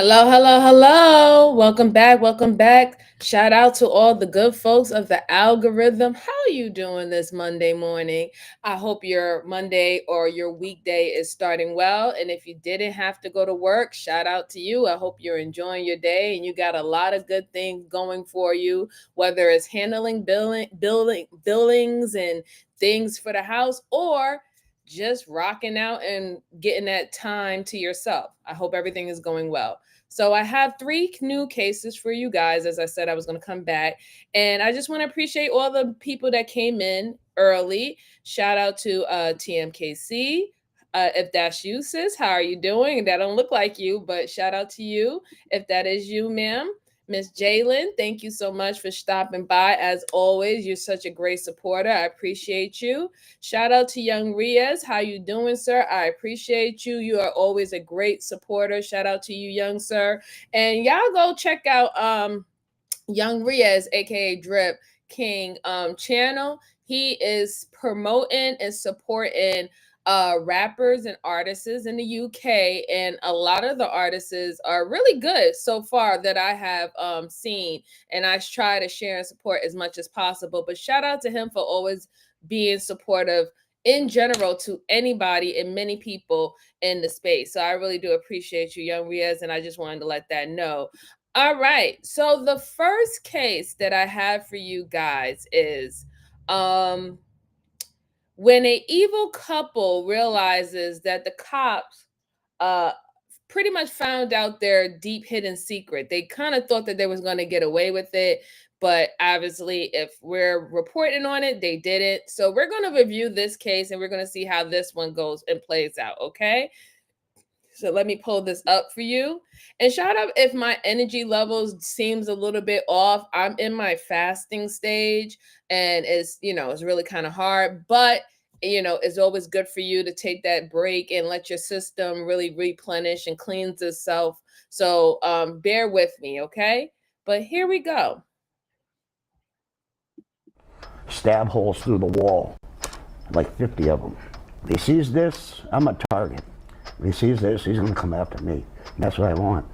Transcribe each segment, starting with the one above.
Hello, hello, hello. Welcome back. Welcome back. Shout out to all the good folks of the algorithm. How are you doing this Monday morning? I hope your Monday or your weekday is starting well. And if you didn't have to go to work, shout out to you. I hope you're enjoying your day and you got a lot of good things going for you, whether it's handling billings and things for the house or just rocking out and getting that time to yourself. I hope everything is going well. So I have three new cases for you guys. As I said, I was going to come back. And I just want to appreciate all the people that came in early. Shout out to TMKC. If that's you, sis, how are you doing? That don't look like you, but shout out to you. If that is you, ma'am. Miss Jalen, thank you so much for stopping by. As always, you're such a great supporter. I appreciate you. Shout out to Young Riaz. How you doing, sir? I appreciate you. You are always a great supporter. Shout out to you, young sir. And y'all go check out Young Riaz, aka Drip King channel. He is promoting and supporting rappers and artists in the UK, and a lot of the artists are really good so far that I have seen, and I try to share and support as much as possible. But shout out to him for always being supportive in general to anybody and many people in the space. So I really do appreciate you, Young Riaz, and I just wanted to let that know. All right. So the first case that I have for you guys is when an evil couple realizes that the cops uh pretty much found out their deep hidden secret. They kind of thought that they was going to get away with it, but obviously if we're reporting on it, they didn't. So we're going to review this case and we're going to see how this one goes and plays out, okay? So let me pull this up for you. And shout out if my energy levels seems a little bit off. I'm in my fasting stage and it's really kind of hard, but it's always good for you to take that break and let your system really replenish and cleanse itself. So bear with me, okay? But here we go. Stab holes through the wall, like 50 of them. If he sees this, I'm a target. If he sees this, he's gonna come after me. And that's what I want.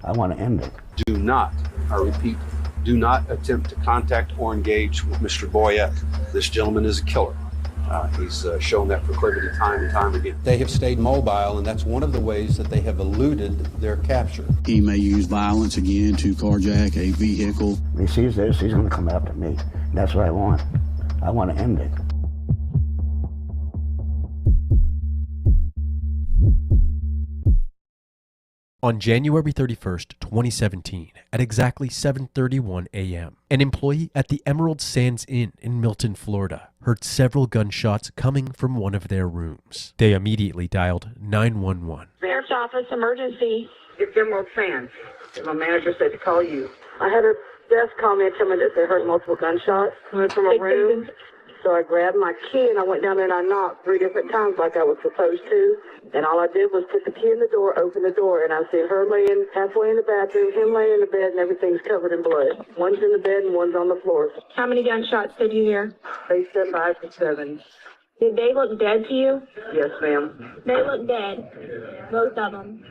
I want to end it. Do not, I repeat, do not attempt to contact or engage with Mr. Boyette. This gentleman is a killer. He's shown that proclivity time and time again. They have stayed mobile, and that's one of the ways that they have eluded their capture. He may use violence again to carjack a vehicle. If he sees this, he's gonna come after me. And that's what I want. I want to end it. On January 31st, 2017, at exactly 7:31 a.m., an employee at the Emerald Sands Inn in Milton, Florida, heard several gunshots coming from one of their rooms. They immediately dialed 911. Sheriff's Office, emergency. It's Emerald Sands. My manager said to call you. I had a desk call me and tell me that they heard multiple gunshots coming from a room. So I grabbed my key and I went down there and I knocked 3 different times like I was supposed to. And all I did was put the key in the door, open the door, and I see her laying halfway in the bathroom, him laying in the bed, and everything's covered in blood. One's in the bed and one's on the floor. How many gunshots did you hear? They said 5 to 7. Did they look dead to you? Yes, ma'am. They look dead. Both of them.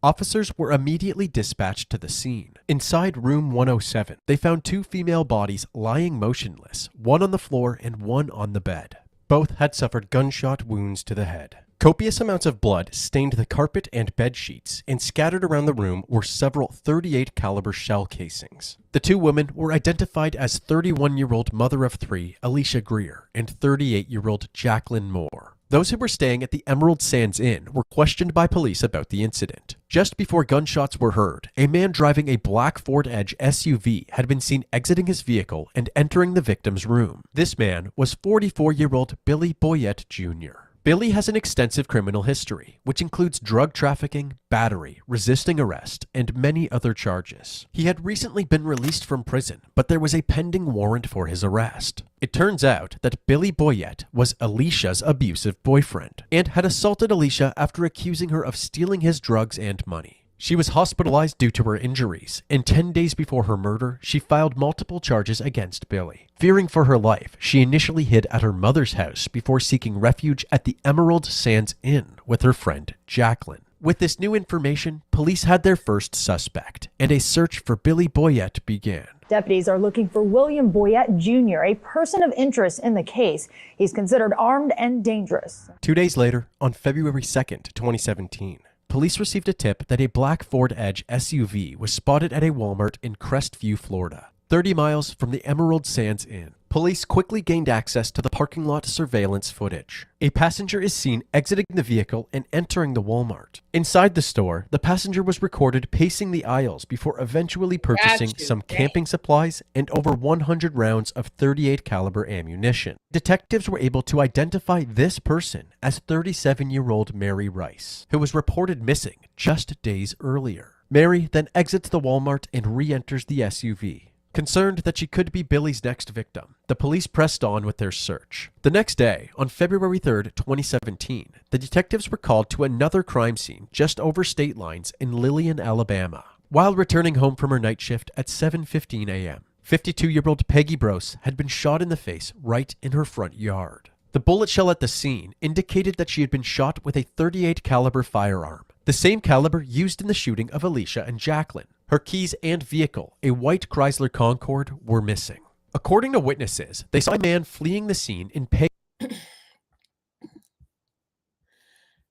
Officers were immediately dispatched to the scene. Inside room 107, they found 2 female bodies lying motionless, one on the floor and one on the bed. Both had suffered gunshot wounds to the head. Copious amounts of blood stained the carpet and bed sheets, and scattered around the room were several .38 caliber shell casings. The 2 women were identified as 31-year-old mother of 3, Alicia Greer, and 38-year-old Jacqueline Moore. Those who were staying at the Emerald Sands Inn were questioned by police about the incident. Just before gunshots were heard, a man driving a black Ford Edge SUV had been seen exiting his vehicle and entering the victim's room. This man was 44-year-old Billy Boyette Jr. Billy has an extensive criminal history, which includes drug trafficking, battery, resisting arrest, and many other charges. He had recently been released from prison, but there was a pending warrant for his arrest. It turns out that Billy Boyette was Alicia's abusive boyfriend, and had assaulted Alicia after accusing her of stealing his drugs and money. She was hospitalized due to her injuries, and 10 days before her murder, she filed multiple charges against Billy. Fearing for her life, she initially hid at her mother's house before seeking refuge at the Emerald Sands Inn with her friend Jacqueline. With this new information, police had their first suspect, and a search for Billy Boyette began. Deputies are looking for William Boyette Jr., a person of interest in the case. He's considered armed and dangerous. 2 days later, on February 2nd, 2017, police received a tip that a black Ford Edge SUV was spotted at a Walmart in Crestview, Florida, 30 miles from the Emerald Sands Inn. Police quickly gained access to the parking lot surveillance footage. A passenger is seen exiting the vehicle and entering the Walmart. Inside the store, the passenger was recorded pacing the aisles before eventually purchasing some camping supplies and over 100 rounds of .38 caliber ammunition. Detectives were able to identify this person as 37-year-old Mary Rice, who was reported missing just days earlier. Mary then exits the Walmart and re-enters the SUV. Concerned that she could be Billy's next victim, the police pressed on with their search. The next day, on February 3rd, 2017, the detectives were called to another crime scene just over state lines in Lillian, Alabama. While returning home from her night shift at 7:15 a.m., 52-year-old Peggy Brose had been shot in the face right in her front yard. The bullet shell at the scene indicated that she had been shot with a .38 caliber firearm, the same caliber used in the shooting of Alicia and Jacqueline. Her keys and vehicle, a white Chrysler Concorde, were missing. According to witnesses, they saw a man fleeing the scene in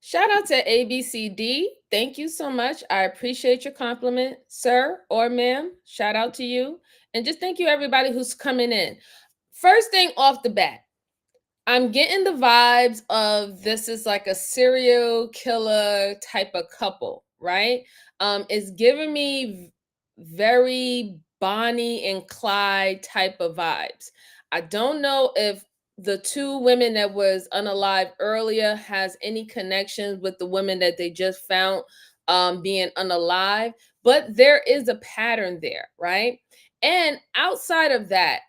Shout out to ABCD. Thank you so much. I appreciate your compliment, sir or ma'am. Shout out to you. And just thank you, everybody who's coming in. First thing off the bat, I'm getting the vibes of this is like a serial killer type of couple, right? It's giving me very Bonnie and Clyde type of vibes. I don't know if the two women that was unalive earlier has any connections with the women that they just found being unalive, but there is a pattern there, right? And outside of that,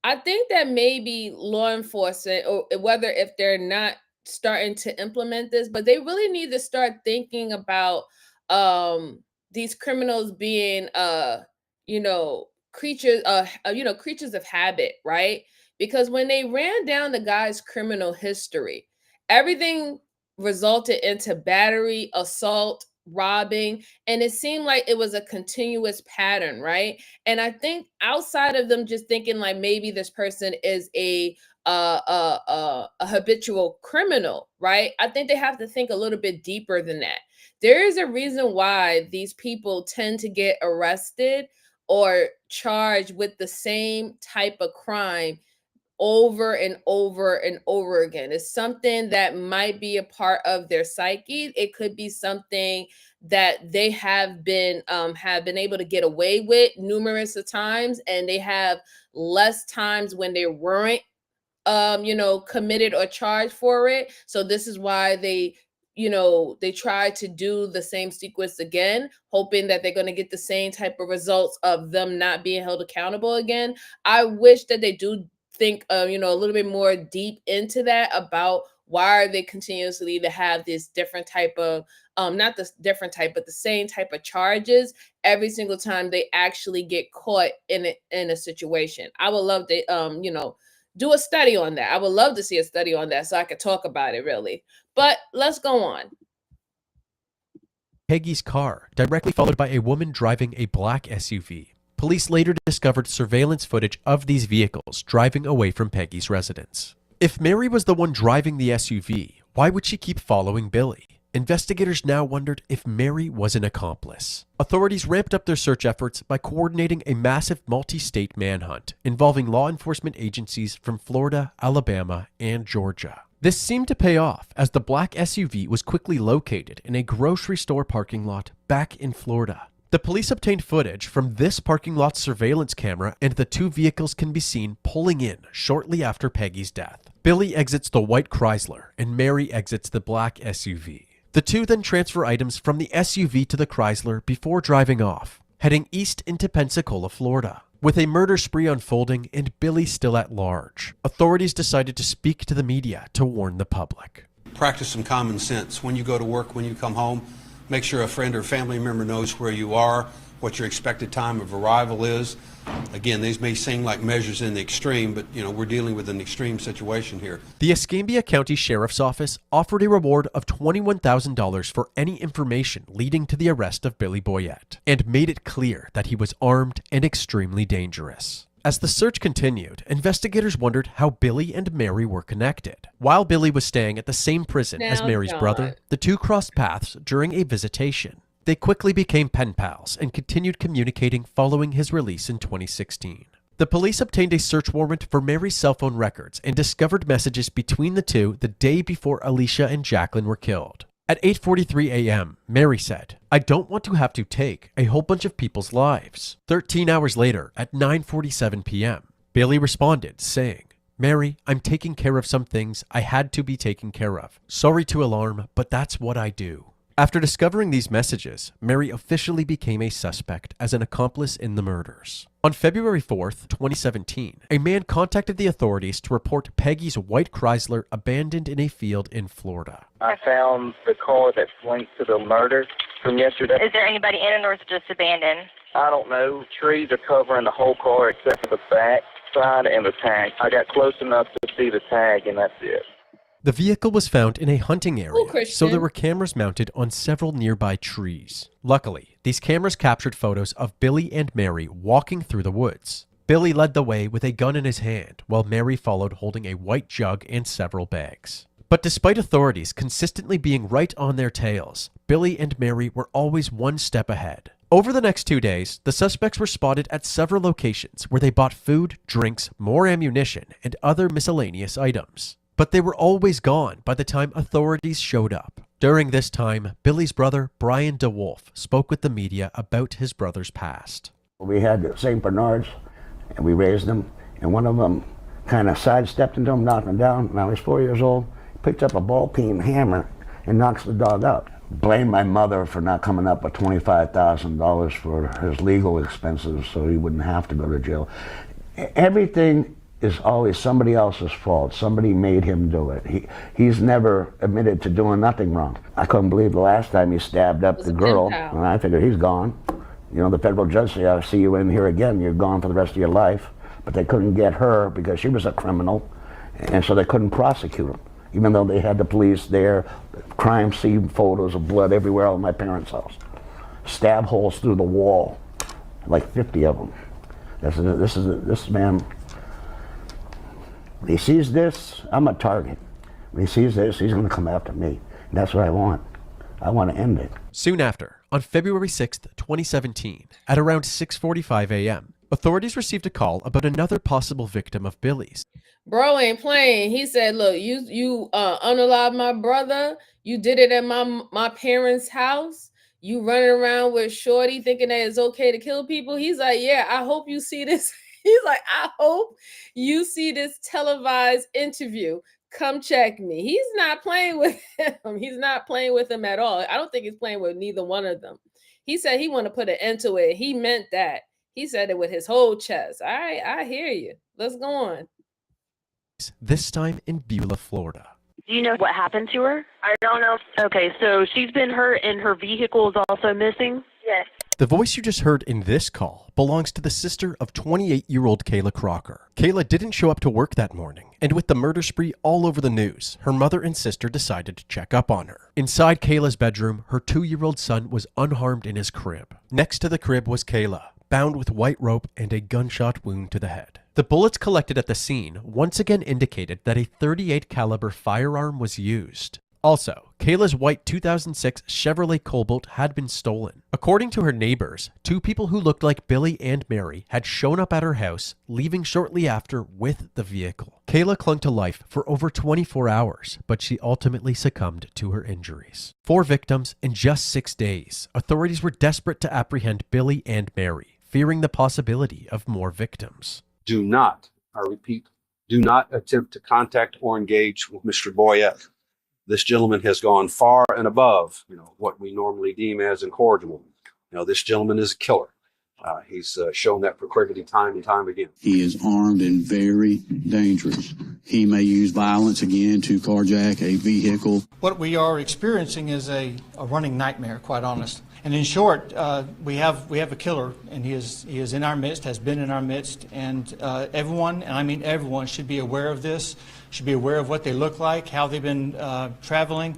I think that maybe law enforcement, or whether if they're not starting to implement this, but they really need to start thinking about these criminals being creatures creatures of habit, right? Because when they ran down the guy's criminal history, everything resulted into battery, assault, robbing, and it seemed like it was a continuous pattern, right? And I think outside of them just thinking like maybe this person is a habitual criminal, right? I think they have to think a little bit deeper than that. There is a reason why these people tend to get arrested or charged with the same type of crime over and over and over again. It's something that might be a part of their psyche. It could be something that they have been able to get away with numerous of times, and they have less times when they weren't committed or charged for it. So this is why they try to do the same sequence again, hoping that they're going to get the same type of results of them not being held accountable again. I wish that they do think a little bit more deep into that, about why are they continuously to have this different type of not the different type, but the same type of charges every single time they actually get caught in a situation. I would love to do a study on that. I would love to see a study on that so I could talk about it really. But let's go on. Peggy's car, directly followed by a woman driving a black SUV. Police later discovered surveillance footage of these vehicles driving away from Peggy's residence. If Mary was the one driving the SUV, why would she keep following Billy? Investigators now wondered if Mary was an accomplice. Authorities ramped up their search efforts by coordinating a massive multi-state manhunt involving law enforcement agencies from Florida, Alabama, and Georgia. This seemed to pay off as the black SUV was quickly located in a grocery store parking lot back in Florida. The police obtained footage from this parking lot surveillance camera, and the two vehicles can be seen pulling in shortly after Peggy's death. Billy exits the white Chrysler and Mary exits the black SUV. The two then transfer items from the SUV to the Chrysler before driving off, heading east into Pensacola, Florida. With a murder spree unfolding and Billy still at large, authorities decided to speak to the media to warn the public. Practice some common sense. When you go to work, when you come home, make sure a friend or family member knows where you are. what your expected time of arrival is. Again, these may seem like measures in the extreme, but we're dealing with an extreme situation here. The Escambia County Sheriff's Office offered a reward of $21,000 for any information leading to the arrest of Billy Boyette, and made it clear that he was armed and extremely dangerous. As the search continued, investigators wondered how Billy and Mary were connected. While Billy was staying at the same prison as Mary's brother, the two crossed paths during a visitation. They quickly became pen pals and continued communicating following his release in 2016. The police obtained a search warrant for Mary's cell phone records and discovered messages between the two the day before Alicia and Jacqueline were killed. At 8:43 a.m., Mary said, "I don't want to have to take a whole bunch of people's lives." 13 hours later, at 9:47 p.m., Billy responded, saying, "Mary, I'm taking care of some things I had to be taken care of. Sorry to alarm, but that's what I do." After discovering these messages, Mary officially became a suspect as an accomplice in the murders. On February 4th, 2017, a man contacted the authorities to report Peggy's white Chrysler abandoned in a field in Florida. I found the car that's linked to the murder from yesterday. Is there anybody in it or is it just abandoned? I don't know. Trees are covering the whole car except for the back side and the tag. I got close enough to see the tag, and that's it. The vehicle was found in a hunting area, so there were cameras mounted on several nearby trees. Luckily, these cameras captured photos of Billy and Mary walking through the woods. Billy led the way with a gun in his hand, while Mary followed holding a white jug and several bags. But despite authorities consistently being right on their tails, Billy and Mary were always one step ahead. Over the next 2 days, the suspects were spotted at several locations where they bought food, drinks, more ammunition, and other miscellaneous items. But they were always gone by the time authorities showed up. During this time, Billy's brother, Brian DeWolf, spoke with the media about his brother's past. We had St. Bernards, and we raised them, and one of them kind of sidestepped into him, knocked him down. When I was 4 years old, picked up a ball-peen hammer and knocks the dog out. Blamed my mother for not coming up with $25,000 for his legal expenses so he wouldn't have to go to jail. Everything is always somebody else's fault. Somebody made him do it. He's never admitted to doing nothing wrong. I couldn't believe the last time he stabbed up the girl, and I figured he's gone. The federal judge said, "I'll see you in here again, you're gone for the rest of your life." But they couldn't get her because she was a criminal, and so they couldn't prosecute him. Even though they had the police there, crime scene photos of blood everywhere at my parents' house. Stab holes through the wall, like 50 of them. This man, when he sees this, I'm a target. When he sees this, he's going to come after me. And that's what I want. I want to end it. Soon after, on February 6th, 2017, at around 6:45 a.m., authorities received a call about another possible victim of Billy's. Bro ain't playing. He said, "Look, you unalived my brother. You did it at my parents' house. You running around with Shorty thinking that it's okay to kill people." He's like, "Yeah, I hope you see this." He's like, "I hope you see this televised interview. Come check me." He's not playing with him. He's not playing with him at all. I don't think he's playing with neither one of them. He said he want to put an end to it. He meant that. He said it with his whole chest. All right, I hear you. Let's go on. This time in Beulah, Florida. Do you know what happened to her? I don't know. Okay, so she's been hurt and her vehicle is also missing? Yes. The voice you just heard in this call belongs to the sister of 28-year-old Kayla Crocker. Kayla didn't show up to work that morning, and with the murder spree all over the news, her mother and sister decided to check up on her. Inside Kayla's bedroom, her 2-year-old son was unharmed in his crib. Next to the crib was Kayla, bound with white rope and a gunshot wound to the head. The bullets collected at the scene once again indicated that a .38 caliber firearm was used. Also, Kayla's white 2006 Chevrolet Cobalt had been stolen. According to her neighbors, 2 people who looked like Billy and Mary had shown up at her house, leaving shortly after with the vehicle. Kayla clung to life for over 24 hours, but she ultimately succumbed to her injuries. 4 victims in just 6 days. Authorities were desperate to apprehend Billy and Mary, fearing the possibility of more victims. Do not, I repeat, do not attempt to contact or engage with Mr. Boyette. This gentleman has gone far and above, what we normally deem as incorrigible. This gentleman is a killer. He's shown that proclivity time and time again. He is armed and very dangerous. He may use violence again to carjack a vehicle. What we are experiencing is a running nightmare, quite honest. And in short, we have a killer, and he is in our midst, has been in our midst, and everyone, and I mean everyone, should be aware of this, should be aware of what they look like, how they've been traveling,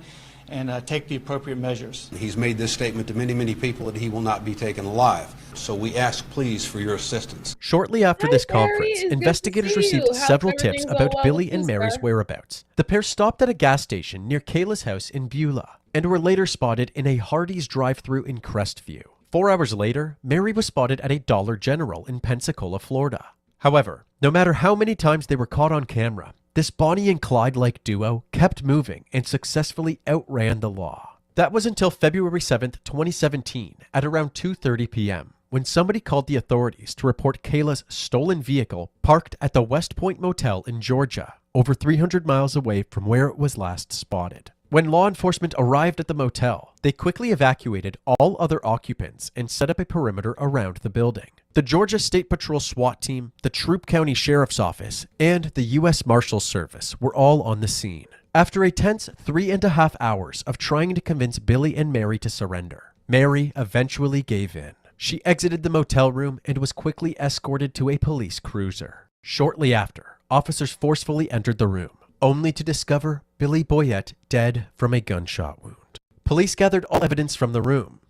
and take the appropriate measures. He's made this statement to many, many people that he will not be taken alive. So we ask, please, for your assistance. Shortly after this conference, It's good to investigators see received you. Hope several tips everything's about well Billy with and you, Mary's sir. whereabouts. The pair stopped at a gas station near Kayla's house in Beulah and were later spotted in a Hardee's drive-thru in Crestview. 4 hours later, Mary was spotted at a Dollar General in Pensacola, Florida. However, no matter how many times they were caught on camera, this Bonnie and Clyde-like duo kept moving and successfully outran the law. That was until February 7th, 2017, at around 2:30 p.m., when somebody called the authorities to report Kayla's stolen vehicle parked at the West Point Motel in Georgia, over 300 miles away from where it was last spotted. When law enforcement arrived at the motel, they quickly evacuated all other occupants and set up a perimeter around the building. The Georgia State Patrol SWAT team, the Troup County Sheriff's Office, and the U.S. Marshals Service were all on the scene. After a tense 3.5 hours of trying to convince Billy and Mary to surrender, Mary eventually gave in. She exited the motel room and was quickly escorted to a police cruiser. Shortly after, officers forcefully entered the room, only to discover Billy Boyette dead from a gunshot wound. Police gathered all evidence from the room.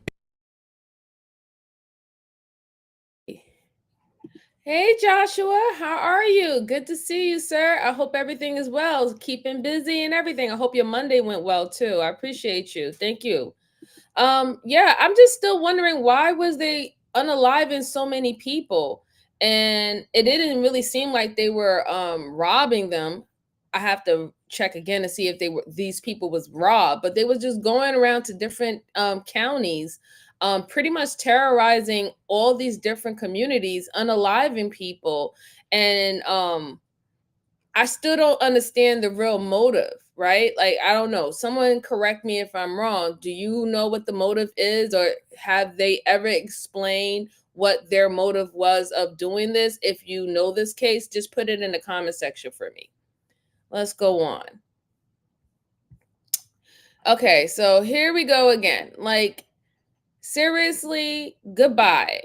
Hey Joshua, how are you? Good to see you, sir. I hope everything is well. Keeping busy and everything. I hope your Monday went well too. I appreciate you. Thank you. Yeah, I'm just still wondering, why was they unaliving so many people? And it didn't really seem like they were robbing them. I have to check again to see if these people was robbed, but they was just going around to different counties, pretty much terrorizing all these different communities, unaliving people. And I still don't understand the real motive, right? Like, I don't know. Someone correct me if I'm wrong. Do you know what the motive is, or have they ever explained what their motive was of doing this? If you know this case, just put it in the comment section for me. Let's go on. Okay, so here we go again. Like, seriously, goodbye.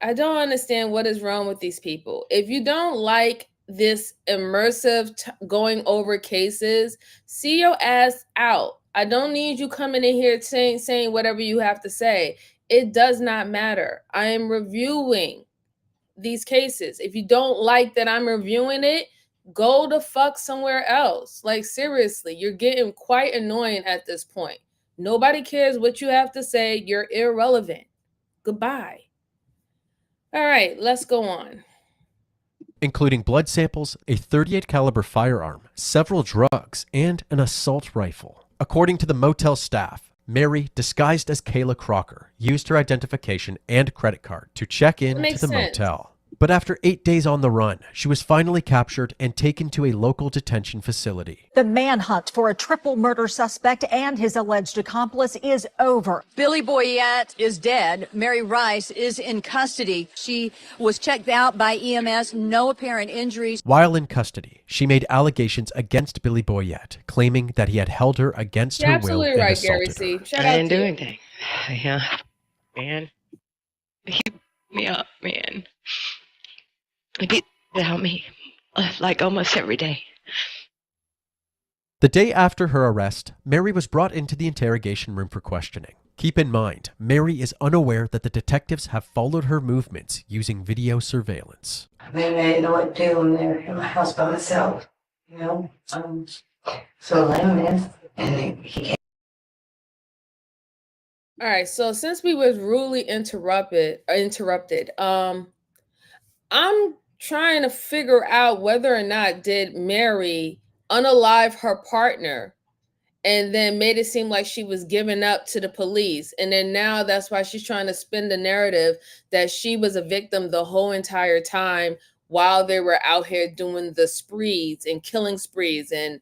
I don't understand what is wrong with these people. If you don't like this immersive going over cases, see your ass out. I don't need you coming in here saying whatever you have to say. It does not matter. I am reviewing these cases. If you don't like that I'm reviewing it, go the fuck somewhere else. Like, seriously, you're getting quite annoying at this point. Nobody cares what you have to say. You're irrelevant. Goodbye. All right, let's go on. Including blood samples, a .38 caliber firearm, several drugs, and an assault rifle. According to the motel staff, Mary, disguised as Kayla Crocker, used her identification and credit card to check in to the motel. But after 8 days on the run, she was finally captured and taken to a local detention facility. The manhunt for a triple murder suspect and his alleged accomplice is over. Billy Boyette is dead. Mary Rice is in custody. She was checked out by EMS, no apparent injuries. While in custody, she made allegations against Billy Boyette, claiming that he had held her against her will and right, assaulted Gary her. C. I didn't do anything. Yeah, man. He beat me up, man. He beat down me like almost every day. The day after her arrest, Mary was brought into the interrogation room for questioning. Keep in mind, Mary is unaware that the detectives have followed her movements using video surveillance. I mean, I didn't know what to do. I'm there in my house by myself, you know. So alone, man, and he came. All right, so since we was rudely interrupted, I'm trying to figure out whether or not did Mary unalive her partner and then made it seem like she was giving up to the police. And then now that's why she's trying to spin the narrative that she was a victim the whole entire time while they were out here doing the sprees and killing sprees and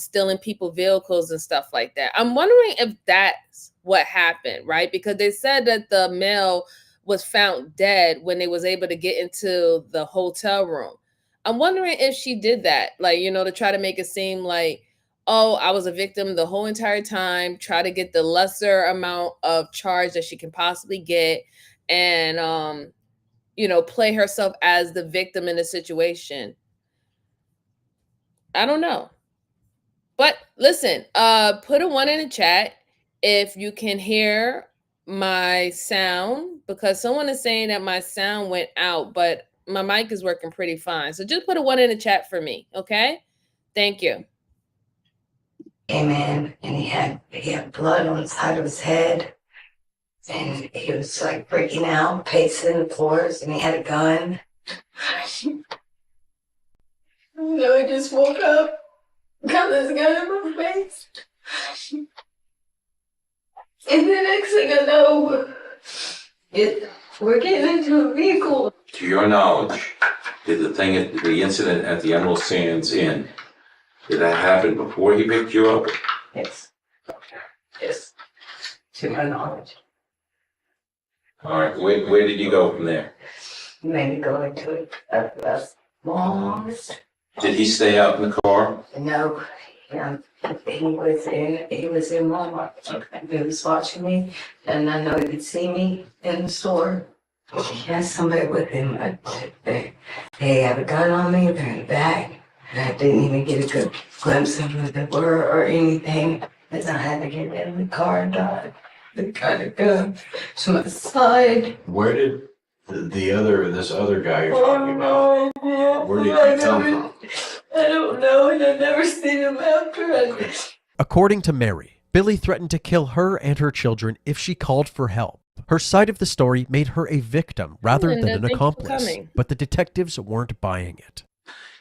stealing people vehicles and stuff like that. I'm wondering if that's what happened, right? Because they said that the male was found dead when they was able to get into the hotel room. I'm wondering if she did that, like, to try to make it seem like, oh, I was a victim the whole entire time, try to get the lesser amount of charge that she can possibly get, and play herself as the victim in the situation. I don't know. But listen, put a 1 in the chat if you can hear my sound, because someone is saying that my sound went out, but my mic is working pretty fine. So just put a 1 in the chat for me, okay? Thank you. Came in and he had blood on the side of his head, and he was like freaking out, pacing the floors, and he had a gun. I just woke up, got this gun in my face, and the next thing I know, we're getting into a vehicle. To your knowledge, did the incident at the Emerald Sands Inn, did that happen before he picked you up? Yes. Yes. To my knowledge. All right, where did you go from there? Maybe go into a long. Did he stay out in the car? No. Yeah. He was in Walmart. Okay. He was watching me, and I know he could see me in the store. He had somebody with him. They had a gun on me, they're in the back, and I didn't even get a good glimpse of who they were or anything, because I had to get in the car and drive. They got a gun to my side. Where did this other guy you're talking about, where did he come from? I don't know, and I've never seen him after. According to Mary, Billy threatened to kill her and her children if she called for help. Her side of the story made her a victim rather than an accomplice, but the detectives weren't buying it.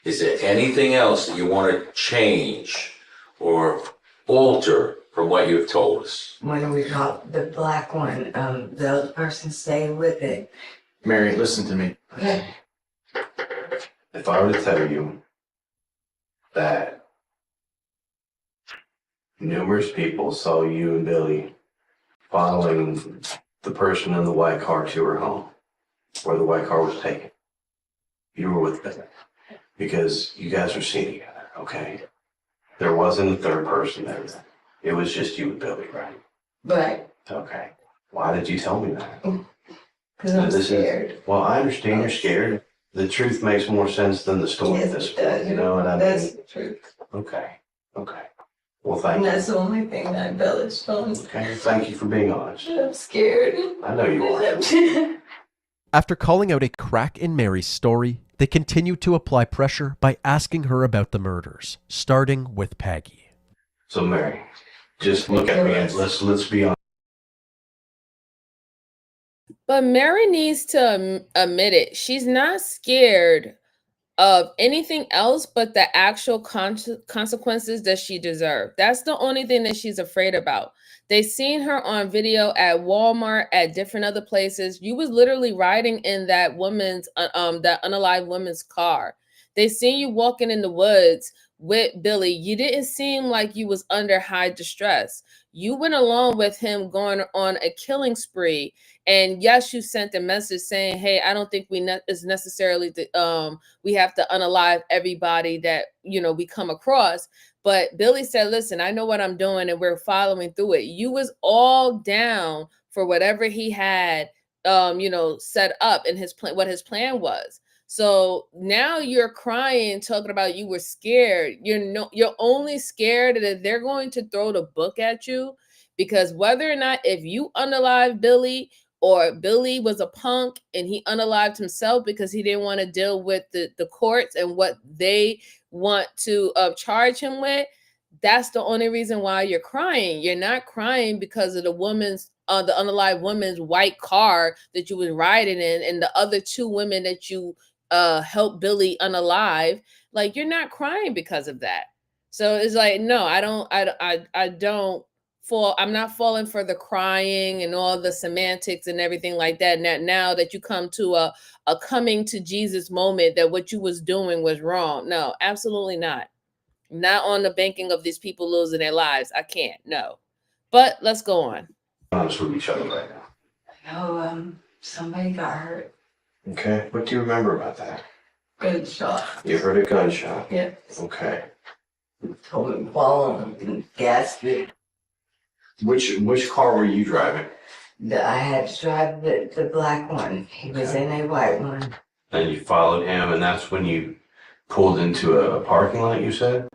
Is there anything else that you want to change or alter from what you've told us? When we caught the black one, the other person stayed with it. Mary, listen to me. Okay. If I were to tell you that numerous people saw you and Billy following the person in the white car to her home, where the white car was taken, you were with them because you guys were seen together, okay? There wasn't a third person there. It was just you and Billy, right? Right. Okay. Why did you tell me that? Because I'm scared. Well, I understand you're scared. The truth makes more sense than the story at this point. You know what I mean? That's the truth. Okay. Okay. Well, thank And you. that's the only thing that I embellished on. Okay. Thank you for being honest. I'm scared. I know you are. After calling out a crack in Mary's story, they continued to apply pressure by asking her about the murders, starting with Peggy. So, Mary, just look at me and let's be honest. But Mary needs to admit it. She's not scared of anything else but the actual consequences that she deserved. That's the only thing that she's afraid about. They seen her on video at Walmart, at different other places. You was literally riding in that woman's, that unalive woman's car. They seen you walking in the woods with Billy. You didn't seem like you was under high distress. You went along with him going on a killing spree. And yes, you sent a message saying, hey, I don't think it's necessarily we have to unalive everybody that, we come across. But Billy said, listen, I know what I'm doing and we're following through it. You was all down for whatever he had, set up in his plan, what his plan was. So now you're crying, talking about you were scared. You're only scared that they're going to throw the book at you, because whether or not, if you unalive Billy, or Billy was a punk and he unalived himself because he didn't want to deal with the courts and what they want to charge him with, that's the only reason why you're crying. You're not crying because of the unalived woman's white car that you was riding in and the other two women that you helped Billy unalive. Like, you're not crying because of that. So it's like, no, I don't fall. I'm not falling for the crying and all the semantics and everything like that. And now that you come to a coming to Jesus moment that what you was doing was wrong. No, absolutely not. Not on the banking of these people losing their lives. I can't. No. But let's go on. Honest with each other right now. No, Somebody got hurt. Okay. What do you remember about that? Gunshot. You heard a gunshot? Yeah. Okay. Told him to fall on and gasped it. Which car were you driving? I had to drive the black one. He was in a white one. And you followed him, and that's when you pulled into a parking lot, you said?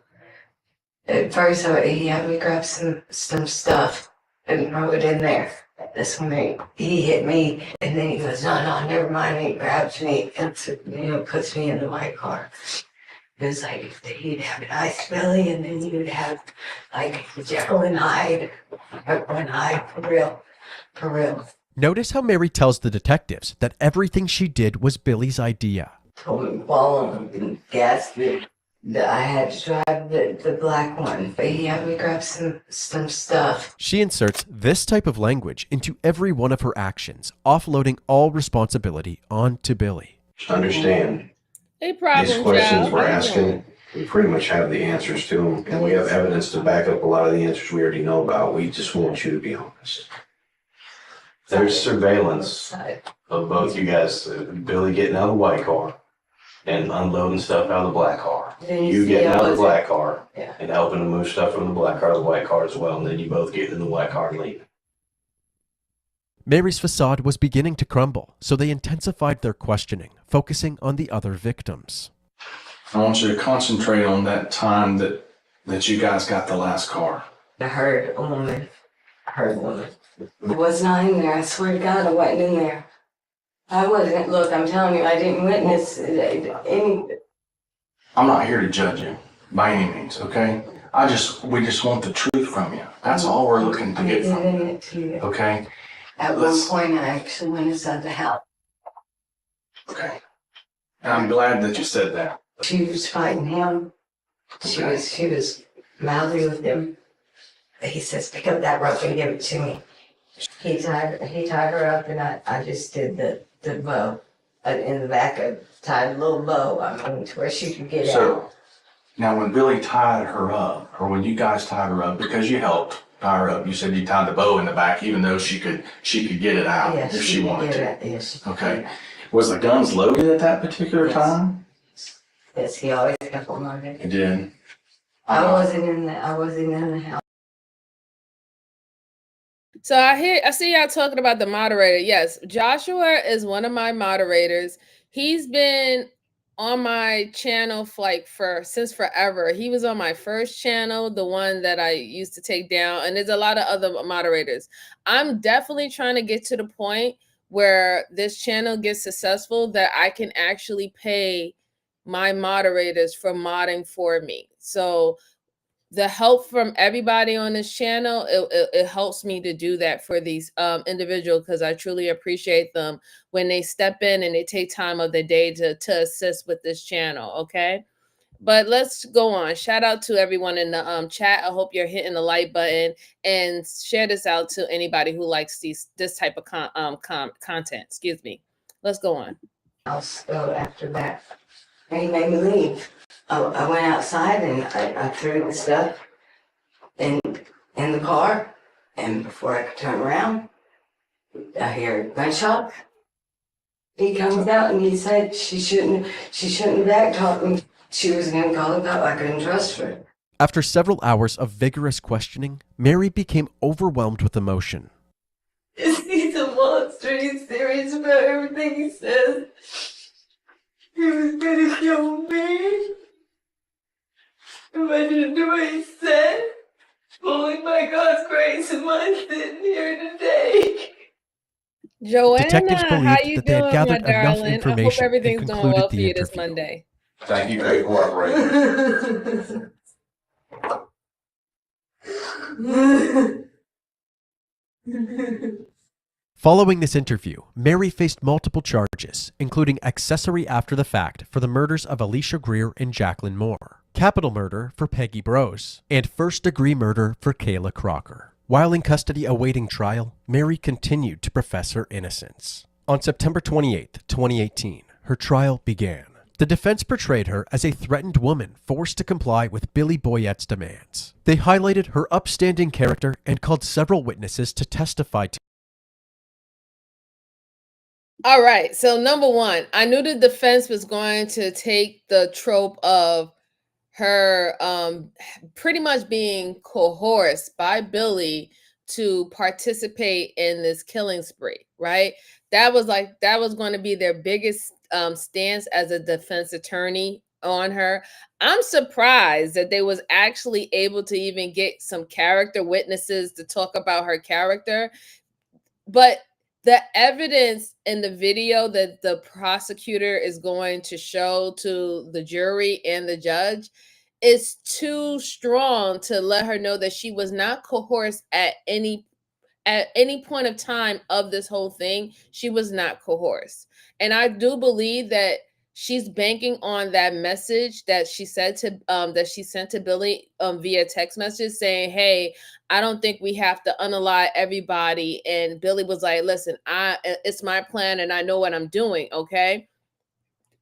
At first, he had me grab some stuff and throw it in there. That's when he hit me, and then he goes, no, never mind. He grabs me and puts me in the white car. It was like he'd have an ice belly, and then you'd have like Jekyll and Hyde, for real. Notice how Mary tells the detectives that everything she did was Billy's idea. Told him to fall on and gasped it. I had to drive the black one, but he had me grab some stuff. She inserts this type of language into every one of her actions, offloading all responsibility onto Billy. Just understand, Hey, problem, these questions child. we're How you asking, doing? we pretty much have the answers to them, and we have evidence to back up a lot of the answers we already know about. We just want you to be honest. There's surveillance of both you guys, Billy getting out of the white car and unloading stuff out of the black car. You getting out of the black car and helping to move stuff from the black car to the white car as well, and then you both getting in the white car and leaving. Mary's facade was beginning to crumble, so they intensified their questioning, focusing on the other victims. I want you to concentrate on that time that you guys got the last car. I heard a woman. I was not in there. I swear to God, I wasn't in there. I wasn't. Look, I'm telling you, I didn't witness any. I'm not here to judge you by any means, okay? We just want the truth from you. That's all we're looking to get from you. Okay? At one point, I actually went inside the house. Okay. And I'm glad that you said that. She was fighting him. She was mouthy with him. He says, "Pick up that rope and give it to me." He tied her up, and I just did the bow in the back. I tied a little bow, to where she could get out. Now, when Billy tied her up, or when you guys tied her up, because you helped tie her up, you said you tied the bow in the back, even though she could get it out if she wanted to. Yes. Okay. Was the guns loaded at that particular time? Yes, he always kept them loaded. He did. I wasn't in the house. So I see y'all talking about the moderator. Yes, Joshua is one of my moderators. He's been on my channel since forever. He was on my first channel, the one that I used to take down, and there's a lot of other moderators. I'm definitely trying to get to the point where this channel gets successful that I can actually pay my moderators for modding for me. So the help from everybody on this channel, it helps me to do that for these individuals, because I truly appreciate them when they step in and they take time of the day to assist with this channel. Okay, but let's go on. Shout out to everyone in the chat. I hope you're hitting the like button and share this out to anybody who likes this type of content. Excuse me. Let's go on. So after that, he made me leave. I went outside and I threw the stuff in the car, and before I could turn around, I hear a gunshot. He comes out and he said she shouldn't have backtalked me. She was going to call the cop. I couldn't trust her. After several hours of vigorous questioning, Mary became overwhelmed with emotion. He's a monster. He's serious about everything he says. He was going to kill me if I didn't do what he said. Only by God's grace am I sitting here today. Joanna, Detectives how believed you that they had doing, gathered my enough darling? I hope information and everything's going concluded well for the you this interview. Monday. Thank you for your cooperation. Following this interview, Mary faced multiple charges, including accessory after the fact for the murders of Alicia Greer and Jacqueline Moore, capital murder for Peggy Brose, and first-degree murder for Kayla Crocker. While in custody awaiting trial, Mary continued to profess her innocence. On September 28, 2018, her trial began. The defense portrayed her as a threatened woman forced to comply with Billy Boyette's demands. They highlighted her upstanding character and called several witnesses to testify to All right. So number one, I knew the defense was going to take the trope of her pretty much being coerced by Billy to participate in this killing spree, right? That was going to be their biggest stance as a defense attorney on her. I'm surprised that they was actually able to even get some character witnesses to talk about her character, but the evidence in the video that the prosecutor is going to show to the jury and the judge is too strong to let her know that she was not coerced at any point of time of this whole thing. She was not coerced. And I do believe that she's banking on that message that she said to that she sent to Billy via text message saying, "Hey, I don't think we have to unalive everybody." And Billy was like, "Listen, it's my plan and I know what I'm doing, okay?"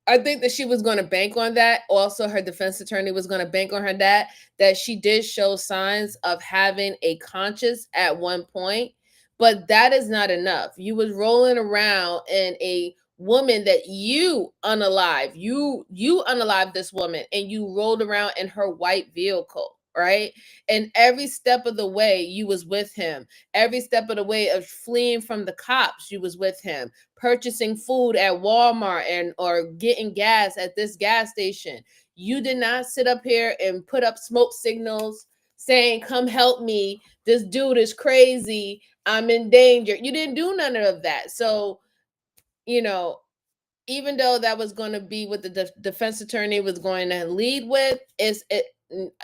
I think that she was going to bank on that. Also, her defense attorney was going to bank on her that she did show signs of having a conscience at one point, but that is not enough. You was rolling around in a woman that you unalive. You unalive this woman and you rolled around in her white vehicle, right? And every step of the way you was with him. Every step of the way of fleeing from the cops, you was with him, purchasing food at Walmart and or getting gas at this gas station. You did not sit up here and put up smoke signals saying, "Come help me. This dude is crazy. I'm in danger." You didn't do none of that. So, you know, even though that was going to be what the defense attorney was going to lead with,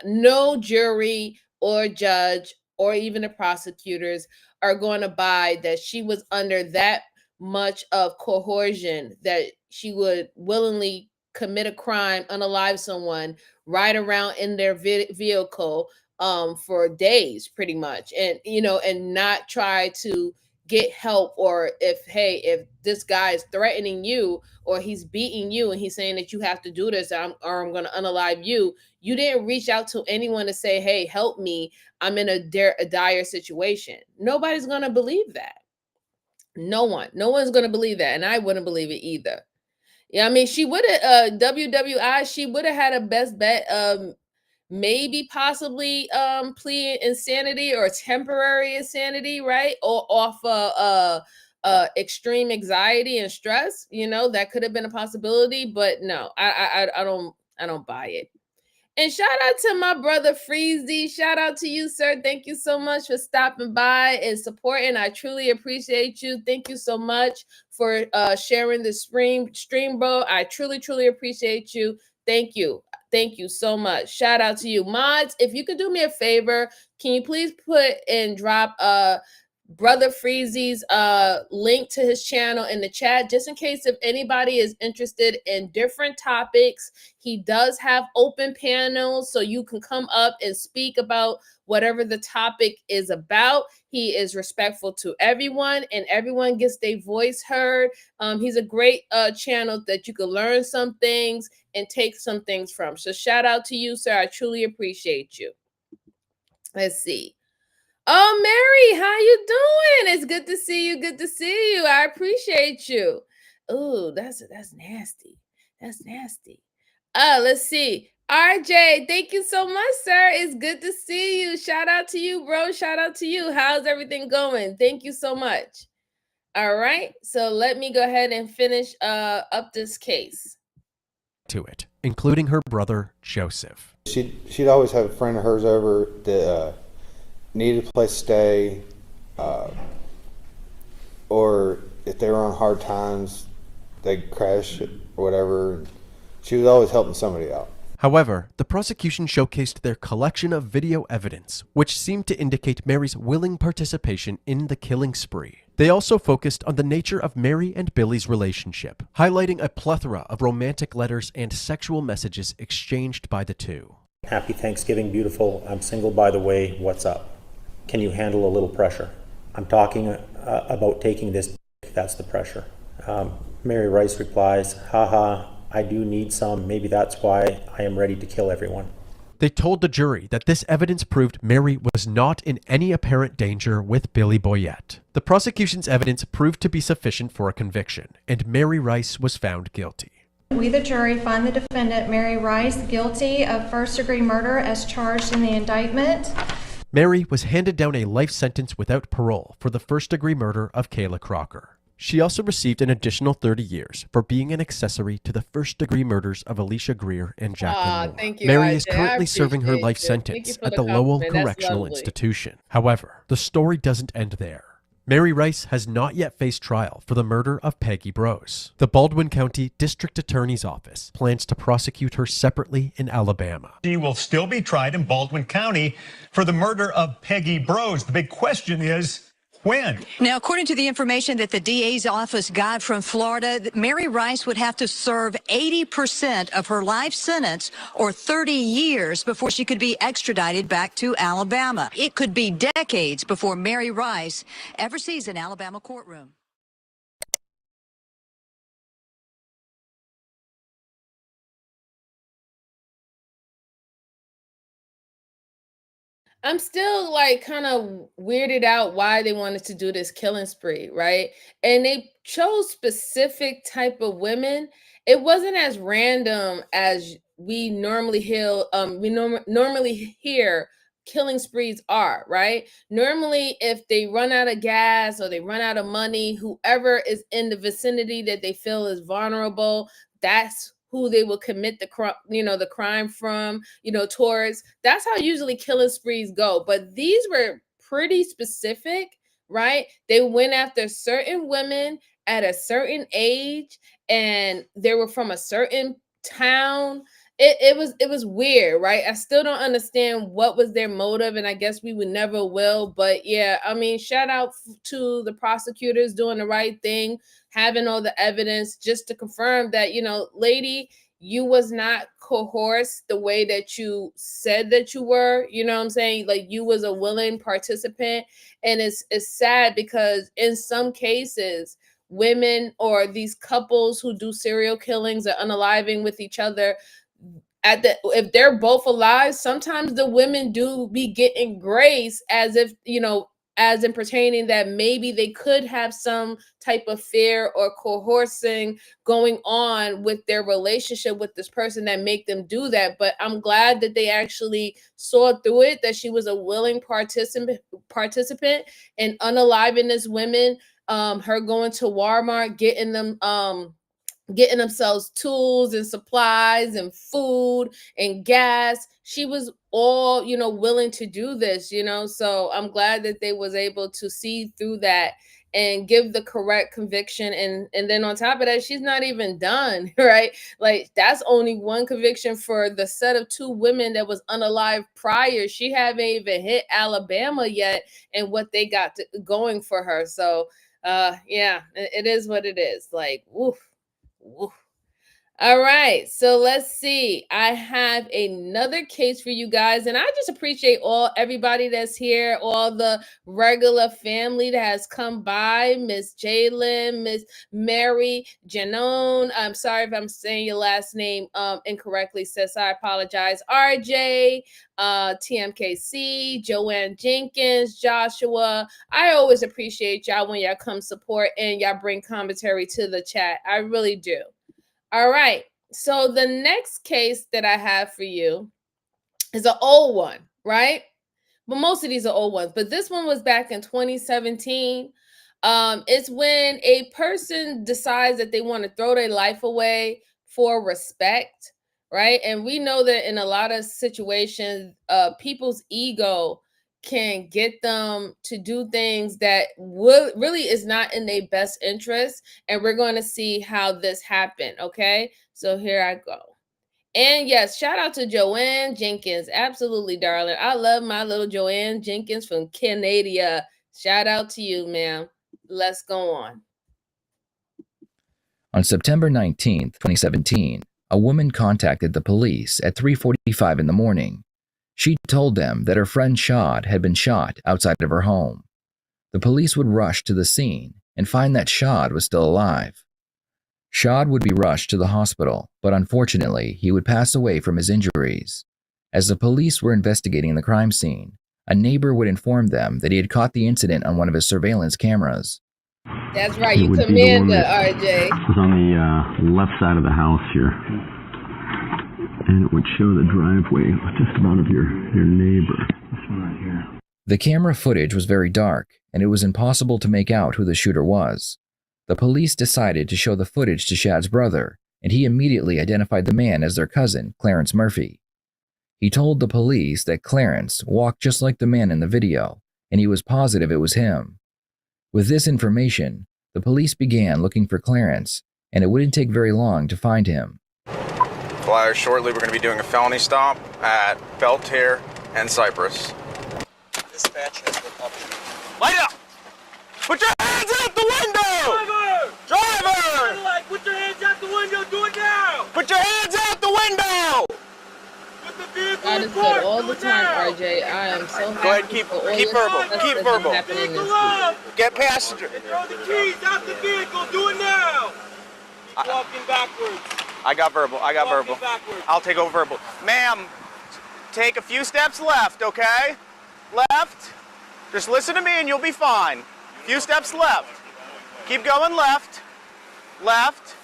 no jury or judge or even the prosecutors are going to buy that she was under that much of coercion, that she would willingly commit a crime, unalive someone, ride around in their vehicle for days pretty much, and and not try to get help. Or if this guy is threatening you or he's beating you and he's saying that you have to do this, or I'm going to unalive you, you didn't reach out to anyone to say, "Hey, help me, I'm in a dire situation." Nobody's going to believe that. No one's going to believe that, and I wouldn't believe it either. Yeah, I mean, she would have WWI, she would have had a best bet, maybe possibly plead insanity or temporary insanity, right? Or off extreme anxiety and stress. That could have been a possibility, but no, I don't buy it. And shout out to my brother Freezy. Shout out to you, sir. Thank you so much for stopping by and supporting. I truly appreciate you. Thank you so much for sharing the stream, bro. I truly, truly appreciate you. Thank you. Thank you so much. Shout out to you. Mods, if you could do me a favor, can you please put and drop Brother Freezy's link to his channel in the chat, just in case if anybody is interested in different topics. He does have open panels, so you can come up and speak about whatever the topic is about. He is respectful to everyone, and everyone gets their voice heard. He's a great channel that you can learn some things and take some things from. So shout out to you, sir. I truly appreciate you. Let's see. Oh, Mary, how you doing? It's good to see you. Good to see you. I appreciate you. Ooh, that's nasty. That's nasty. Let's see. RJ, thank you so much, sir. It's good to see you. Shout out to you, bro. Shout out to you. How's everything going? Thank you so much. All right. So let me go ahead and finish up this case. To it, including her brother Joseph. She'd always have a friend of hers over that needed a place to stay, or if they were on hard times, they'd crash or whatever. She was always helping somebody out. However, the prosecution showcased their collection of video evidence, which seemed to indicate Mary's willing participation in the killing spree. They also focused on the nature of Mary and Billy's relationship, highlighting a plethora of romantic letters and sexual messages exchanged by the two. Happy Thanksgiving, beautiful. I'm single, by the way. What's up? Can you handle a little pressure? I'm talking about taking this. That's the pressure. Mary Rice replies, haha, I do need some. Maybe that's why I am ready to kill everyone. They told the jury that this evidence proved Mary was not in any apparent danger with Billy Boyette. The prosecution's evidence proved to be sufficient for a conviction, and Mary Rice was found guilty. We, the jury, find the defendant, Mary Rice, guilty of first-degree murder as charged in the indictment. Mary was handed down a life sentence without parole for the first-degree murder of Kayla Crocker. She also received an additional 30 years for being an accessory to the first-degree murders of Alicia Greer and Jacqueline Moore. Thank you, Mary is RJ. I currently serving her appreciate life you. sentence for at the the Lowell compliment. That's Correctional lovely. Institution. However, the story doesn't end there. Mary Rice has not yet faced trial for the murder of Peggy Brose. The Baldwin County District Attorney's Office plans to prosecute her separately in Alabama. She will still be tried in Baldwin County for the murder of Peggy Brose. The big question is, when? Now, according to the information that the DA's office got from Florida, Mary Rice would have to serve 80% of her life sentence, or 30 years, before she could be extradited back to Alabama. It could be decades before Mary Rice ever sees an Alabama courtroom. I'm still like kind of weirded out why they wanted to do this killing spree, right? And they chose specific type of women. It wasn't as random as we normally hear. Normally hear killing sprees are, right? Normally, if they run out of gas or they run out of money, whoever is in the vicinity that they feel is vulnerable, that's who they will commit the crime, the crime from, towards. That's how usually killing sprees go. But these were pretty specific, right? They went after certain women at a certain age, and they were from a certain town. It was weird, right? I still don't understand what was their motive, and I guess we would never will. But yeah, I mean, shout out to the prosecutors doing the right thing, having all the evidence just to confirm that, lady, you was not coerced the way that you said that you were. You know what I'm saying? Like, you was a willing participant. And it's sad because in some cases, women or these couples who do serial killings or unaliving with each other, if they're both alive, sometimes the women do be getting grace, as if, as in pertaining that maybe they could have some type of fear or coercing going on with their relationship with this person that make them do that. But I'm glad that they actually saw through it, that she was a willing participant in unaliving this women, her going to Walmart, getting themselves tools and supplies and food and gas. She was all, willing to do this, so I'm glad that they was able to see through that and give the correct conviction. And then on top of that, she's not even done, right? Like, that's only one conviction for the set of two women that was unalive prior. She haven't even hit Alabama yet, and what they got going for her. So yeah, it is what it is. Like, woof. Woof. All right, so let's see. I have another case for you guys, and I just appreciate everybody that's here, all the regular family that has come by. Miss Jalen, Miss Mary, Janone. I'm sorry if I'm saying your last name incorrectly, sis. I apologize. RJ, TMKC, Joanne Jenkins, Joshua. I always appreciate y'all when y'all come support and y'all bring commentary to the chat. I really do. All right, so the next case that I have for you is an old one, right? But most of these are old ones, but this one was back in 2017. It's when a person decides that they want to throw their life away for respect, right? And we know that in a lot of situations, people's ego can get them to do things that really is not in their best interest. And we're going to see how this happened, okay? So here I go. And yes, shout out to Joanne Jenkins. Absolutely, darling. I love my little Joanne Jenkins from Canada. Shout out to you, ma'am. Let's go on. On September 19th, 2017, a woman contacted the police at 3:45 in the morning. She told them that her friend Shad had been shot outside of her home. The police would rush to the scene and find that Shad was still alive. Shad would be rushed to the hospital, but unfortunately, he would pass away from his injuries. As the police were investigating the crime scene, a neighbor would inform them that he had caught the incident on one of his surveillance cameras. That's right, you commander, RJ. Was on the left side of the house here. And it would show the driveway just about of your neighbor. This one right here. The camera footage was very dark, and it was impossible to make out who the shooter was. The police decided to show the footage to Shad's brother, and he immediately identified the man as their cousin, Clarence Murphy. He told the police that Clarence walked just like the man in the video, and he was positive it was him. With this information, the police began looking for Clarence, and it wouldn't take very long to find him. Flyer, shortly we're going to be doing a felony stop at Beltair and Cypress. Dispatch has been updated. Light up! Put your hands out the window! Driver! Like, put your hands out the window, do it now! Put your hands out the window! Put the vehicle That in is park, good all do the it time, now! RJ. I am so happy. Go ahead, keep verbal, keep verbal. Get passenger. And throw the keys out the vehicle, do it now! Walking backwards. I got verbal, Backwards. I'll take over verbal. Ma'am, take a few steps left, okay? Left. Just listen to me and you'll be fine. Few steps left. Keep going left. Left.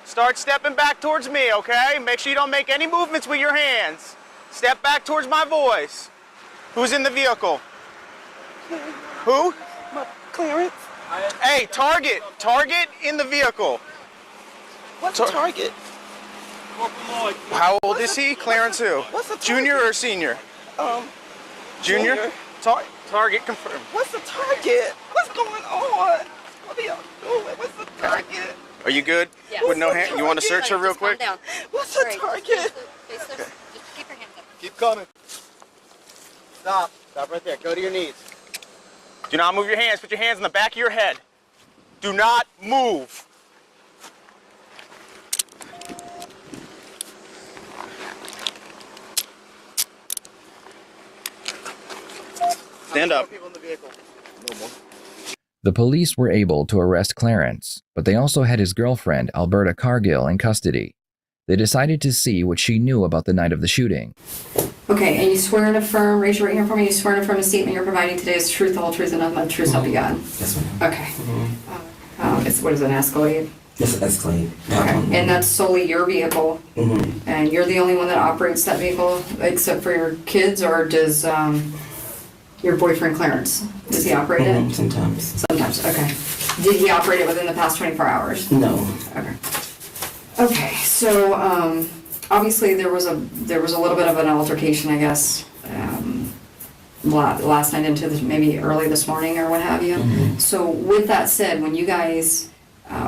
Start stepping back towards me, okay? Make sure you don't make any movements with your hands. Step back towards my voice. Who's in the vehicle? Who? Clarence. Hey, target. Target in the vehicle. What's the target? How old is he? Clarence who? What's the target? Junior or senior? Junior? Target confirmed. What's the target? What's going on? What are y'all doing? What's the target? Are you good? Yeah. With no hand? You want to search her real quick? What's the target? Keep coming. Stop. Stop right there. Go to your knees. Do not move your hands. Put your hands on the back of your head. Do not move. Stand up. The police were able to arrest Clarence, but they also had his girlfriend, Alberta Cargill, in custody. They decided to see what she knew about the night of the shooting. Okay, and you swear and affirm, raise your right hand for me, you swear and affirm the statement you're providing today is truth, the whole truth, and nothing but the truth, help you God. Yes, ma'am. Okay. What is it, an Escalating? Yes, Escalating. Okay, and that's solely your vehicle? Mm-hmm. And you're the only one that operates that vehicle, except for your kids, or does your boyfriend Clarence, does he operate it? Sometimes. Sometimes, okay. Did he operate it within the past 24 hours? No. Okay. Okay, so obviously there was a little bit of an altercation, I guess, last night into maybe early this morning or what have you. Mm-hmm. So with that said, when you guys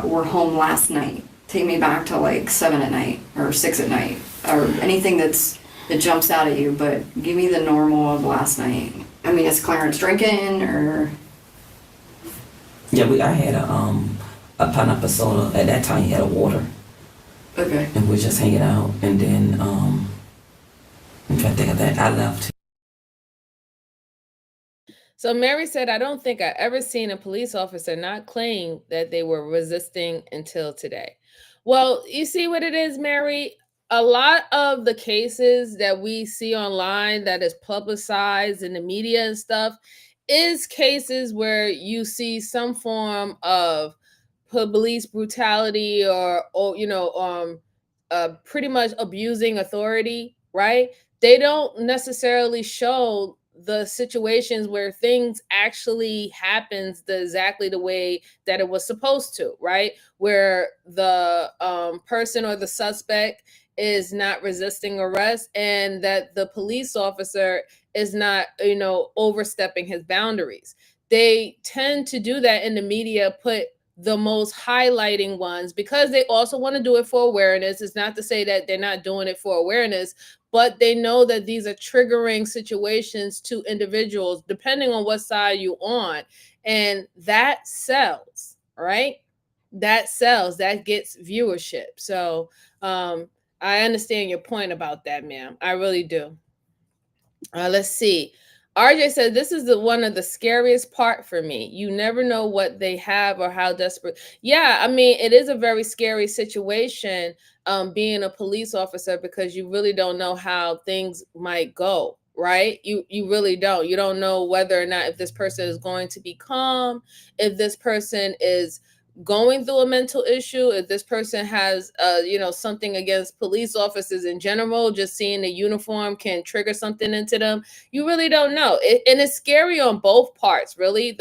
were home last night, take me back to like 7 at night or 6 at night or anything that jumps out at you, but give me the normal of last night. I mean, is Clarence drinking or? Yeah, I had a pineapple soda. At that time, he had a water. Okay. And we were just hanging out, and then I'm trying to think of that. I left. So Mary said, I don't think I ever seen a police officer not claim that they were resisting until today. Well, you see what it is, Mary? A lot of the cases that we see online that is publicized in the media and stuff is cases where you see some form of police brutality or pretty much abusing authority, right? They don't necessarily show the situations where things actually happens exactly the way that it was supposed to, right? Where the person or the suspect is not resisting arrest and that the police officer is not, overstepping his boundaries. They tend to do that in the media, put the most highlighting ones because they also want to do it for awareness. It's not to say that they're not doing it for awareness, but they know that these are triggering situations to individuals depending on what side you're on. And that sells, right? That sells, that gets viewership. So I understand your point about that, ma'am. I really do. Let's see. RJ said, this is one of the scariest part for me. You never know what they have or how desperate. Yeah, I mean, it is a very scary situation. being a police officer, because you really don't know how things might go, right? You really don't. You don't know whether or not if this person is going to be calm, if this person is going through a mental issue, if this person has something against police officers in general. Just seeing the uniform can trigger something into them. You really don't know. And it's scary on both parts, really.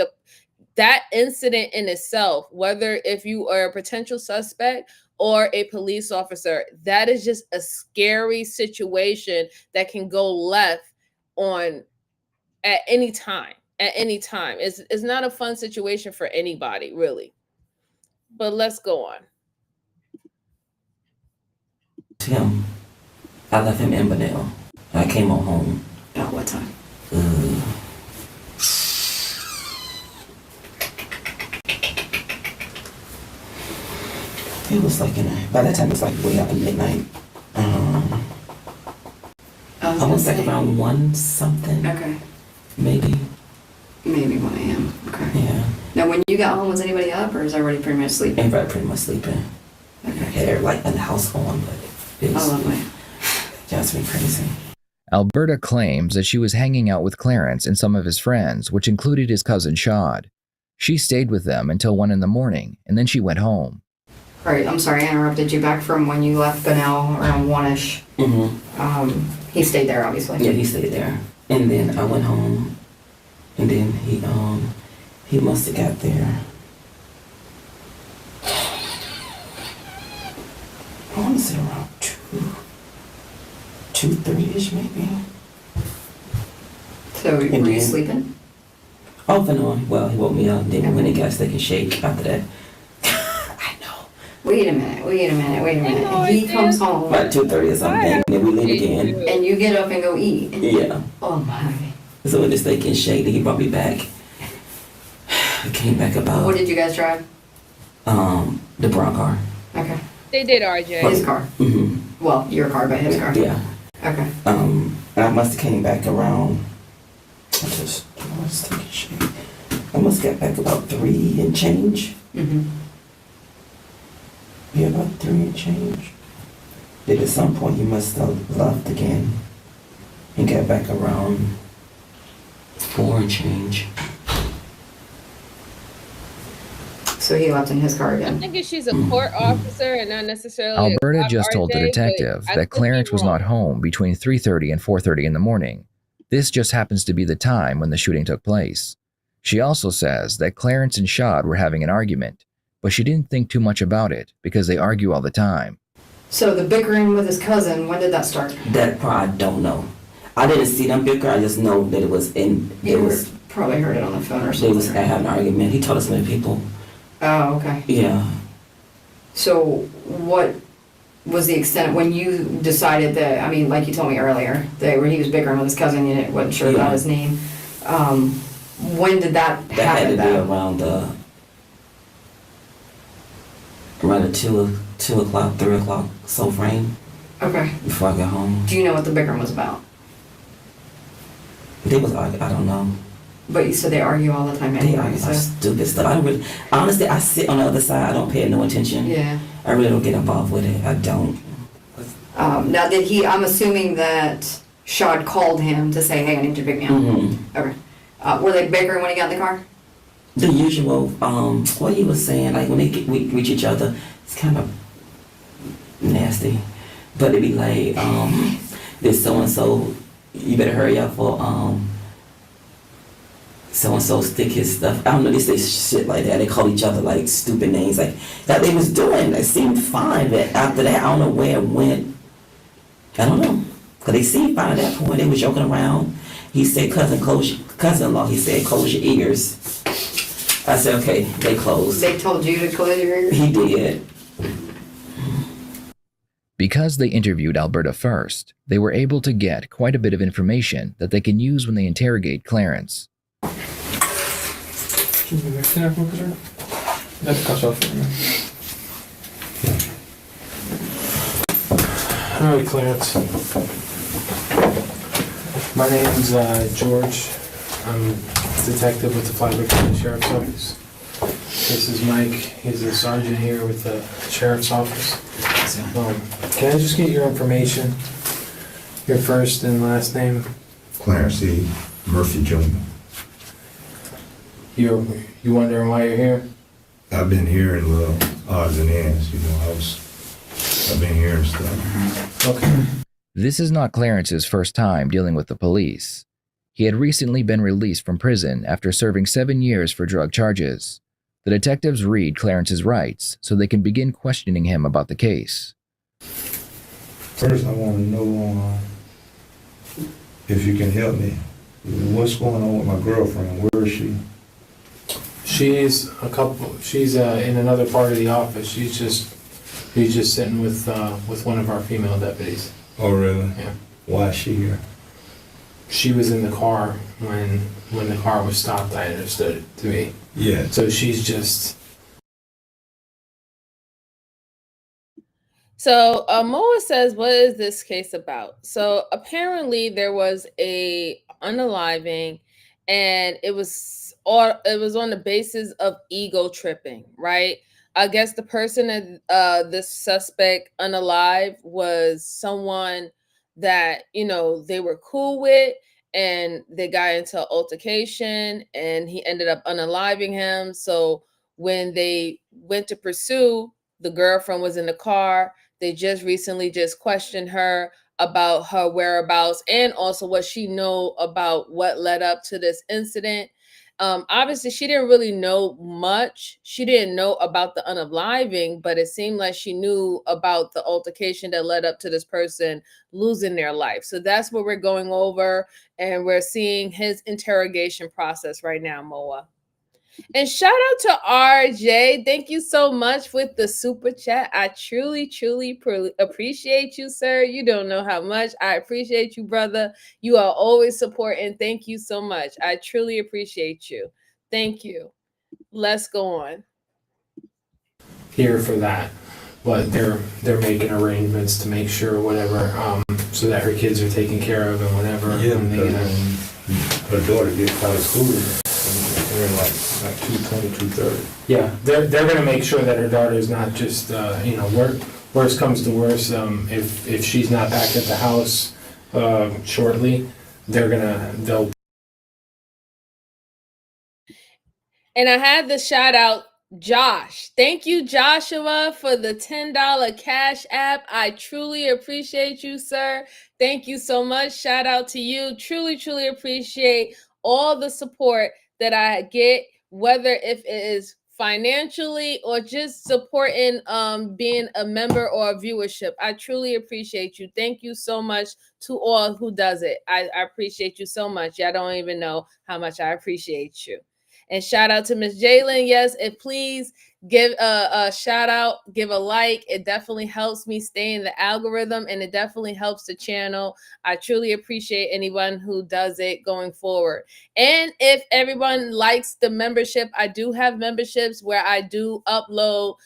That incident in itself, whether if you are a potential suspect or a police officer, that is just a scary situation that can go left on at any time. At any time. It's not a fun situation for anybody, really. But let's go on. Him. I left him in Benel. I came on home. About what time? It was like by that time it was like way up in midnight. I was like around 1 something. Okay. Maybe 1 a.m. Okay. Yeah. Now, when you got home, was anybody up, or is everybody pretty much sleeping? Everybody pretty much sleeping. Okay. Hair like in the house on, but it was just me crazy. Alberta claims that she was hanging out with Clarence and some of his friends, which included his cousin Shad. She stayed with them until 1 a.m, and then she went home. All right, I'm sorry I interrupted you. Back from when you left Benel around 1-ish. Mm-hmm. He stayed there, obviously. Yeah, he stayed there. And then I went home, and then he must have got there. I want to say around 2:30ish maybe. So were you sleeping? Off and on. Well, he woke me up, and then we went and got Steak and Shake after that. Wait a minute. He comes home. About 2:30 or something, and then we leave again. And you get up and go eat. Yeah. Oh my. So with the Steak and Shake, then he brought me back. I came back about. What did you guys drive? The brown car. Okay. They did, RJ. His car. Mm-hmm. Well, your car, but his car. Yeah. Okay. And I must have came back around. I must get back about 3 and change. Mm-hmm. Yeah, about 3 and change. Then at some point you must have left again and got back around 4 and change. So he left in his car again. I'm thinking she's a court officer and not necessarily. Alberta just told the detective that Clarence was not home between 3:30 and 4:30 in the morning. This just happens to be the time when the shooting took place. She also says that Clarence and Shad were having an argument, but she didn't think too much about it because they argue all the time. So the bickering with his cousin, when did that start? That part I don't know. I didn't see them bicker. I just know that it was in. Probably heard it on the phone or something. They was having an argument. He told us many people. Oh, okay. Yeah. So what was the extent when you decided that? I mean, like you told me earlier, that when he was bickering with his cousin, you wasn't sure about his name. When did that happen? That had to be around the 2 o'clock, 3 o'clock so frame. Okay. Before I got home. Do you know what the bickering was about? They was I don't know. But you said they argue all the time anyway. They argue about stupid stuff. I don't really, honestly, I sit on the other side. I don't pay no attention. Yeah. I really don't get involved with it. I don't. Now did he? I'm assuming that Shad called him to say, "Hey, I need you to pick me up." Mm-hmm. Okay. Were they bickering when he got in the car? The usual. What he was saying, like when they reach each other, it's kind of nasty. But it'd be like, this so and so, you better hurry up for so and so stick his stuff. I don't know, they say shit like that. They call each other like stupid names, like that they was doing. It seemed fine, but after that, I don't know where it went. I don't know, cause they seemed fine at that point. They was joking around. He said, cousin-in-law. He said, close your ears. I said, okay, they closed. They told you to close your ears? He did. Because they interviewed Alberta first, they were able to get quite a bit of information that they can use when they interrogate Clarence. Alright, Clarence. My name's George. I'm a detective with the Flagler County Sheriff's Office. This is Mike. He's a sergeant here with the Sheriff's Office. Can I just get your information? Your first and last name? Clarence E. Murphy Jr. You wondering why you're here? I've been hearing little odds and ends, I've been hearing stuff. Okay. This is not Clarence's first time dealing with the police. He had recently been released from prison after serving 7 years for drug charges. The detectives read Clarence's rights so they can begin questioning him about the case. First, I want to know if you can help me. What's going on with my girlfriend? Where is she? She's in another part of the office. She's just sitting with one of our female deputies. Oh, really? Yeah. Why is she here? She was in the car when the car was stopped, I understood it to be. Yeah. So she's just... So Moa says, what is this case about? So apparently there was a unaliving, and it was on the basis of ego tripping, right? I guess the person that this suspect unalive was someone that, they were cool with, and they got into an altercation, and he ended up unaliving him. So when they went to pursue, the girlfriend was in the car. They just recently questioned her about her whereabouts and also what she know about what led up to this incident. Obviously, she didn't really know much. She didn't know about the unaliving, but it seemed like she knew about the altercation that led up to this person losing their life. So that's what we're going over, and we're seeing his interrogation process right now, Moa. And shout out to RJ. Thank you so much with the super chat. I truly appreciate you, sir. You don't know how much I appreciate you, brother. You are always supporting. Thank you so much. I truly appreciate you. Thank you. Let's go on. Here for that, but they're making arrangements to make sure whatever, so that her kids are taken care of and whatever. Yeah, and her daughter gets out of school. They're like 2:20, 2:30. Yeah, they're going to make sure that her daughter is not just, worst comes to worst, if she's not back at the house shortly, they'll. And I had the shout out Josh. Thank you, Joshua, for the $10 Cash App. I truly appreciate you, sir. Thank you so much. Shout out to you. Truly appreciate all the support that I get, whether if it is financially or just supporting being a member or a viewership. I truly appreciate you. Thank you so much to all who does it. I appreciate you so much. Y'all don't even know how much I appreciate you. And shout out to Miss Jalen. Yes, and please give a shout out, give a like. It definitely helps me stay in the algorithm, and it definitely helps the channel. I truly appreciate anyone who does it going forward. And if everyone likes the membership, I do have memberships where I do upload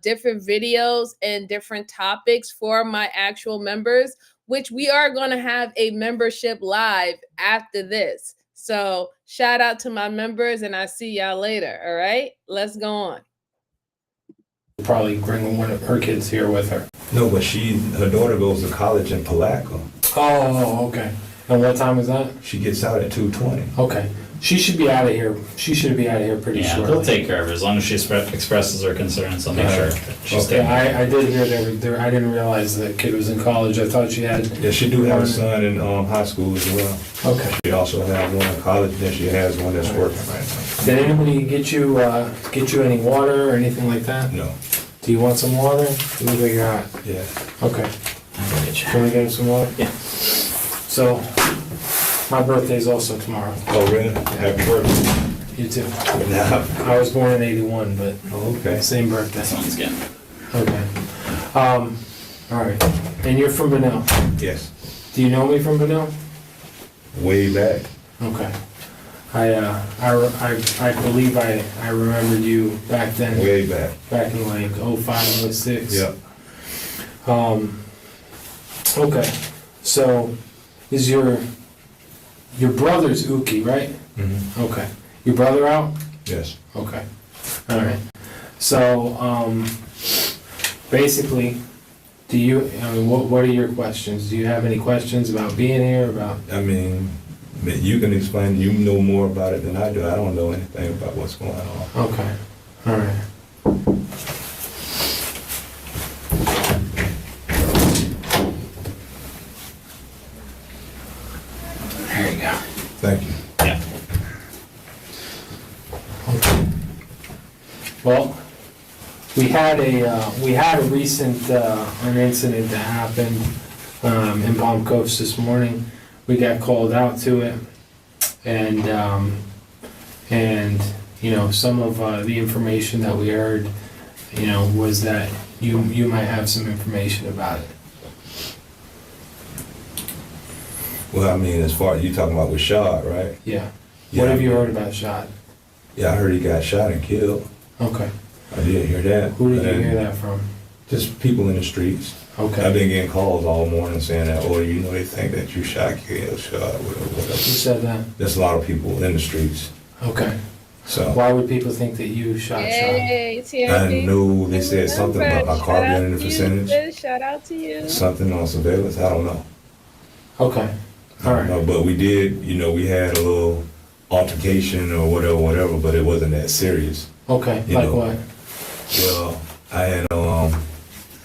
different videos and different topics for my actual members, which we are going to have a membership live after this. So shout out to my members, and I see y'all later. All right, let's go on. Probably bring one of her kids here with her. No, but her daughter goes to college in Palaco. Oh, okay. And what time is that? She gets out at 2:20. Okay. She should be out of here. She should be out of here pretty shortly. Yeah, they'll take care of her as long as she expresses her concerns. I'll make sure she's taken care of. I did hear there. I didn't realize the kid was in college. I thought she had. Yeah, she do have a son in high school as well. Okay. She also has one in college. Then she has one that's working right now. Did anybody get you any water or anything like that? No. Do you want some water? Let me figure out. Yeah. Okay. Can we get some water? Yeah. So, my birthday's also tomorrow. Oh, really? Happy birthday. You too. Yeah. I was born in 81, but okay. Same birthday. Sounds good. Okay. All right. And you're from Bunnell? Yes. Do you know me from Bunnell? Way back. Okay. I believe I remembered you back then. Way back. Back in like 05, 06. Yep. Okay. So, is your brother's Uki, right? Mm-hmm. Okay. Your brother out? Yes. Okay. All right. So, basically, Do you, I mean, what are your questions? Do you have any questions about being here, about? I mean, you can explain, you know more about it than I do. I don't know anything about what's going on. Okay, all right. There you go. Thank you. Yeah. Okay. Well, we had a recent an incident that happened in Palm Coast this morning. We got called out to it, and you know, some of the information that we heard, you know, was that you might have some information about it. Well, I mean, as far as you talking about with Shad, right? Yeah. What have you heard about Shad? Yeah, I heard he got shot and killed. Okay. I did hear that. Who did you hear that from? Just people in the streets. Okay. I've been getting calls all morning saying that, oh, you know, they think that you shot, killed, whatever. Who said that? There's a lot of people in the streets. Okay. So why would people think that you shot Yay, Shad? I know they said something about my car being in the vicinity. Shout out to you. Something on surveillance. I don't know. Okay. All right. No, but we did, you know, we had a little altercation or whatever, but it wasn't that serious. Okay. You Like know. what? Well, I had,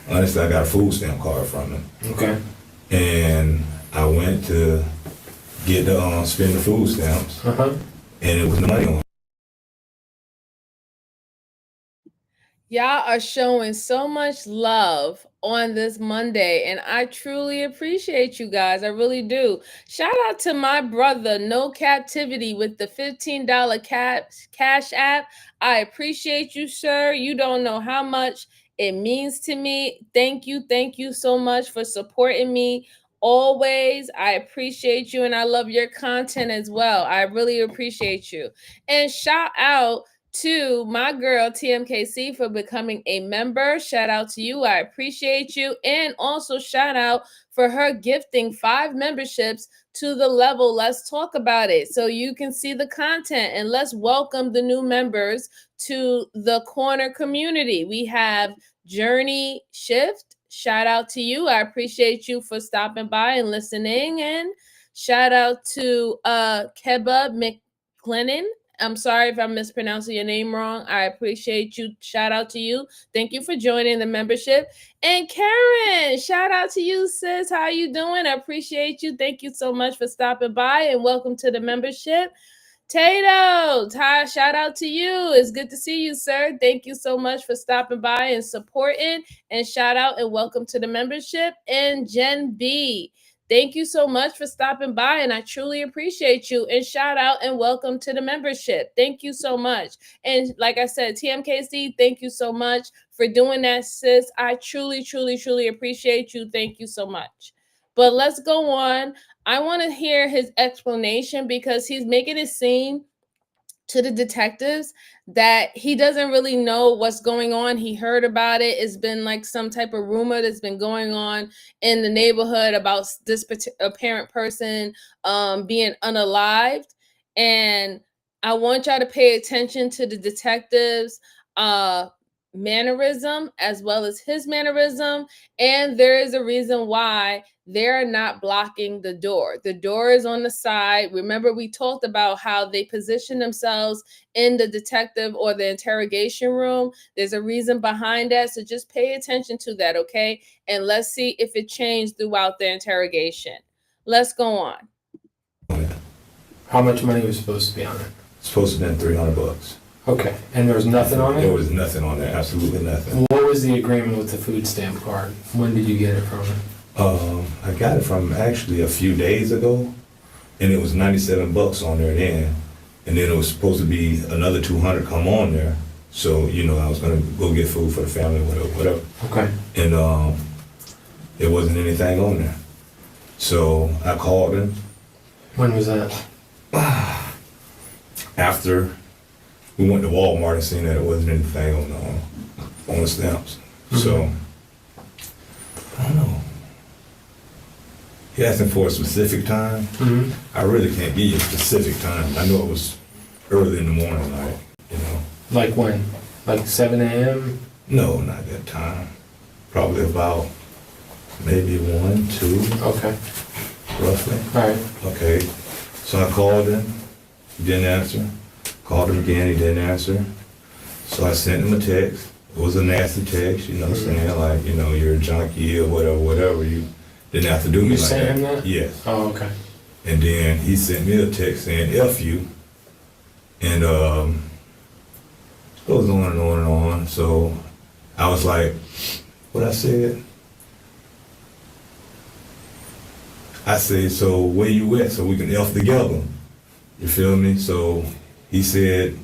honestly, I got a food stamp card from him. Okay. And I went to get the, spend the food stamps. Uh-huh. And it was no money on it. Y'all are showing so much love on this Monday, and I truly appreciate you guys. I really do. Shout out to my brother, No Captivity, with the $15 cash app. I appreciate you, sir. You don't know how much it means to me. Thank you so much for supporting me always. I appreciate you, and I love your content as well. I really appreciate you. And shout out to my girl TMKC for becoming a member. Shout out to you. I appreciate you. And also shout out for her gifting 5 memberships to the level. Let's talk about it so you can see the content, and let's welcome the new members to the corner community. We have Journey Shift. Shout out to you. I appreciate you for stopping by and listening. And shout out to Keba McClennan. I'm sorry if I'm mispronouncing your name wrong. I appreciate you. Shout out to you. Thank you for joining the membership. And Karen, shout out to you, sis. How you doing? I appreciate you. Thank you so much for stopping by, and welcome to the membership. Tato, Ty, shout out to you. It's good to see you, sir. Thank you so much for stopping by and supporting. And shout out and welcome to the membership. And Jen B, thank you so much for stopping by, and I truly appreciate you. And shout out and welcome to the membership. Thank you so much. And like I said, TMKC, thank you so much for doing that, sis. I truly appreciate you. Thank you so much. But let's go on. I want to hear his explanation, because he's making it seem to the detectives that he doesn't really know what's going on. He heard about it. It's been like some type of rumor that's been going on in the neighborhood about this apparent person being unalived. And I want y'all to pay attention to the detectives' mannerism as well as his mannerism. And there is a reason why they're not blocking the door. The door is on the side. Remember, we talked about how they position themselves in the detective or the interrogation room. There's a reason behind that. So just pay attention to that, okay? And let's see if it changed throughout the interrogation. Let's go on. How much money was supposed to be on it? It's supposed to have been $300. Okay. And there was nothing on it? There was nothing on there. Absolutely nothing. What was the agreement with the food stamp card? When did you get it from him? I got it from actually a few days ago, and it was $97 on there then, and then it was supposed to be another $200 come on there. So you know, I was gonna go get food for the family, whatever. Okay. And there wasn't anything on there, so I called him. When was that? After we went to Walmart and seen that it wasn't anything on the stamps. Mm-hmm. So I don't know. He asking for a specific time. Mm-hmm. I really can't give you a specific time. I know it was early in the morning, like, you know. Like when? Like 7 a.m.? No, not that time. Probably about Maybe 1, 2. Okay. Roughly. All right. Okay. So I called him. He didn't answer. Called him again. He didn't answer. So I sent him a text. It was a nasty text, you know, saying like, you know, you're a junkie or whatever. You didn't have to do me like that. You sent him that? Yes. Oh, okay. And then he sent me a text saying, F you. And it goes on and on and on. So I was like, what I said? I said, so where you at so we can F together? You feel me? So he said,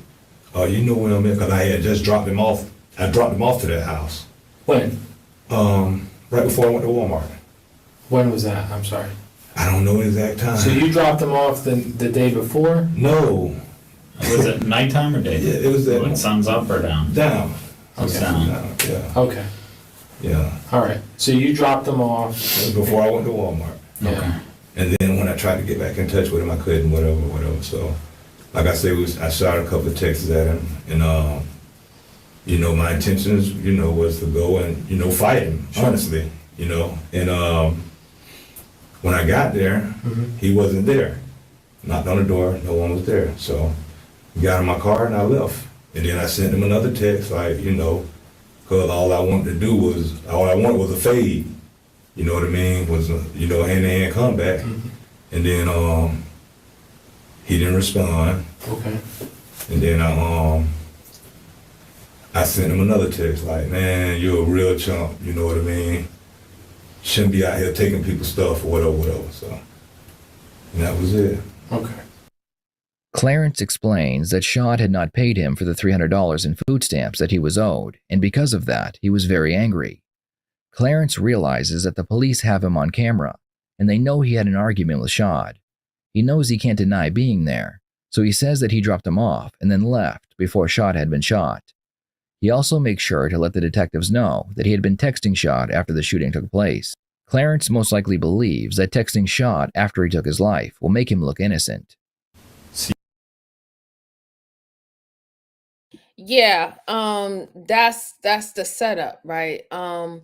you know where I'm at? Because I had just dropped him off. I dropped him off to that house. When? Right before I went to Walmart. When was that? I'm sorry. I don't know the exact time. So you dropped them off the day before? No. Was it nighttime or daytime? Yeah, it was that. When sun's up or down? Down. Okay. Down. Yeah. Okay. Yeah. All right. So you dropped them off before I went to Walmart. Yeah. Okay. And then when I tried to get back in touch with him, I couldn't. Whatever. So, like I said, I shot a couple of texts at him, and you know, my intentions, you know, was to go and, you know, fight him, honestly, you know. And when I got there, he wasn't there. Knocked on the door, no one was there. So I got in my car and I left. And then I sent him another text, like, you know, because all I wanted was a fade. You know what I mean? Was a, you know, hand-to-hand combat. And then he didn't respond. Okay. And then I sent him another text like, man, you're a real chump, you know what I mean? Shouldn't be out here taking people's stuff or whatever. So, and that was it. Okay. Clarence explains that Shad had not paid him for the $300 in food stamps that he was owed, and because of that, he was very angry. Clarence realizes that the police have him on camera, and they know he had an argument with Shad. He knows he can't deny being there, so he says that he dropped him off and then left before Shad had been shot. He also makes sure to let the detectives know that he had been texting Shad after the shooting took place. Clarence most likely believes that texting Shad after he took his life will make him look innocent. Yeah, that's the setup, right? And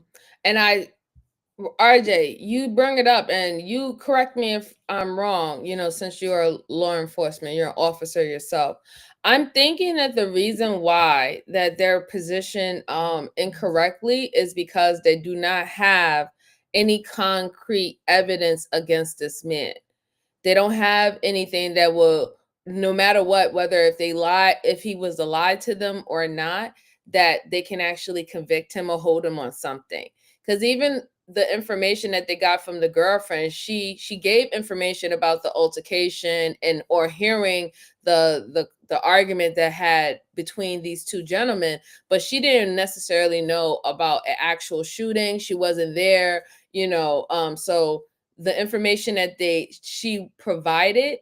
RJ, you bring it up and you correct me if I'm wrong, you know, since you're law enforcement, you're an officer yourself. I'm thinking that the reason why that they're positioned incorrectly is because they do not have any concrete evidence against this man. They don't have anything that will, no matter what, whether if they lie, if he was a lie to them or not, that they can actually convict him or hold him on something. Because even the information that they got from the girlfriend, she gave information about the altercation and or hearing the argument that had between these two gentlemen, but she didn't necessarily know about an actual shooting. She wasn't there, you know. So the information that she provided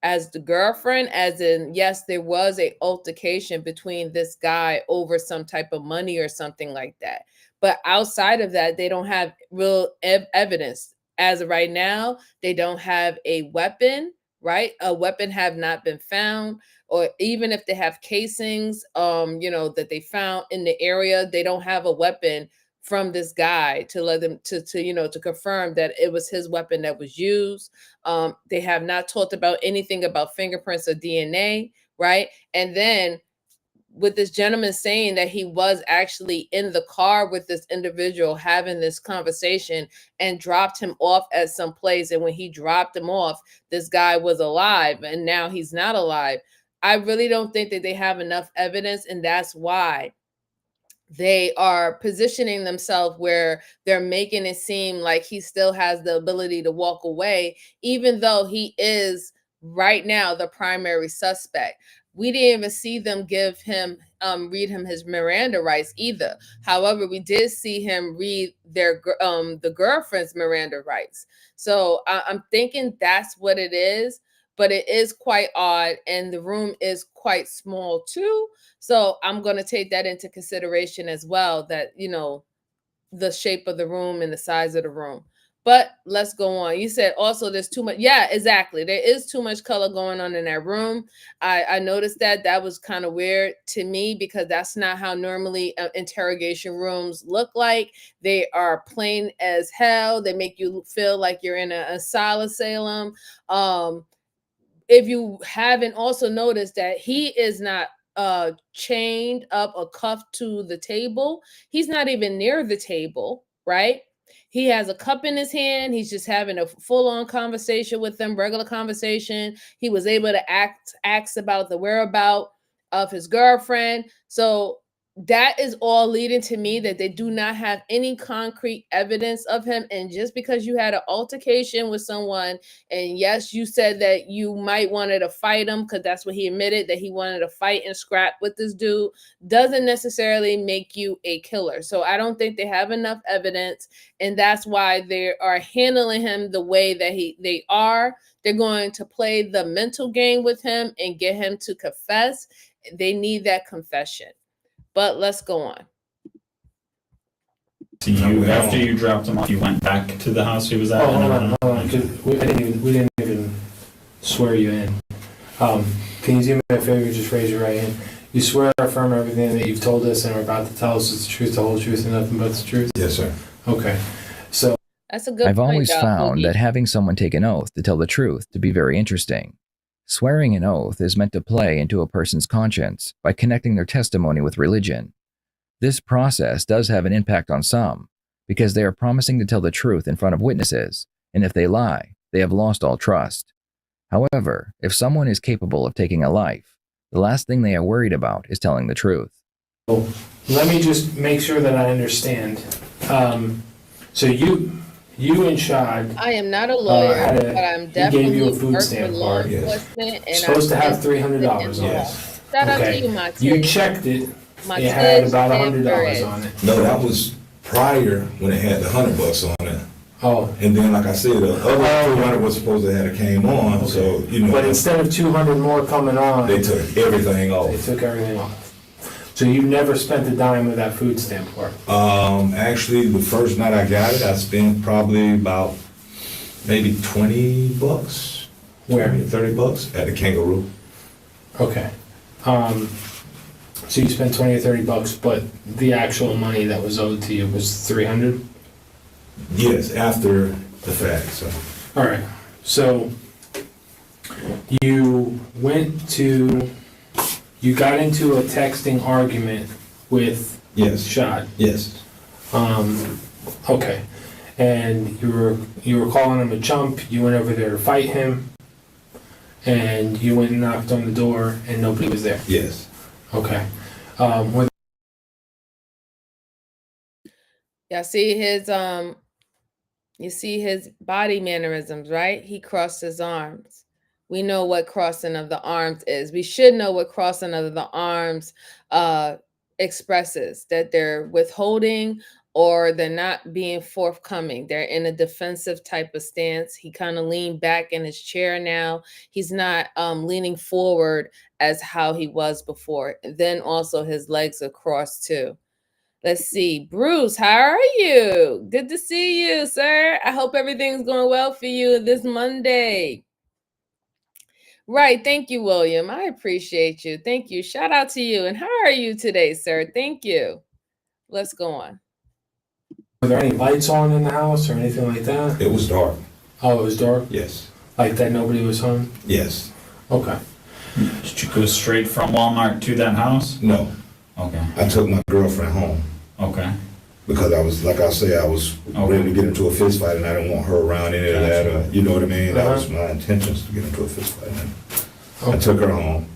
as the girlfriend, as in, yes, there was a altercation between this guy over some type of money or something like that. But outside of that, they don't have real evidence. As of right now, they don't have a weapon, right? A weapon have not been found, or even if they have casings, you know, that they found in the area, they don't have a weapon from this guy to let them to you know, to confirm that it was his weapon that was used. They have not talked about anything about fingerprints or DNA, right? And then with this gentleman saying that he was actually in the car with this individual having this conversation and dropped him off at some place, and when he dropped him off, this guy was alive and now he's not alive. I really don't think that they have enough evidence, and that's why they are positioning themselves where they're making it seem like he still has the ability to walk away, even though he is right now the primary suspect. We didn't even see them give him read him his Miranda rights either. However, we did see him read the girlfriend's Miranda rights. So I'm thinking that's what it is, but it is quite odd, and the room is quite small too. So I'm going to take that into consideration as well, that, you know, the shape of the room and the size of the room. But let's go on. You said also there's too much. Yeah, exactly. There is too much color going on in that room. I noticed that was kind of weird to me because that's not how normally interrogation rooms look like. They are plain as hell. They make you feel like you're in an asylum. If you haven't also noticed that he is not chained up or cuffed to the table, he's not even near the table, right? He has a cup in his hand. He's just having a full-on conversation with them, regular conversation. He was able to ask about the whereabouts of his girlfriend. So that is all leading to me that they do not have any concrete evidence of him. And just because you had an altercation with someone, and yes, you said that you might wanted to fight him because that's what he admitted, that he wanted to fight and scrap with this dude, doesn't necessarily make you a killer. So I don't think they have enough evidence, and that's why they are handling him the way that they are. They're going to play the mental game with him and get him to confess. They need that confession. But let's go on. So after you dropped him off, you went back to the house he was at? Hold on, because we didn't even swear you in. Can you do me a favor, just raise your right hand? You swear to affirm everything that you've told us and are about to tell us is the truth, the whole truth, and nothing but the truth? Yes, sir. Okay. So that's a good I've point, always Doc. found that having someone take an oath to tell the truth to be very interesting. Swearing an oath is meant to play into a person's conscience by connecting their testimony with religion. This process does have an impact on some, because they are promising to tell the truth in front of witnesses, and if they lie, they have lost all trust. However, if someone is capable of taking a life, the last thing they are worried about is telling the truth. let me just make sure that I understand. So you and Shad. I am not a lawyer, but I'm definitely gave you a food work stamp with law card. enforcement, and Supposed to I'm have $300 on it. Yes. Shout out to Okay. you, my You checked it. It had about $100 on it. No, that was prior when it had the $100 on it. Oh. And then, like I said, the other 200 was supposed to have came on. So But instead of 200 more coming on, they took everything off. They took everything off. So you never spent a dime of that food stamp for it? Actually, the first night I got it, I spent probably about maybe $20. Where? $30 at the Kangaroo. Okay. So you spent $20 or $30, but the actual money that was owed to you was $300? Yes, after the fact. So. All right. So you got into a texting argument with Shad. Yes. Okay. And you were calling him a chump. You went over there to fight him, and you went and knocked on the door, and nobody was there. Yes. Okay. Yeah, see his you see his body mannerisms, right? He crossed his arms. We know what crossing of the arms is. We should know what crossing of the arms expresses, that they're withholding or they're not being forthcoming. They're in a defensive type of stance. He kind of leaned back in his chair now. He's not leaning forward as how he was before. Then also his legs are crossed too. Let's see. Bruce, how are you? Good to see you, sir. I hope everything's going well for you this Monday. Right. Thank you, William. I appreciate you. Thank you. Shout out to you. And how are you today, sir? Thank you. Let's go on. Were there any lights on in the house or anything like that? It was dark. Oh, it was dark? Yes. Like that nobody was home? Yes. Okay. Did you go straight from Walmart to that house? No. Okay. I took my girlfriend home. Okay. Because I was, like I say, I was ready to get into a fist fight, and I didn't want her around any of that. You know what I mean? That was my intentions, to get into a fist fight. And I took her home.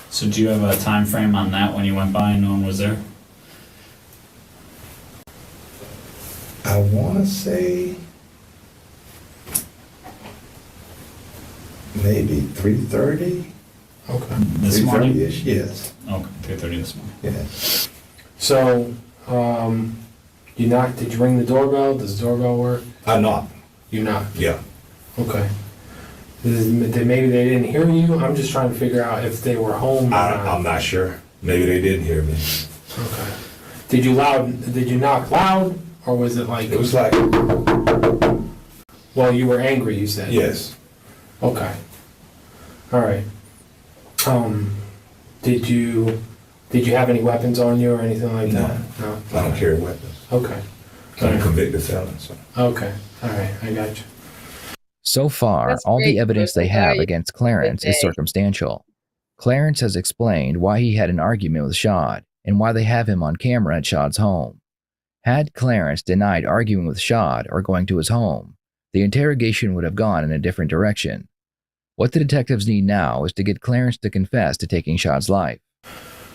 So do you have a time frame on that when you went by and no one was there? I want to say maybe 3:30. Okay. This morning? 3:30-ish, yes. Okay, 3:30 this morning. Yes. So, you knocked, did you ring the doorbell? Does the doorbell work? I knocked. You knocked? Yeah. Okay. Maybe they didn't hear you? I'm just trying to figure out if they were home or not. I'm not sure. Maybe they didn't hear me. Okay. Did you knock loud, or was it like... It was like... Well, you were angry, you said. Yes. Okay. All right. Did you have any weapons on you or anything like that? No. I don't carry weapons. Okay. I'm a convicted felon, so. Okay. All right. I got you. So far, all the evidence they have against Clarence is circumstantial. Clarence has explained why he had an argument with Shad and why they have him on camera at Shad's home. Had Clarence denied arguing with Shad or going to his home, the interrogation would have gone in a different direction. What the detectives need now is to get Clarence to confess to taking Shad's life.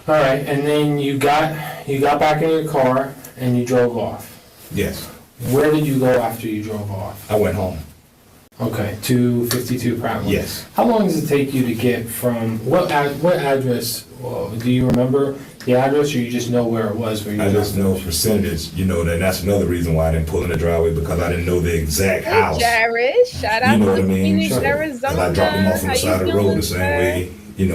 All right, and then you got back in your car and you drove off. Yes. Where did you go after you drove off? I went home. Okay, 252 Pratt. Yes. How long does it take you to get from what address? Well, do you remember the address, or you just know where it was? Where you I just know percentage. That's another reason why I didn't pull in the driveway, because I didn't know the exact house. Jared, shout out You know to what I mean? Phoenix, Sure. Arizona. I dropped him off on the side of the road the same way.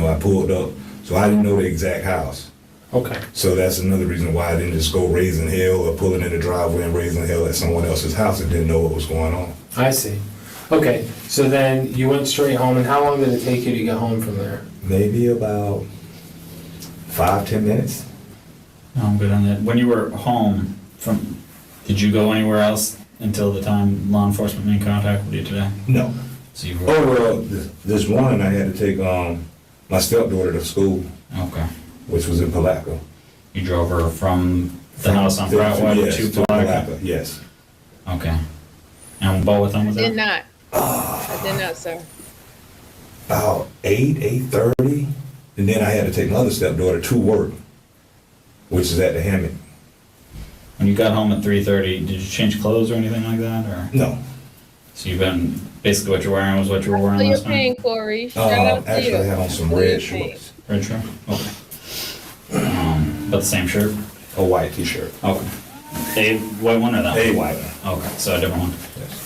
I pulled up, so I didn't know the exact house. Okay. So that's another reason why I didn't just go raising hell or pulling in the driveway and raising hell at someone else's house and didn't know what was going on. I see. Okay, so then you went straight home, and how long did it take you to get home from there? Maybe about 5-10 minutes. No, I'm good on that. When you were home did you go anywhere else until the time law enforcement made contact with you today? No. So you were... Oh, well, this morning I had to take my stepdaughter to school. Okay. Which was in Palatka. You drove her from the house on Broward to Palatka? Yes. Okay. And what time was I that? did not. I did not, sir. About 8:30, and then I had to take my other stepdaughter to work, which is at the Hammock. When you got home at 3:30, did you change clothes or anything like that, or? No. So you've been basically what you're wearing was what you were wearing So you're last night. paying, Corey. Shout out to Actually, you. I had on some red shorts. Red shirt. Okay. But the same shirt. A white T-shirt. Okay. A white one or that? A white one. Okay, so a different one. Yes.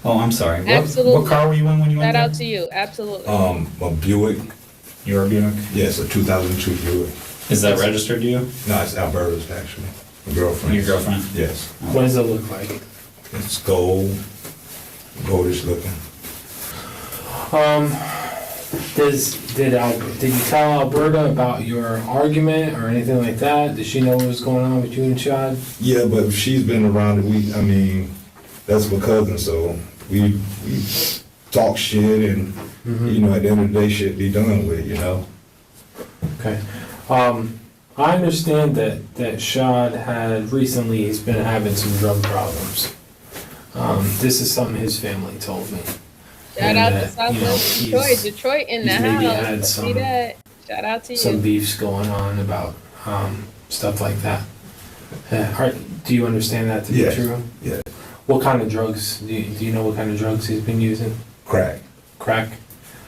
Oh, I'm sorry. Absolutely. What car were you in when you went Shout there? out to you. Absolutely. A Buick. Your Buick? Yes, a 2002 Buick. Is that registered to you? No, it's Alberta's actually. My girlfriend. Your girlfriend? Yes. What does it look like? It's gold, goldish looking. Did you tell Alberta about your argument or anything like that? Did she know what was going on with you and Shad? Yeah, but if she's been around it, that's my cousin, so we talk shit and, at the end of the day, shit be done with, Okay. I understand that Shad he's been having some drug problems. This is something his family told me. Shout out to Southwest Detroit. Detroit in the he's maybe house. had See that? Shout out to some you. beefs going on about stuff like that. Do you understand that to be Yes. true? Yeah. What kind of drugs? Do you know what kind of drugs he's been using? Crack. Crack?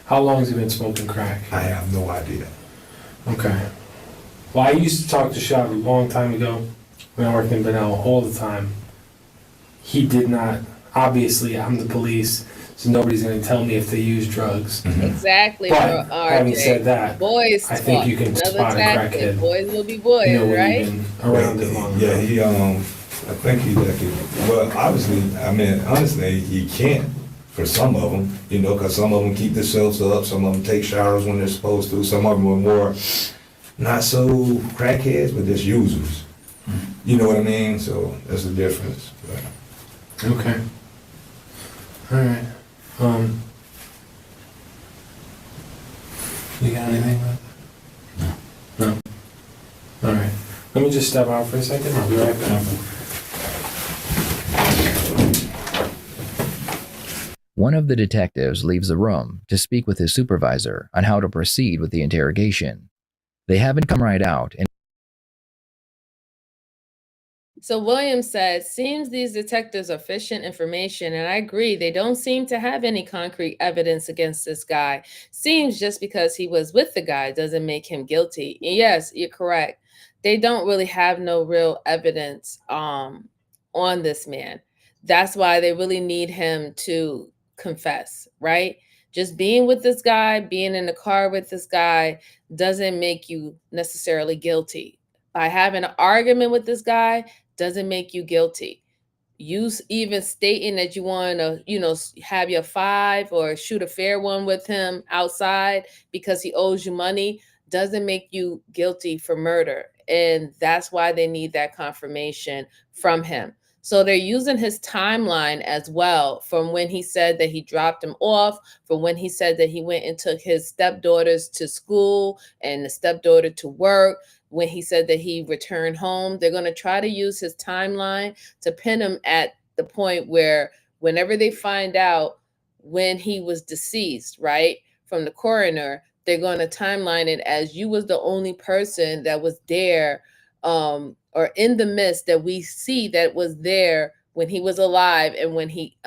How long has he been smoking crack? I have no idea. Okay. Well, I used to talk to Shad a long time ago when I worked in Benel all the time. He did not. Obviously, I'm the police, so nobody's going to tell me if they use drugs. Exactly, But bro. having RJ. said that, Boys I think talk. you can Another spot a tactic. crackhead. Boys will be boys, When right? you've been around it long Yeah, enough. I think he's actually, well, obviously, honestly, he can't for some of them, because some of them keep themselves up, some of them take showers when they're supposed to, some of them are more not so crackheads, but just users. You know what I mean? So that's the difference. But. Okay. All right. You got anything about that? No. All right. Let me just step out for a second. I'll be right back. One of the detectives leaves the room to speak with his supervisor on how to proceed with the interrogation. They haven't come right out, and So Williams said, seems these detectives are fishing information, and I agree, they don't seem to have any concrete evidence against this guy. Seems just because he was with the guy doesn't make him guilty. And yes, you're correct. They don't really have no real evidence on this man. That's why they really need him to confess, right? Just being with this guy, being in the car with this guy doesn't make you necessarily guilty. By having an argument with this guy doesn't make you guilty. you even stating that you want to, have your 5 or shoot a fair one with him outside because he owes you money doesn't make you guilty for murder. And that's why they need that confirmation from him. So they're using his timeline as well, from when he said that he dropped him off, from when he said that he went and took his stepdaughters to school and the stepdaughter to work, when he said that he returned home. They're going to try to use his timeline to pin him at the point where whenever they find out when he was deceased, right, from the coroner, they're going to timeline it as you was the only person that was there or in the midst that we see that was there when he was alive and when he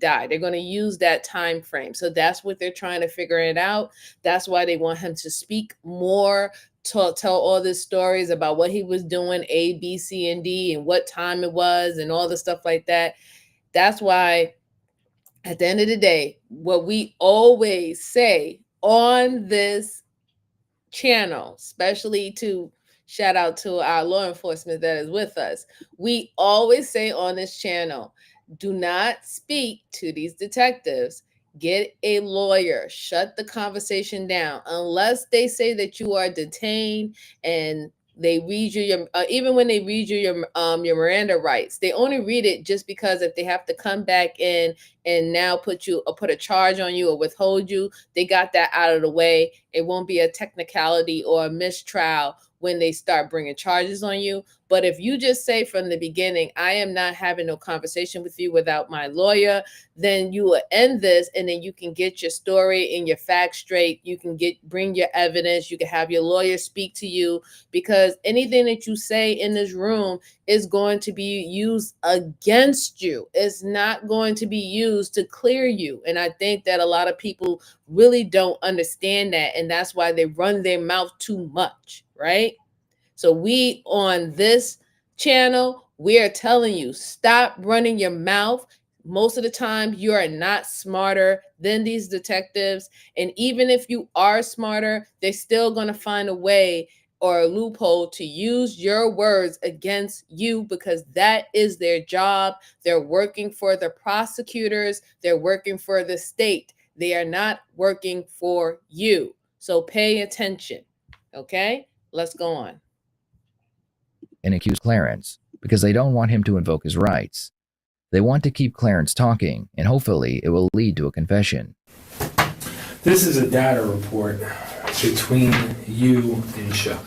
died. They're going to use that time frame. So that's what they're trying to figure it out. That's why they want him to speak more, tell all these stories about what he was doing, A, B, C, and D, and what time it was, and all the stuff like that. That's why, at the end of the day, what we always say on this channel, especially to shout out to our law enforcement that is with us, we always say on this channel, do not speak to these detectives. Get a lawyer. Shut the conversation down unless they say that you are detained and they read you your even when they read you your Miranda rights. They only read it just because if they have to come back in and now put a charge on you or withhold you, they got that out of the way. It won't be a technicality or a mistrial when they start bringing charges on you. But if you just say from the beginning, I am not having no conversation with you without my lawyer, then you will end this, and then you can get your story and your facts straight. You can bring your evidence. You can have your lawyer speak to you, because anything that you say in this room is going to be used against you. It's not going to be used to clear you. And I think that a lot of people really don't understand that, and that's why they run their mouth too much, right? So we on this channel, we are telling you, stop running your mouth. Most of the time, you are not smarter than these detectives. And even if you are smarter, they're still going to find a way or a loophole to use your words against you, because that is their job. They're working for the prosecutors. They're working for the state. They are not working for you. So pay attention. Okay, let's go on. And accuse Clarence because they don't want him to invoke his rights. They want to keep Clarence talking, and hopefully it will lead to a confession. This is a data report between you and Chuck.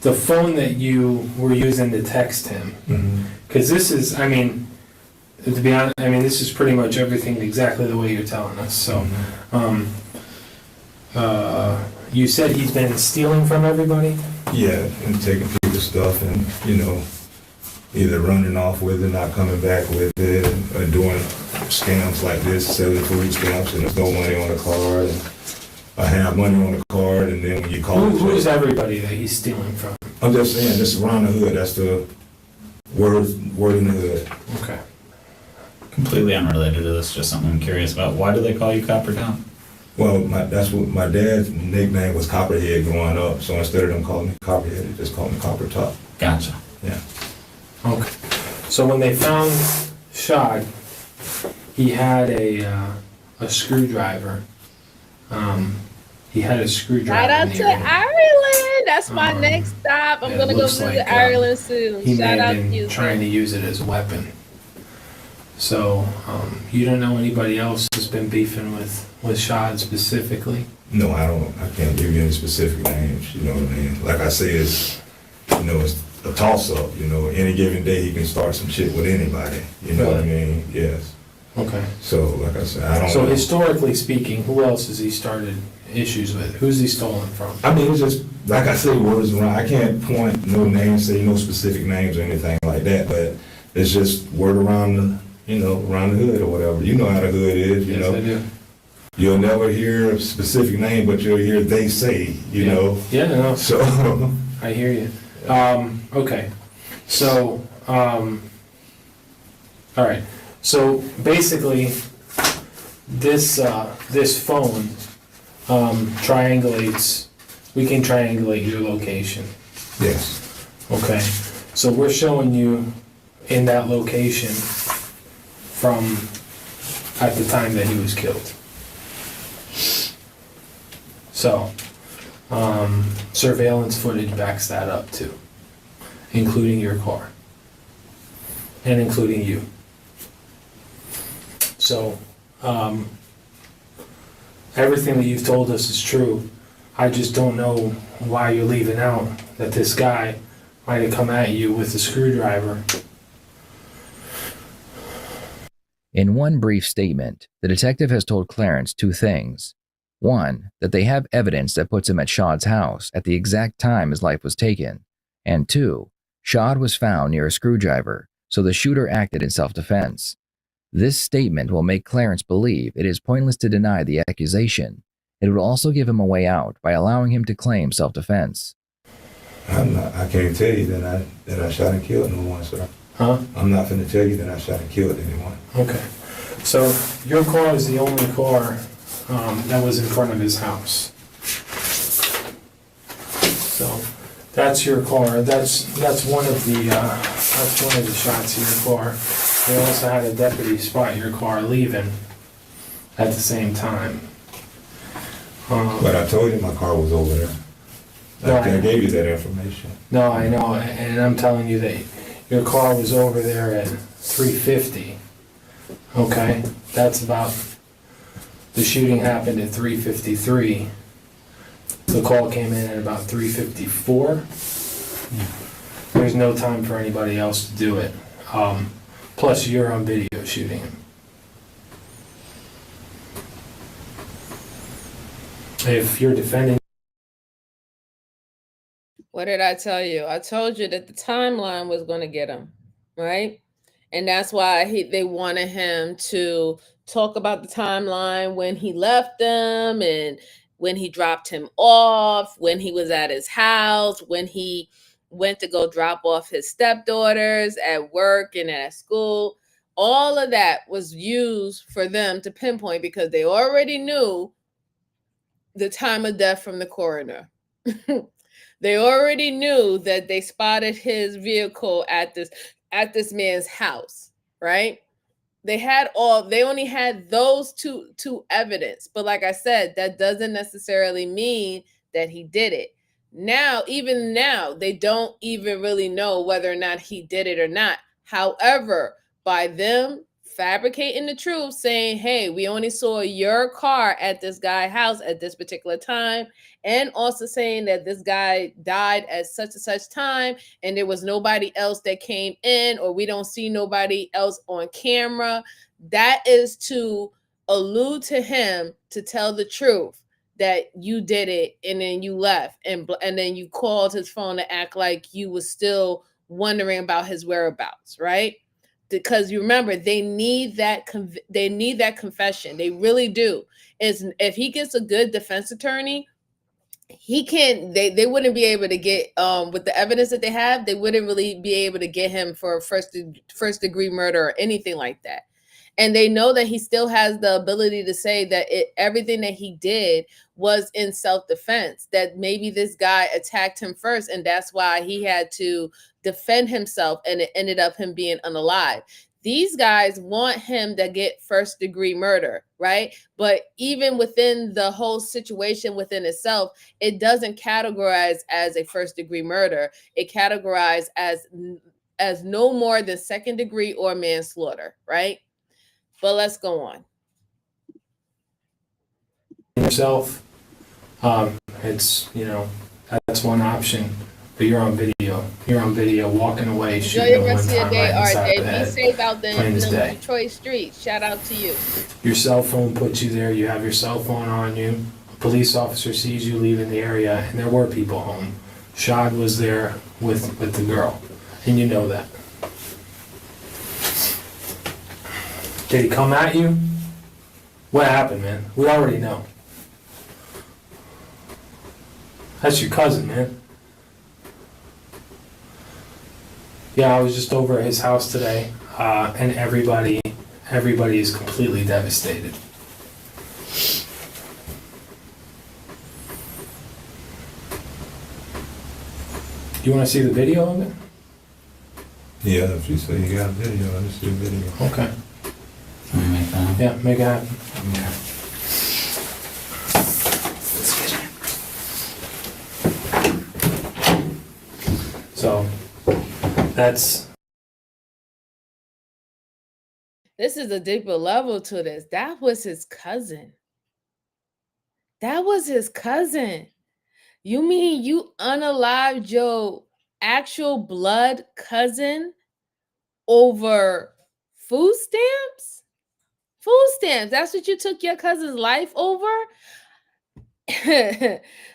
The phone that you were using to text him, because this is, to be honest, this is pretty much everything exactly the way you're telling us. So, you said he's been stealing from everybody? Yeah, and taking people's stuff and, either running off with it, not coming back with it, or doing scams like this, selling food stamps and there's no money on the card, and I have money on the card, and then when you call who's everybody that he's stealing from? I'm just saying, this around the hood, that's the word in the hood. Okay. Completely unrelated to this, just something I'm curious about. Why do they call you Copper Tom? Well, that's what my dad's nickname was, Copperhead, growing up. So instead of them calling me Copperhead, they just called me Copper Top. Gotcha. Yeah. Okay. So when they found Shad, he had a screwdriver. He had a screwdriver. Right out to Ireland. That's my next stop. I'm gonna go visit Ireland soon. He may Shout out have to been you. trying to use it as a weapon. So you don't know anybody else who's been beefing with Shad specifically? No, I don't. I can't give you any specific names. You know what I mean? Like I say, it's a toss-up. Any given day he can start some shit with anybody. You know what I mean? Yes. Okay. So, like I said, I don't. So know. Historically speaking, who else has he started issues with? Who's he stolen from? It's just like I say, words around. I can't point no names, say no specific names or anything like that. But it's just word around around the hood or whatever. You know how the hood is. Yes, I do. You'll never hear a specific name, but you'll hear they say. You know. Yeah. No. So I hear you. Okay. So all right. So basically, this phone triangulates. We can triangulate your location. Yes. Okay, so we're showing you in that location from at the time that he was killed. So, surveillance footage backs that up too, including your car and including you. So, everything that you've told us is true. I just don't know why you're leaving out that this guy might have come at you with a screwdriver. In one brief statement, the detective has told Clarence two things. One, that they have evidence that puts him at Shad's house at the exact time his life was taken. And two, Shad was found near a screwdriver, so the shooter acted in self-defense. This statement will make Clarence believe it is pointless to deny the accusation. It would also give him a way out by allowing him to claim self-defense. I can't tell you that I shot and killed no one, sir. Huh? I'm not finna tell you that I shot and killed anyone. Okay. So your car is the only car that was in front of his house. So that's your car. That's one of the shots of your car. They also had a deputy spot your car leaving at the same time. But I told you my car was over there. I gave you that information. No, I know, and I'm telling you that your car was over there at 3:50. Okay, that's about. The shooting happened at 3:53. The call came in at about 3:54. There's no time for anybody else to do it. Plus, you're on video shooting him. If you're defending. What did I tell you? I told you that the timeline was going to get him, right? And that's why they wanted him to talk about the timeline when he left them and when he dropped him off, when he was at his house, when he went to go drop off his stepdaughters at work and at school. All of that was used for them to pinpoint because they already knew the time of death from the coroner. They already knew that they spotted his vehicle at this man's house, right? They only had those two evidence. But like I said, that doesn't necessarily mean that he did it. Even now, they don't even really know whether or not he did it or not. However, by them fabricating the truth, saying, hey, we only saw your car at this guy's house at this particular time, and also saying that this guy died at such and such time, and there was nobody else that came in, or we don't see nobody else on camera, that is to allude to him to tell the truth that you did it, and then you left, and then you called his phone to act like you was still wondering about his whereabouts, right? Because you remember, they need that confession. They really do. If he gets a good defense attorney, they wouldn't be able to get with the evidence that they have, they wouldn't really be able to get him for first degree murder or anything like that. And they know that he still has the ability to say that everything that he did was in self-defense, that maybe this guy attacked him first, and that's why he had to defend himself, and it ended up him being unalive. These guys want him to get first degree murder, right? But even within the whole situation within itself, it doesn't categorize as a first degree murder. It categorizes as no more than second degree or manslaughter, right? But let's go on. Yourself, it's, that's one option, but you're on video. You're on video walking away, Enjoy shooting the rest of your day, RJ. Be safe out there in the Detroit streets. Shout out to you. Your cell phone puts you there. You have your cell phone on you. A police officer sees you leaving the area, and there were people home. Shad was there with the girl, and you know that. Did he come at you? What happened, man? We already know. That's your cousin, man. Yeah, I was just over at his house today, and everybody is completely devastated. Do you want to see the video of it? Yeah, if you say you got a video, I'll just do a video. Okay. Let me make that. Yeah, make it happen. Okay. So that's This is a deeper level to this. That was his cousin. That was his cousin. You mean you unalived your actual blood cousin over food stamps? Food stamps. That's what you took your cousin's life over?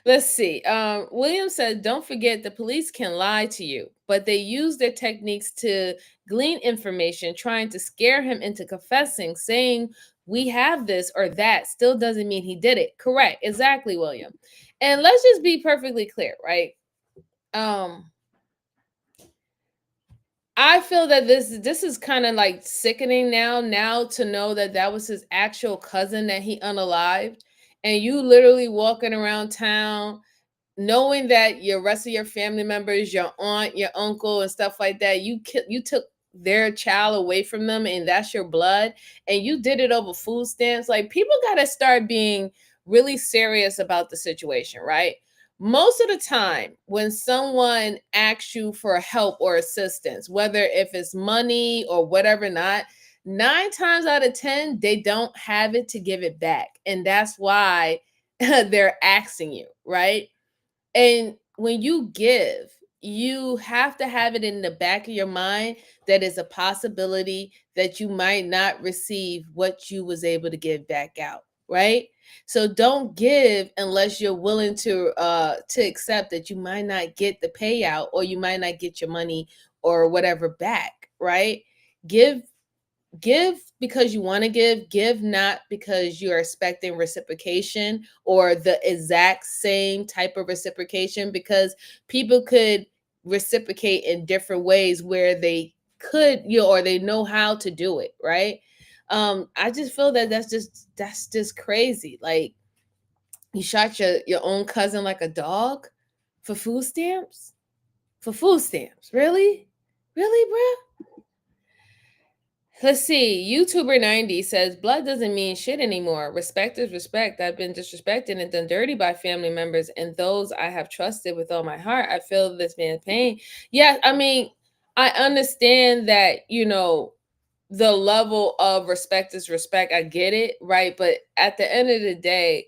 Let's see. William said, don't forget the police can lie to you, but they use their techniques to glean information, trying to scare him into confessing, saying we have this or that still doesn't mean he did it. Correct. Exactly, William. And let's just be perfectly clear, right? I feel that this is kind of like sickening now to know that that was his actual cousin that he unalived, and you literally walking around town knowing that your rest of your family members, your aunt, your uncle, and stuff like that, you took their child away from them, and that's your blood, and you did it over food stamps. Like, people got to start being really serious about the situation, right? Most of the time, when someone asks you for help or assistance, whether if it's money or whatever, not 9 times out of 10, they don't have it to give it back, and that's why they're asking you, right? And when you give, you have to have it in the back of your mind that is a possibility that you might not receive what you was able to give back out, right? So don't give unless you're willing to accept that you might not get the payout, or you might not get your money or whatever back, right? Give because you want to give not because you're expecting reciprocation or the exact same type of reciprocation, because people could reciprocate in different ways where they could, or they know how to do it, right? I just feel that that's just crazy. Like, you shot your own cousin like a dog for food stamps? Really? Really, bruh? Let's see. YouTuber 90 says blood doesn't mean shit anymore. Respect is respect. I've been disrespected and done dirty by family members and those I have trusted with all my heart. I feel this man's pain. Yeah, I mean, I understand that, the level of respect is respect. I get it, right? But at the end of the day,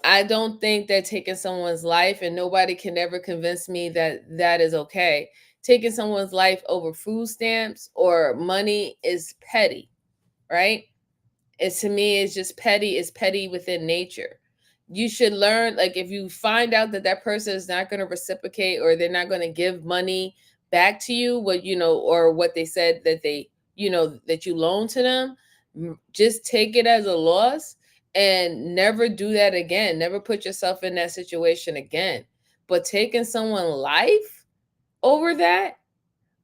I don't think that taking someone's life, and nobody can ever convince me that that is okay. Taking someone's life over food stamps or money is petty, right? To me, it's just petty. It's petty within nature. You should learn, like, if you find out that that person is not going to reciprocate, or they're not going to give money back to you, or what they said that that you loan to them, just take it as a loss and never do that again. Never put yourself in that situation again. But taking someone's life over that,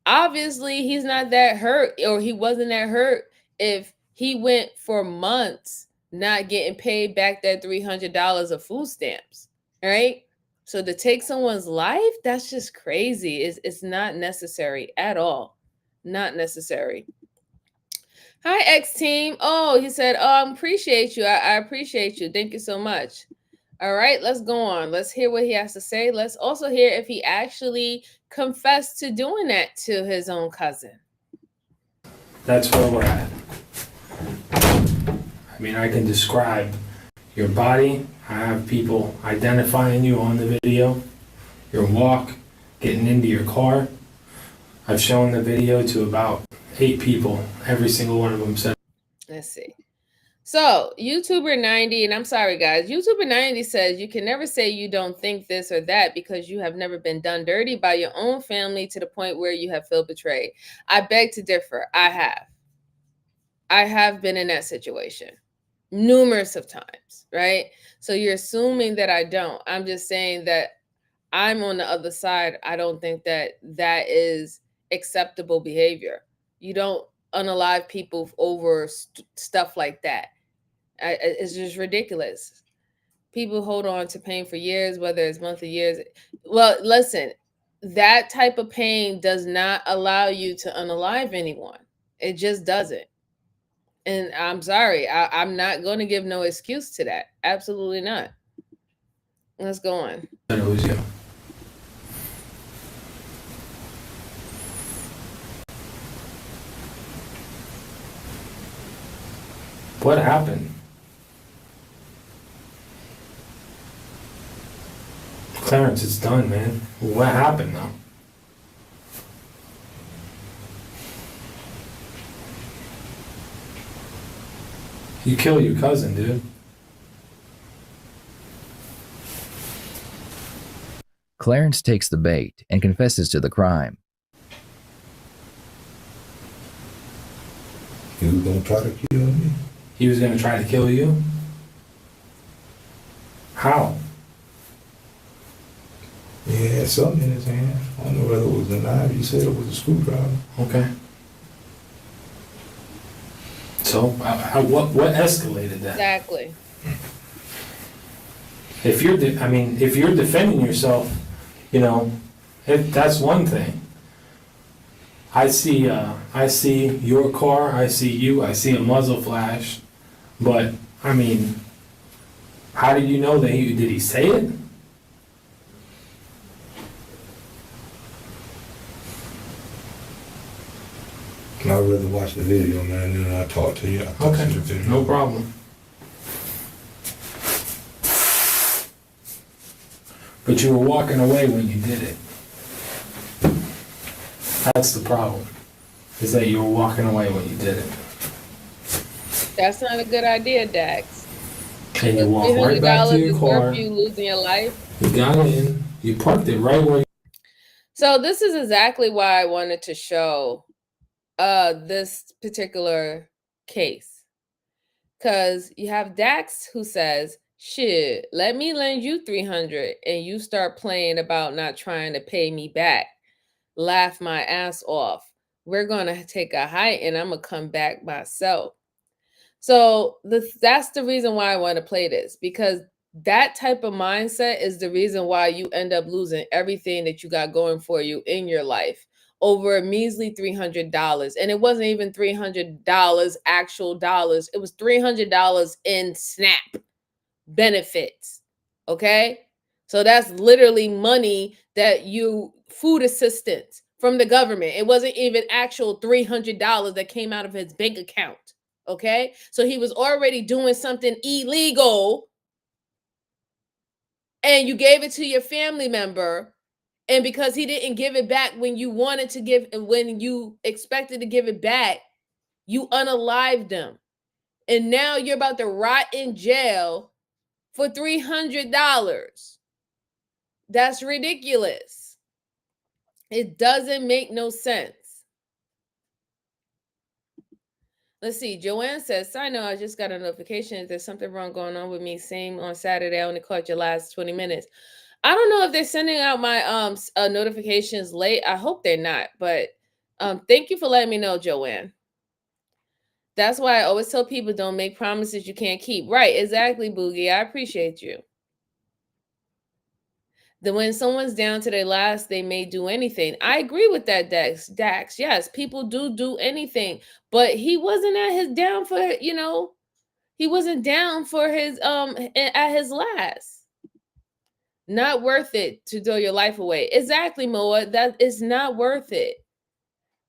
obviously he's not that hurt, or he wasn't that hurt if he went for months not getting paid back that $300 of food stamps, right? So to take someone's life, that's just crazy. It's not necessary at all. Not necessary. Hi, X team. Oh, he said, oh, I appreciate you. I appreciate you. Thank you so much. All right, let's go on. Let's hear what he has to say. Let's also hear if he actually confessed to doing that to his own cousin. That's where we're at. I mean, I can describe your body. I have people identifying you on the video. Your walk, getting into your car. I've shown the video to about 8 people. Every single one of them said. Let's see. So, YouTuber 90, and I'm sorry, guys. YouTuber 90 says you can never say you don't think this or that because you have never been done dirty by your own family to the point where you have felt betrayed. I beg to differ. I have been in that situation numerous of times, right? So you're assuming that I don't. I'm just saying that I'm on the other side. I don't think that that is acceptable behavior. You don't unalive people over stuff like that. It's just ridiculous. People hold on to pain for years, whether it's months or years. Well, listen, that type of pain does not allow you to unalive anyone. It just doesn't. And I'm sorry, I'm not going to give no excuse to that. Absolutely not. Let's go on. It was you. What happened? Clarence, it's done, man. What happened though? You kill your cousin, dude. Clarence takes the bait and confesses to the crime. He was gonna try to kill me. He was gonna try to kill you? How? Yeah, he had something in his hand. I don't know whether it was a knife. He said it was a screwdriver. Okay. So, what escalated that? Exactly. If you're, if you're defending yourself, if that's one thing. I see your car. I see you. I see a muzzle flash. But how do you know that did he say it? I'd rather watch the video, man, and then I'll talk to you. Okay, no problem. But you were walking away when you did it. That's the problem, is that you were walking away when you did it. That's not a good idea, Dax. And you walked right back to your car. You losing your life. You got in. You parked it right where. So this is exactly why I wanted to show this particular case, because you have Dax who says, shit, let me lend you 300 and you start playing about not trying to pay me back. Laugh my ass off. We're gonna take a hike and I'm gonna come back myself. So that's the reason why I want to play this, because that type of mindset is the reason why you end up losing everything that you got going for you in your life over a measly $300. And it wasn't even $300 actual dollars. It was $300 in SNAP benefits. Okay? So that's literally money that food assistance from the government. It wasn't even actual $300 that came out of his bank account. Okay? So he was already doing something illegal, and you gave it to your family member. And because he didn't give it back when you wanted to give, when you expected to give it back, you unalived them. And now you're about to rot in jail for $300. That's ridiculous. It doesn't make no sense. Let's see. Joanne says, I know I just got a notification. There's something wrong going on with me. Same on Saturday. I only caught your last 20 minutes. I don't know if they're sending out my notifications late. I hope they're not. But thank you for letting me know, Joanne. That's why I always tell people, don't make promises you can't keep. Right. Exactly, Boogie. I appreciate you. Then when someone's down to their last, they may do anything. I agree with that, Dax. Yes, people do anything, but he wasn't at his down for, he wasn't down for his at his last. Not worth it to throw your life away. Exactly, Moa. That is not worth it.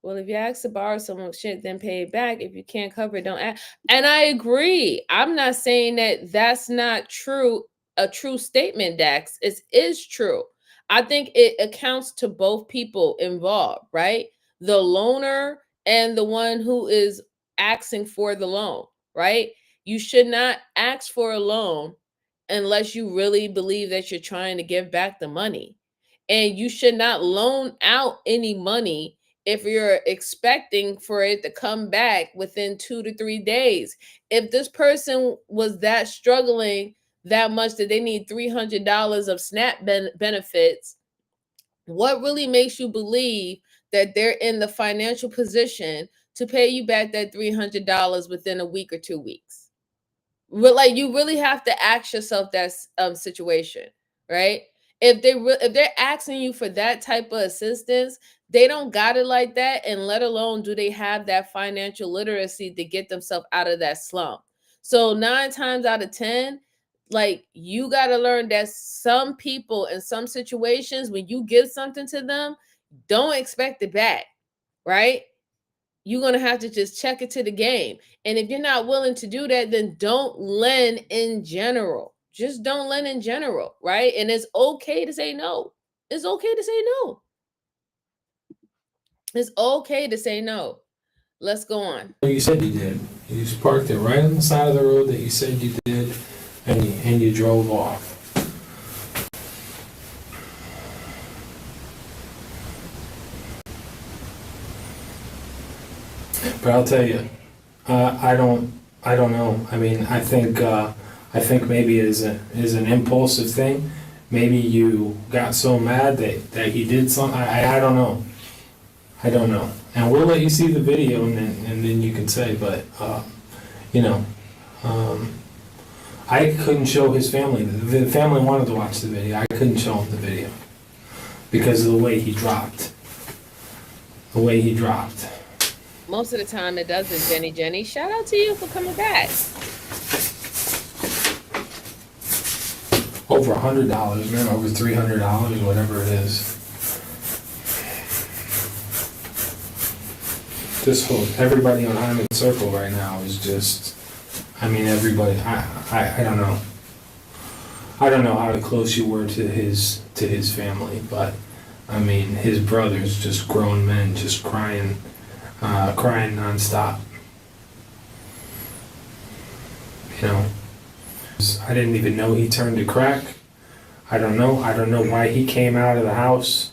Well, if you ask to borrow someone's shit, then pay it back. If you can't cover it, don't ask. And I agree. I'm not saying that that's not true. A true statement, Dax. It is true. I think it accounts to both people involved, right? The loaner and the one who is asking for the loan, right? You should not ask for a loan unless you really believe that you're trying to give back the money. And you should not loan out any money if you're expecting for it to come back within 2 to 3 days. If this person was that struggling that much that they need $300 of SNAP benefits, what really makes you believe that they're in the financial position to pay you back that $300 within a week or 2 weeks? But you really have to ask yourself that situation, right? If they're asking you for that type of assistance, they don't got it like that, and let alone do they have that financial literacy to get themselves out of that slump. So 9 times out of 10, like, you got to learn that some people in some situations, when you give something to them, don't expect it back, right? You're going to have to just check it to the game. And if you're not willing to do that, then don't lend in general. Just don't lend in general, right? And it's okay to say no. It's okay to say no. It's okay to say no. Let's go on. You said you did. You just parked it right on the side of the road that you said you did, and you drove off. But I'll tell you, I don't know. I mean, I think maybe as an impulsive thing, maybe you got so mad that he did something. I don't know. I don't know. And we'll let you see the video, and then you can say. But I couldn't show his family. The family wanted to watch the video. I couldn't show them the video because of the way he dropped. The way he dropped. Most of the time it doesn't, Jenny. Shout out to you for coming back. Over $100, man. Over $300, whatever it is. This whole everybody on Hyman Circle right now is just. I mean, everybody. I don't know. I don't know how close you were to his family, but I mean, his brothers, just grown men, just crying nonstop. You know, I didn't even know he turned to crack. I don't know why he came out of the house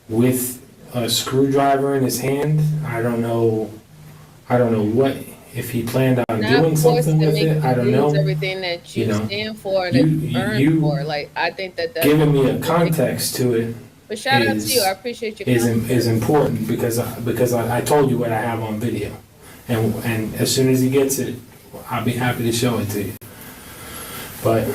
with a screwdriver in his hand. I don't know what, if he planned on doing something with it. I don't know. Everything that you stand for and you earn for. Like, I think that's giving me a context to it. But shout out to you. I appreciate your comments. Is important because I told you what I have on video, and as soon as he gets it, I'll be happy to show it to you. But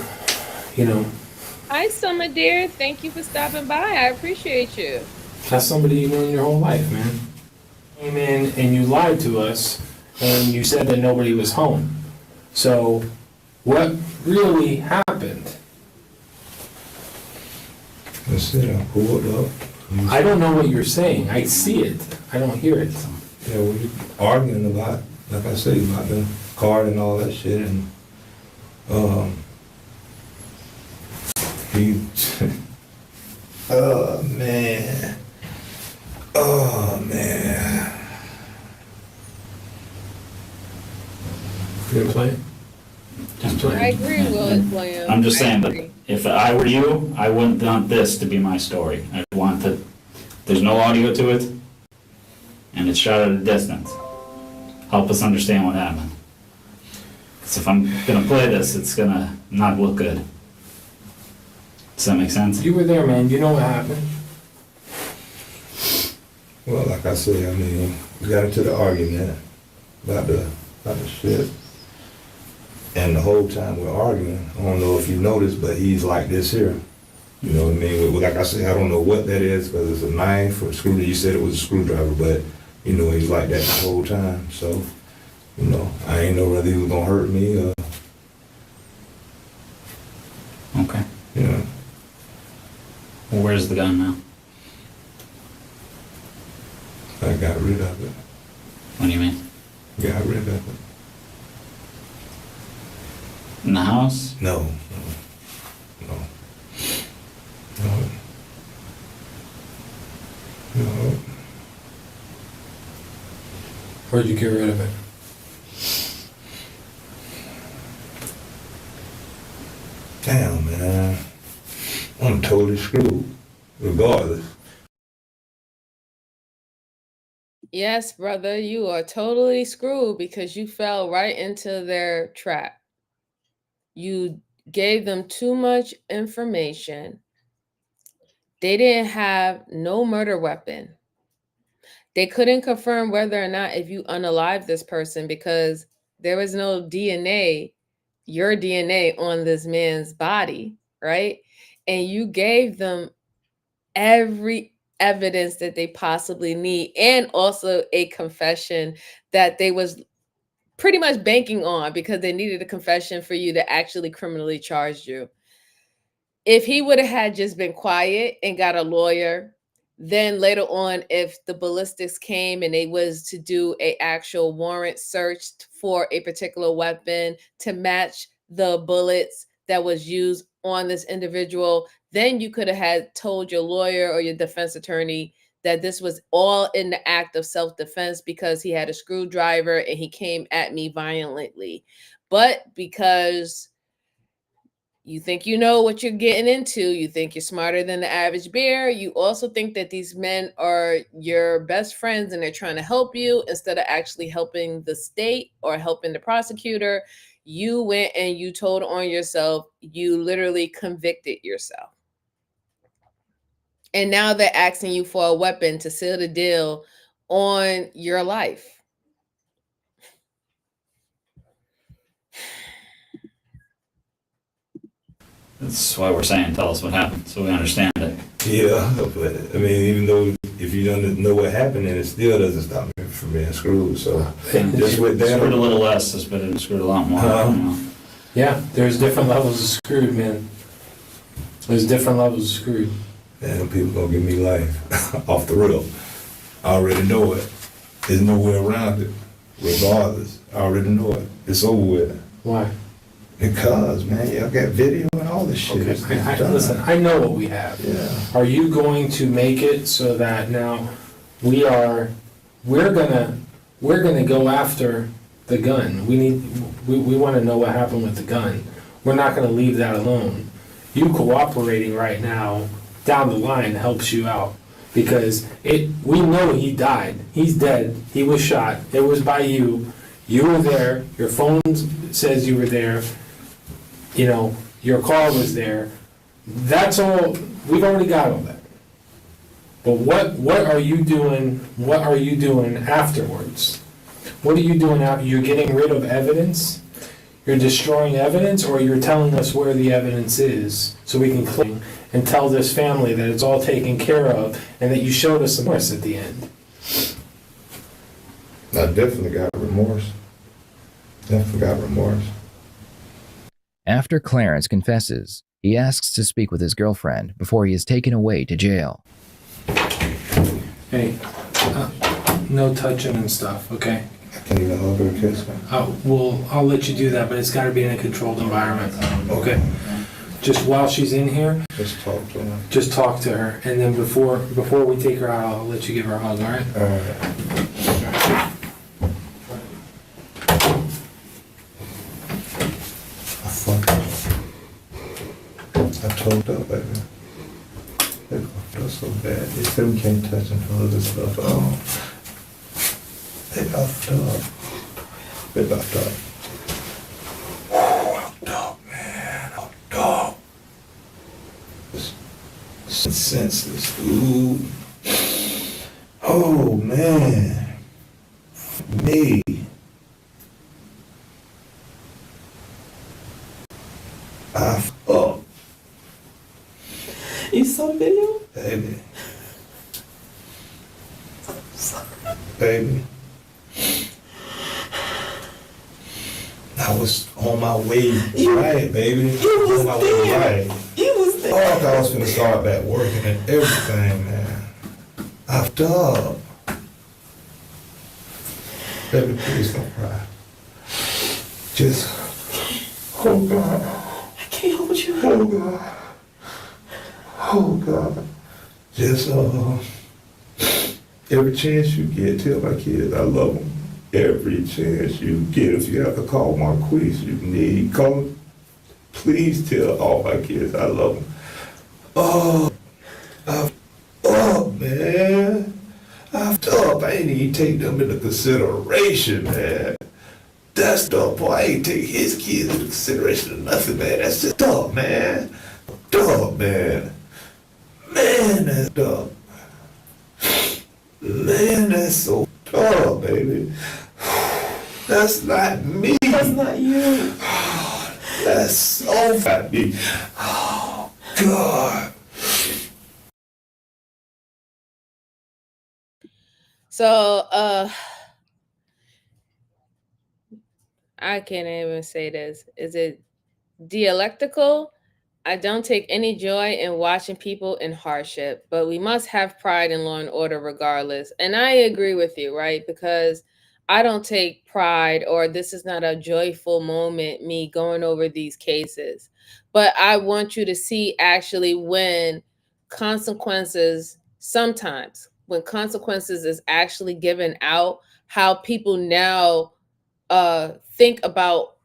Hi, Summer dear. Thank you for stopping by. I appreciate you. that's somebody you known your whole life, man. Came in and you lied to us, and you said that nobody was home. So, what really happened? I said I pulled up. I don't know what you're saying. I see it. I don't hear it. Yeah, we were arguing about, like I say, about the card and all that shit, and he, oh man, You gonna play it? Just play I agree, William. I'm just saying agree. that if I were you, I wouldn't want this to be my story. I want that there's no audio to it, and it's shot at a distance. Help us understand what happened. Because if I'm gonna play this, it's gonna not look good. Does that make sense? You were there, man. You know what happened. well, like I say, I mean, we got into the argument about the shit. And the whole time we're arguing, I don't know if you noticed, but he's like this here. You know what I mean? Like I said, I don't know what that is, whether it's a knife or a screwdriver. You said it was a screwdriver, but, he's like that the whole time. So, I ain't know whether he was going to hurt me or... Okay. Yeah. Well, where's the gun now? I got rid of it. What do you mean? Got rid of it. In the house? No. Where'd you get rid of it? Damn, man. I'm totally screwed, regardless. Yes, brother, you are totally screwed because you fell right into their trap. You gave them too much information. They didn't have no murder weapon. They couldn't confirm whether or not if you unalived this person because there was no DNA, your DNA on this man's body, right? and you gave them every evidence that they possibly need, and also a confession that they was pretty much banking on because they needed a confession for you to actually criminally charge you. If he would have had just been quiet and got a lawyer, then later on, if the ballistics came and they was to do a actual warrant search for a particular weapon to match the bullets that was used on this individual, then you could have had told your lawyer or your defense attorney that this was all in the act of self-defense because he had a screwdriver and he came at me violently. But because you think you know what you're getting into, you think you're smarter than the average bear, you also think that these men are your best friends and they're trying to help you instead of actually helping the state or helping the prosecutor, you went and you told on yourself, you literally convicted yourself. And now they're asking you for a weapon to seal the deal on your life. That's why we're saying, tell us what happened, so we understand it. Yeah, but I mean, even though if you don't know what happened, then it still doesn't stop me from being screwed. So just with that, Screwed a little less, has been screwed a lot more. You know. Yeah, there's different levels of screwed, man. There's different levels of screwed. Man, people gonna give me life off the rip. I already know it. There's no way around it. Regardless, I already know it. It's over with. Why? Because, man, y'all got video and all this shit. Okay. Listen, I know what we have. Yeah. Are you going to make it so that now we're gonna go after the gun? We want to know what happened with the gun. We're not gonna leave that alone. You cooperating right now down the line helps you out because we know he died. He's dead. He was shot. It was by you. You were there. Your phone says you were there. You know, your car was there. That's all. We've already got all that. But what are you doing? What are you doing afterwards? What are you doing out? You're getting rid of evidence? You're destroying evidence, or you're telling us where the evidence is so we can click and tell this family that it's all taken care of and that you showed us some remorse at the end? I definitely got remorse. Definitely got remorse. After Clarence confesses, he asks to speak with his girlfriend before he is taken away to jail. Hey, no touching and stuff, okay? I can't even hug her or kiss her. Well, I'll let you do that, but it's got to be in a controlled environment, okay? Just while she's in here, just talk to her. Just talk to her, and then before we take her out, I'll let you give her a hug, all right? All right. I told her, baby. They fucked us so bad. They said we can't touch and all this stuff. Oh, they fucked up. They fucked up. Fucked up, man. Fucked up. Senseless, dude. Oh, man. Me. I fucked up. You saw the video? Baby. Baby. I was on my way right, baby. You was on my there. way right. You was there. Oh, I thought I was gonna start back working and everything, man. After up. Baby, please don't cry. Just, oh God. I can't hold you. Oh God. Oh God, just every chance you get, tell my kids I love them. Every chance you get, if you have to call Marquise, you need call them. Please tell all my kids I love them. Oh, man, I ain't even take them into consideration, man. That's dumb, boy. I ain't take his kids into consideration or nothing, man. That's just dumb, man. Dumb, man. Man, that's dumb. Man, that's so dumb, baby. That's not me. That's not you. That's so not me. Oh, God. So, I can't even say this. Is it dialectical? I don't take any joy in watching people in hardship, but we must have pride in law and order regardless. And I agree with you, right? Because I don't take pride, or this is not a joyful moment, me going over these cases. But I want you to see actually when consequences, sometimes when consequences is actually given out, how people now think about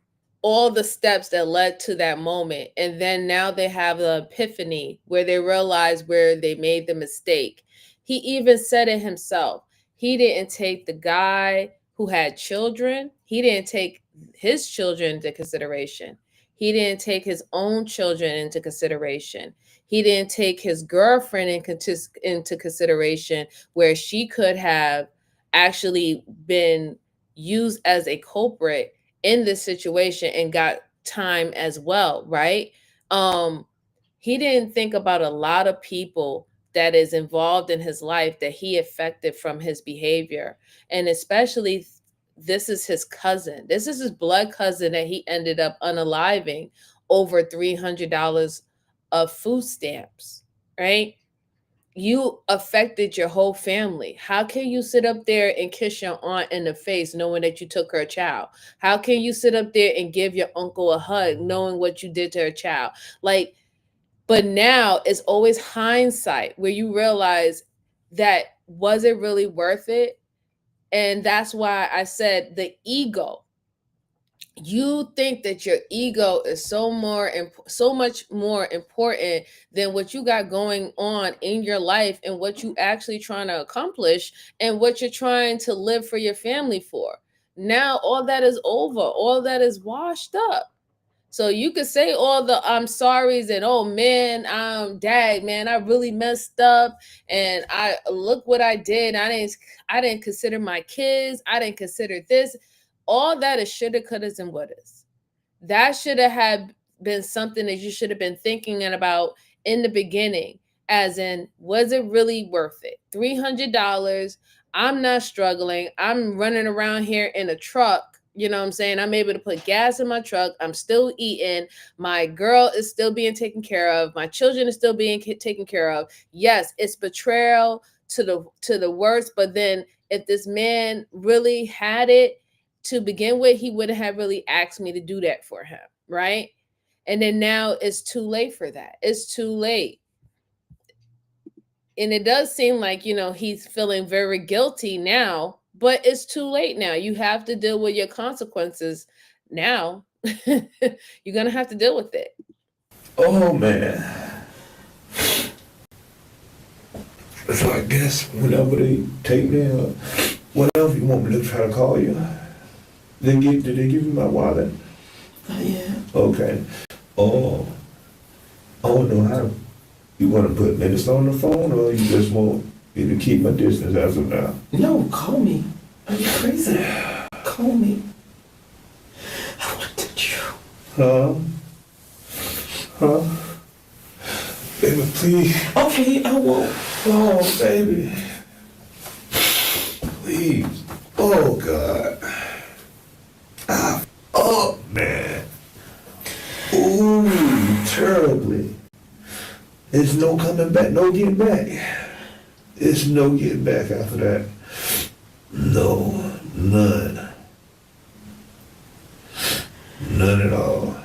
all the steps that led to that moment, and then now they have the epiphany where they realize where they made the mistake. He even said it himself. He didn't take the guy who had children, he didn't take his children into consideration, he didn't take his own children into consideration, he didn't take his girlfriend into consideration, where she could have actually been used as a culprit in this situation and got time as well, right? Um he didn't think about a lot of people that is involved in his life that he affected from his behavior. And especially, this is his cousin. This is his blood cousin that he ended up unaliving over $300 of food stamps, right? You affected your whole family. How can you sit up there and kiss your aunt in the face knowing that you took her child? How can you sit up there and give your uncle a hug knowing what you did to her child? Like, but now it's always hindsight where you realize that, was it really worth it? And that's why I said the ego. You think that your ego is so much more important than what you got going on in your life and what you actually trying to accomplish and what you're trying to live for your family for. Now all that is over, all that is washed up. So you could say all the I'm sorries and, oh man, dad, man, I really messed up and I look what I did. I didn't consider my kids. I didn't consider this. All that is shoulda, couldas, and wouldas. That should have had been something that you should have been thinking about in the beginning, as in, was it really worth it? $300. I'm not struggling. I'm running around here in a truck. You know what I'm saying? I'm able to put gas in my truck. I'm still eating. My girl is still being taken care of. My children are still being taken care of. Yes, it's betrayal to the worst. But then if this man really had it to begin with, he wouldn't have really asked me to do that for him, right? And then now it's too late for that. It's too late. And it does seem like, he's feeling very guilty now, but it's too late now. You have to deal with your consequences now. You're going to have to deal with it. Oh, man. So I guess whenever they take me up, what else you want me to try to call you? Did they give you my wallet? Yeah. Okay. Oh, I don't know how. You want to put minutes on the phone, or you just want me to keep my distance as of now? No, call me. Are you crazy? Call me. I wanted you. Huh? Baby, please. Okay, I won't. Oh, baby. Please. Oh, God. Oh, man. Ooh, terribly. There's no coming back, no getting back. There's no getting back after that. No, none. None at all.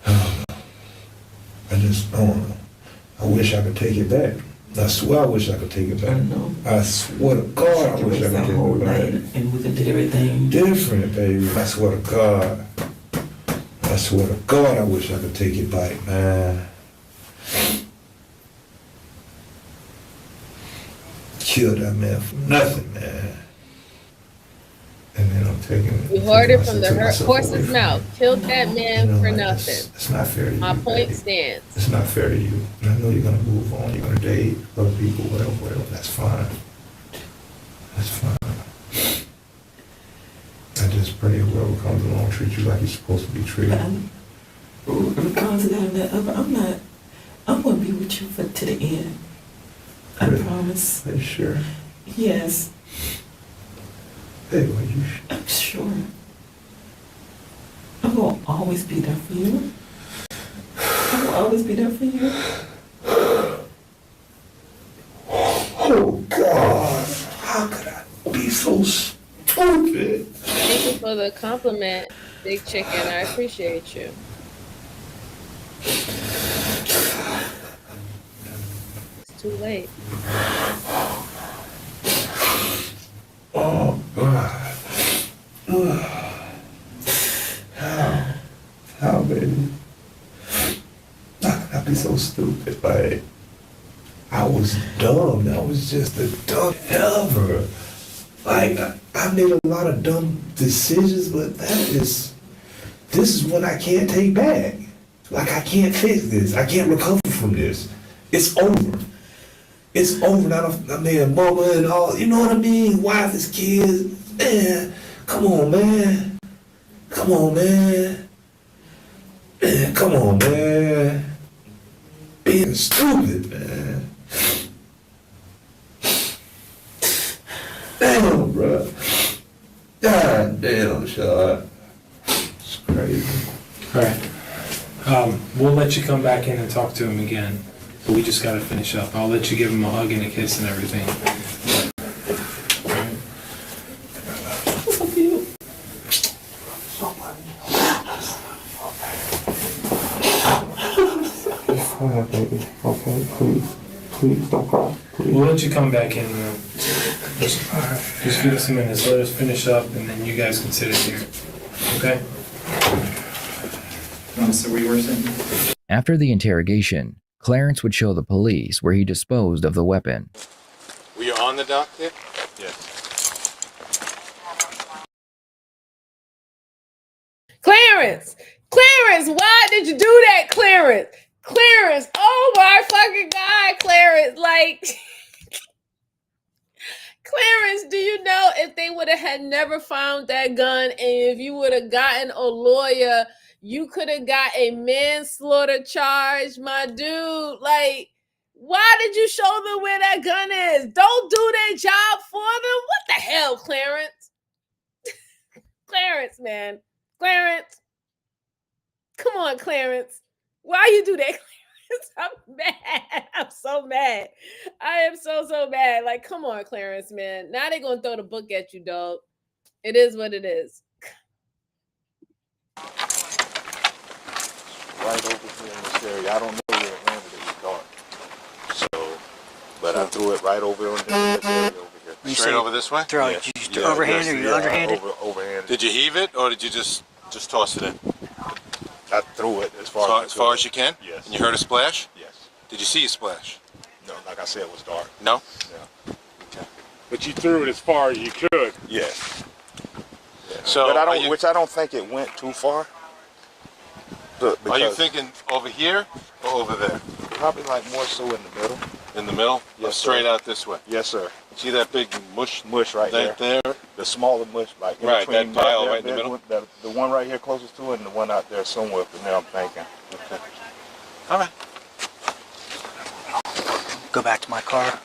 I don't know. I wish I could take it back. I swear I wish I could take it back. I swear to God I wish I could take it back. And we could do everything different, baby. I swear to God. I swear to God I wish I could take it back, man. Kill that man for nothing, man. And then I'm taking. You heard it from the horse's mouth. Killed that man for nothing. It's not fair to you. My point stands. It's not fair to you. And I know you're gonna move on. You're gonna date other people, whatever. That's fine. That's fine. I just pray whoever comes along treat you like you're supposed to be treated. Regardless of that, I'm not. I'm gonna be with you to the end. I promise. Are you sure? Yes. Hey, are you sure? I'm sure. I will always be there for you. I will always be there for you. Oh, God. How could I be so stupid? Thank you for the compliment, Big Chicken. I appreciate you. It's too late. Oh, God. How, baby? How could I be so stupid? Like, I was dumb. That was just the dumbest ever. Like, I've made a lot of dumb decisions, but this is one I can't take back. Like, I can't fix this. I can't recover from this. It's over. It's over. Now, I made a mama and all, you know what I mean? Wife is kids. Man, come on, man. Come on, man. Man, come on, man. Being stupid, man. Damn, bro. God damn, Sean. It's crazy. All right. We'll let you come back in and talk to him again, but we just got to finish up. I'll let you give him a hug and a kiss and everything. Go ahead, baby. Okay, please don't cry. Please. We'll let you come back in. Just give us a minute. Let us finish up, and then you guys can sit in here. Okay? So we were saying. After the interrogation, Clarence would show the police where he disposed of the weapon. Were you on the docket? Yes. Clarence! Clarence, why did you do that, Clarence? Clarence, oh my fucking God, Clarence. Like, Clarence, do you know if they would have had never found that gun and if you would have gotten a lawyer, you could have got a manslaughter charge, my dude. Like, why did you show them where that gun is? Don't do their job for them. What the hell, Clarence? Clarence, man. Clarence. Come on, Clarence. Why you do that, Clarence? I'm mad. I'm so mad. I am so mad. Like, come on, Clarence, man. Now they're going to throw the book at you, dog. It is what it is. Right over here in this area. I don't know where it landed. It was dark. So, but I threw it right over in this area over here. You Straight over this way? Throw it. You overhand or you underhanded? Overhand. Did you heave it or did you just toss it in? I threw it as far as you can? Yes. And you heard a splash? Yes. Did you see a splash? No, like I said, it was dark. No? Yeah. Okay. But you threw it as far as you could. Yes. Yeah. So but I don't think it went too far. Are you thinking over here or over there? Probably like more so in the middle. In the middle? Yes, or straight sir. out this way? Yes, sir. See that big mush right there? The smaller mush, like in right, between that pile there, right in the middle? The one right here closest to it and the one out there somewhere from there, I'm thinking. Okay. All right. Go back to my car.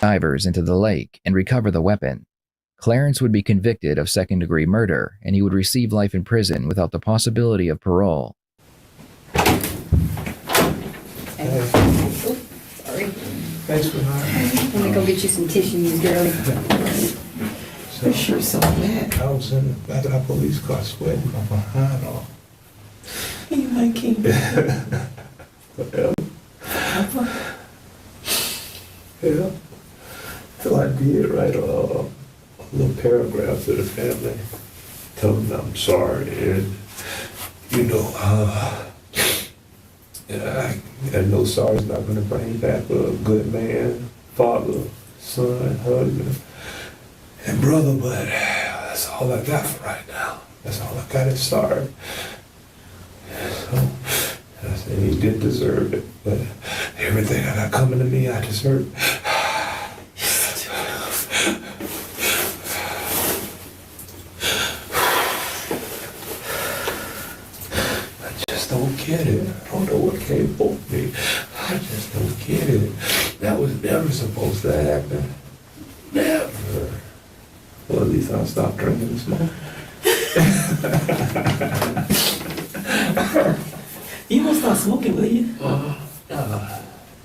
Divers into the lake and recover the weapon. Clarence would be convicted of second-degree murder, and he would receive life in prison without the possibility of parole. Sorry. Thanks for Let me go get you some tissues, girlie. You're sure so mad. I was in the back of that police car sweating my behind off. You might keep Whatever. Yeah. So I did write a little paragraph to the family, tell them I'm sorry, and I know sorry's not going to bring back a good man, father, son, husband, and brother, but that's all I got for right now. That's all I got is sorry. So I said he did deserve it, but everything I got coming to me, I deserve. I just don't get it. I don't know what came over me. kid, that was never supposed to happen. Never. Well, at least I'll stop drinking and smoking. You won't stop smoking, will you?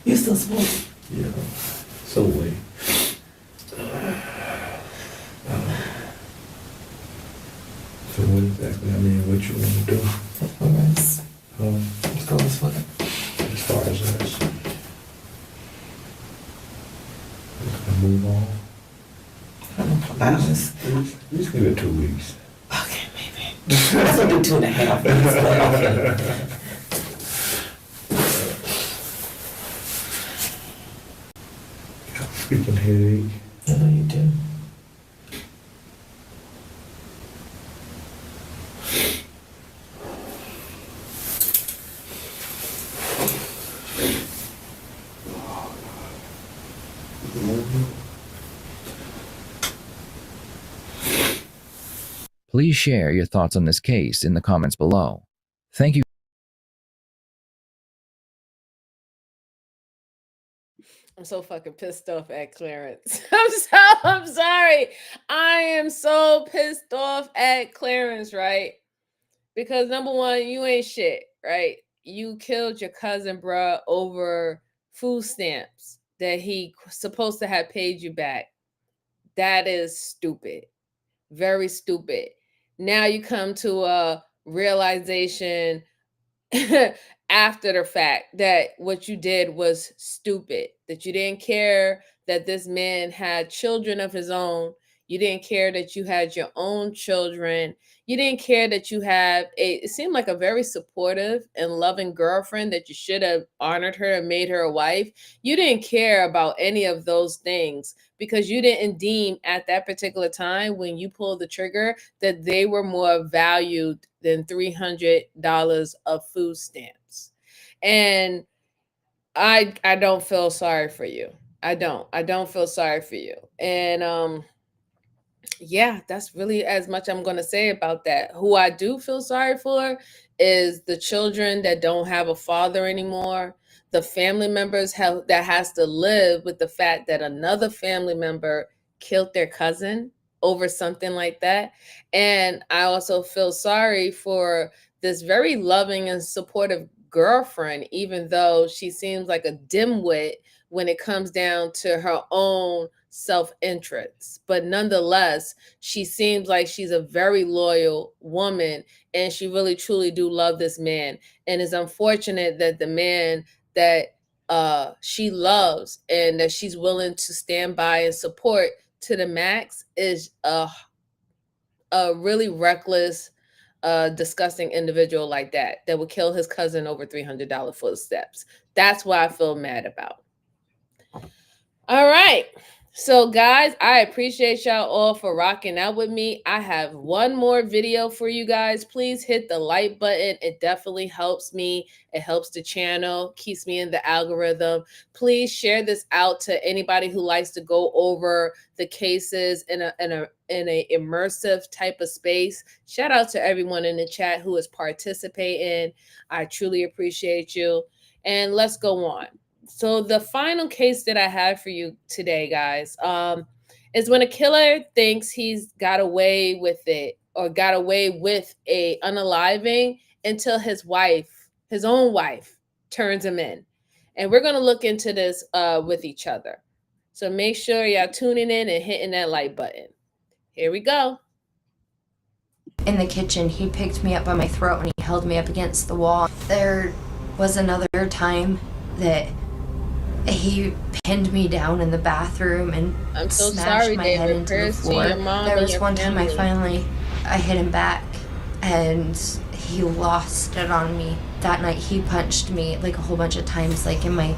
You still smoke? Yeah. So wait. So what exactly? I mean, what you want to do? Let's go this way. As far as us, just gonna move on. Honest. Just give it 2 weeks. Okay, maybe. Let's do 2.5 weeks. Okay. Freaking headache. I know you do. Please share your thoughts on this case in the comments below. Thank you. I'm so fucking pissed off at Clarence. I'm sorry. I am so pissed off at Clarence, right? Because number one, you ain't shit, right? You killed your cousin, bruh, over food stamps that he supposed to have paid you back. That is stupid. Very stupid. Now you come to a realization after the fact that what you did was stupid, that you didn't care that this man had children of his own. You didn't care that you had your own children. You didn't care that you have it seemed like a very supportive and loving girlfriend that you should have honored her and made her a wife. You didn't care about any of those things because you didn't deem at that particular time when you pulled the trigger that they were more valued than $300 of food stamps. And I don't feel sorry for you. I don't feel sorry for you. And yeah, that's really as much I'm going to say about that. Who I do feel sorry for is the children that don't have a father anymore, the family members that has to live with the fact that another family member killed their cousin over something like that. And I also feel sorry for this very loving and supportive girlfriend, even though she seems like a dimwit when it comes down to her own self-interest. But nonetheless, she seems like she's a very loyal woman and she really truly do love this man. And it's unfortunate that the man that she loves and that she's willing to stand by and support to the max is a really reckless, disgusting individual like that would kill his cousin over $300 footsteps. That's what I feel mad about. All right. So guys, I appreciate y'all all for rocking out with me. I have one more video for you guys. Please hit the like button. It definitely helps me. It helps the channel, keeps me in the algorithm. Please share this out to anybody who likes to go over the cases in a immersive type of space. Shout out to everyone in the chat who is participating. I truly appreciate you. And let's go on. So the final case that I have for you today, guys, is when a killer thinks he's got away with it or got away with a unaliving until his own wife, turns him in. And we're going to look into this with each other. So make sure y'all tuning in and hitting that like button. Here we go. In the kitchen, he picked me up by my throat and he held me up against the wall. There was another time that he pinned me down in the bathroom and smashed my head into the floor. There was one time I hit him back and he lost it on me. That night he punched me like a whole bunch of times, like in my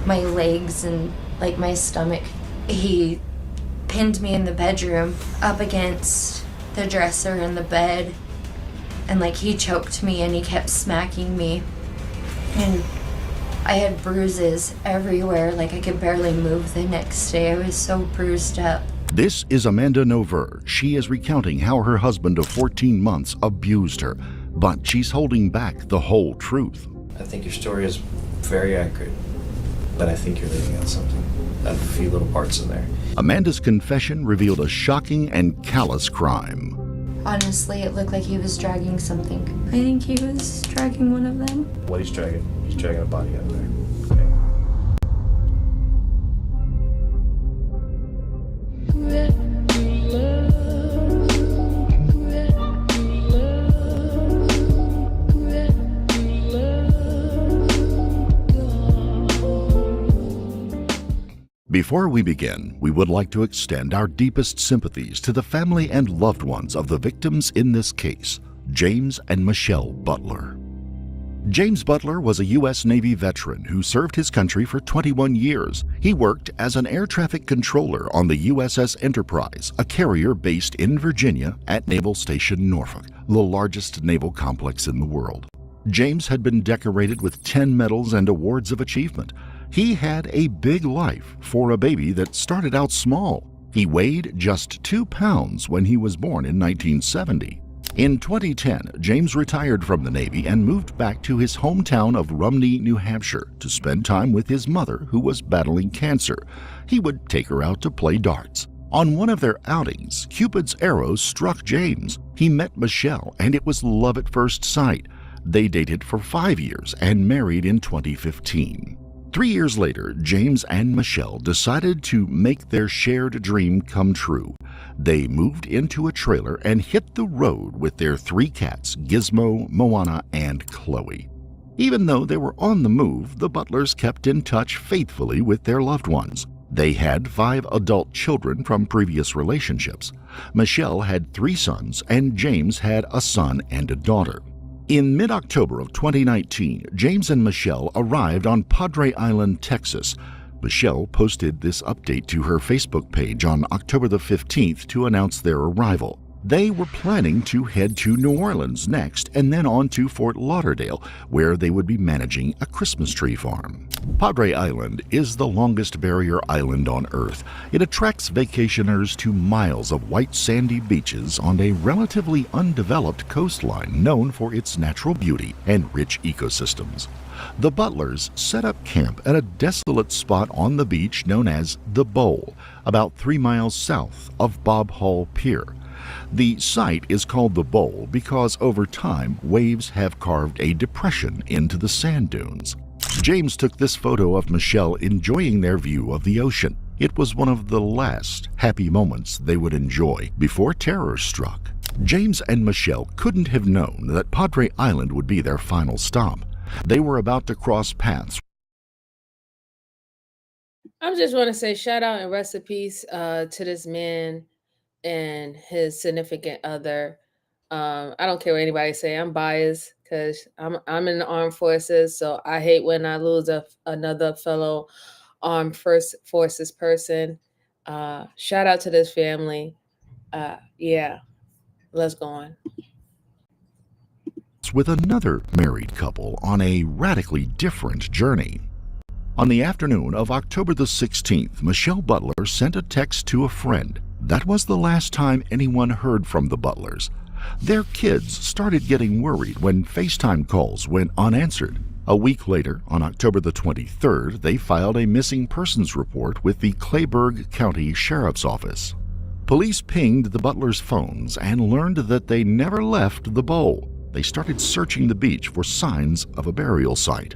legs and like my stomach. He pinned me in the bedroom up against the dresser in the bed, and like he choked me and he kept smacking me. And I had bruises everywhere, like I could barely move the next day. I was so bruised up. This is Amanda Nover. She is recounting how her husband of 14 months abused her, but she's holding back the whole truth. I think your story is very accurate. but I think you're leaving out something, a few little parts in there. Amanda's confession revealed a shocking and callous crime. Honestly, it looked like he was dragging something. I think he was dragging one of them. What he's dragging a body out of there. Before we begin, we would like to extend our deepest sympathies to the family and loved ones of the victims in this case, James and Michelle Butler. James Butler was a U.S. Navy veteran who served his country for 21 years. He worked as an air traffic controller on the USS Enterprise, a carrier based in Virginia at Naval Station Norfolk, the largest naval complex in the world. James had been decorated with 10 medals and awards of achievement. He had a big life for a baby that started out small. He weighed just 2 pounds when he was born in 1970. In 2010, James retired from the Navy and moved back to his hometown of Rumney, New Hampshire, to spend time with his mother, who was battling cancer. He would take her out to play darts. On one of their outings, Cupid's arrow struck James. He met Michelle, and it was love at first sight. They dated for 5 years and married in 2015. 3 years later, James and Michelle decided to make their shared dream come true. They moved into a trailer and hit the road with their 3 cats, Gizmo, Moana, and Chloe. Even though they were on the move, the Butlers kept in touch faithfully with their loved ones. They had 5 adult children from previous relationships. Michelle had 3 sons, and James had a son and a daughter. In mid-October of 2019, James and Michelle arrived on Padre Island, Texas. Michelle posted this update to her Facebook page on October the 15th to announce their arrival. They were planning to head to New Orleans next and then on to Fort Lauderdale, where they would be managing a Christmas tree farm. Padre Island is the longest barrier island on Earth. It attracts vacationers to miles of white sandy beaches on a relatively undeveloped coastline known for its natural beauty and rich ecosystems. The Butlers set up camp at a desolate spot on the beach known as The Bowl, about 3 miles south of Bob Hall Pier. The site is called The Bowl because over time waves have carved a depression into the sand dunes. James took this photo of Michelle enjoying their view of the ocean. It was one of the last happy moments they would enjoy before terror struck. James and Michelle couldn't have known that Padre Island would be their final stop. They were about to cross paths. I just want to say shout out and rest in peace to this man and his significant other. I don't care what anybody say. I'm biased because I'm in the armed forces, so I hate when I lose another fellow armed forces person. Shout out to this family. Yeah, let's go on. With another married couple on a radically different journey. On the afternoon of October the 16th, Michelle Butler sent a text to a friend. That was the last time anyone heard from the Butlers. Their kids started getting worried when FaceTime calls went unanswered. A week later, on October the 23rd, they filed a missing persons report with the Clayburgh County Sheriff's Office. Police pinged the Butlers' phones and learned that they never left the Bowl. They started searching the beach for signs of a burial site.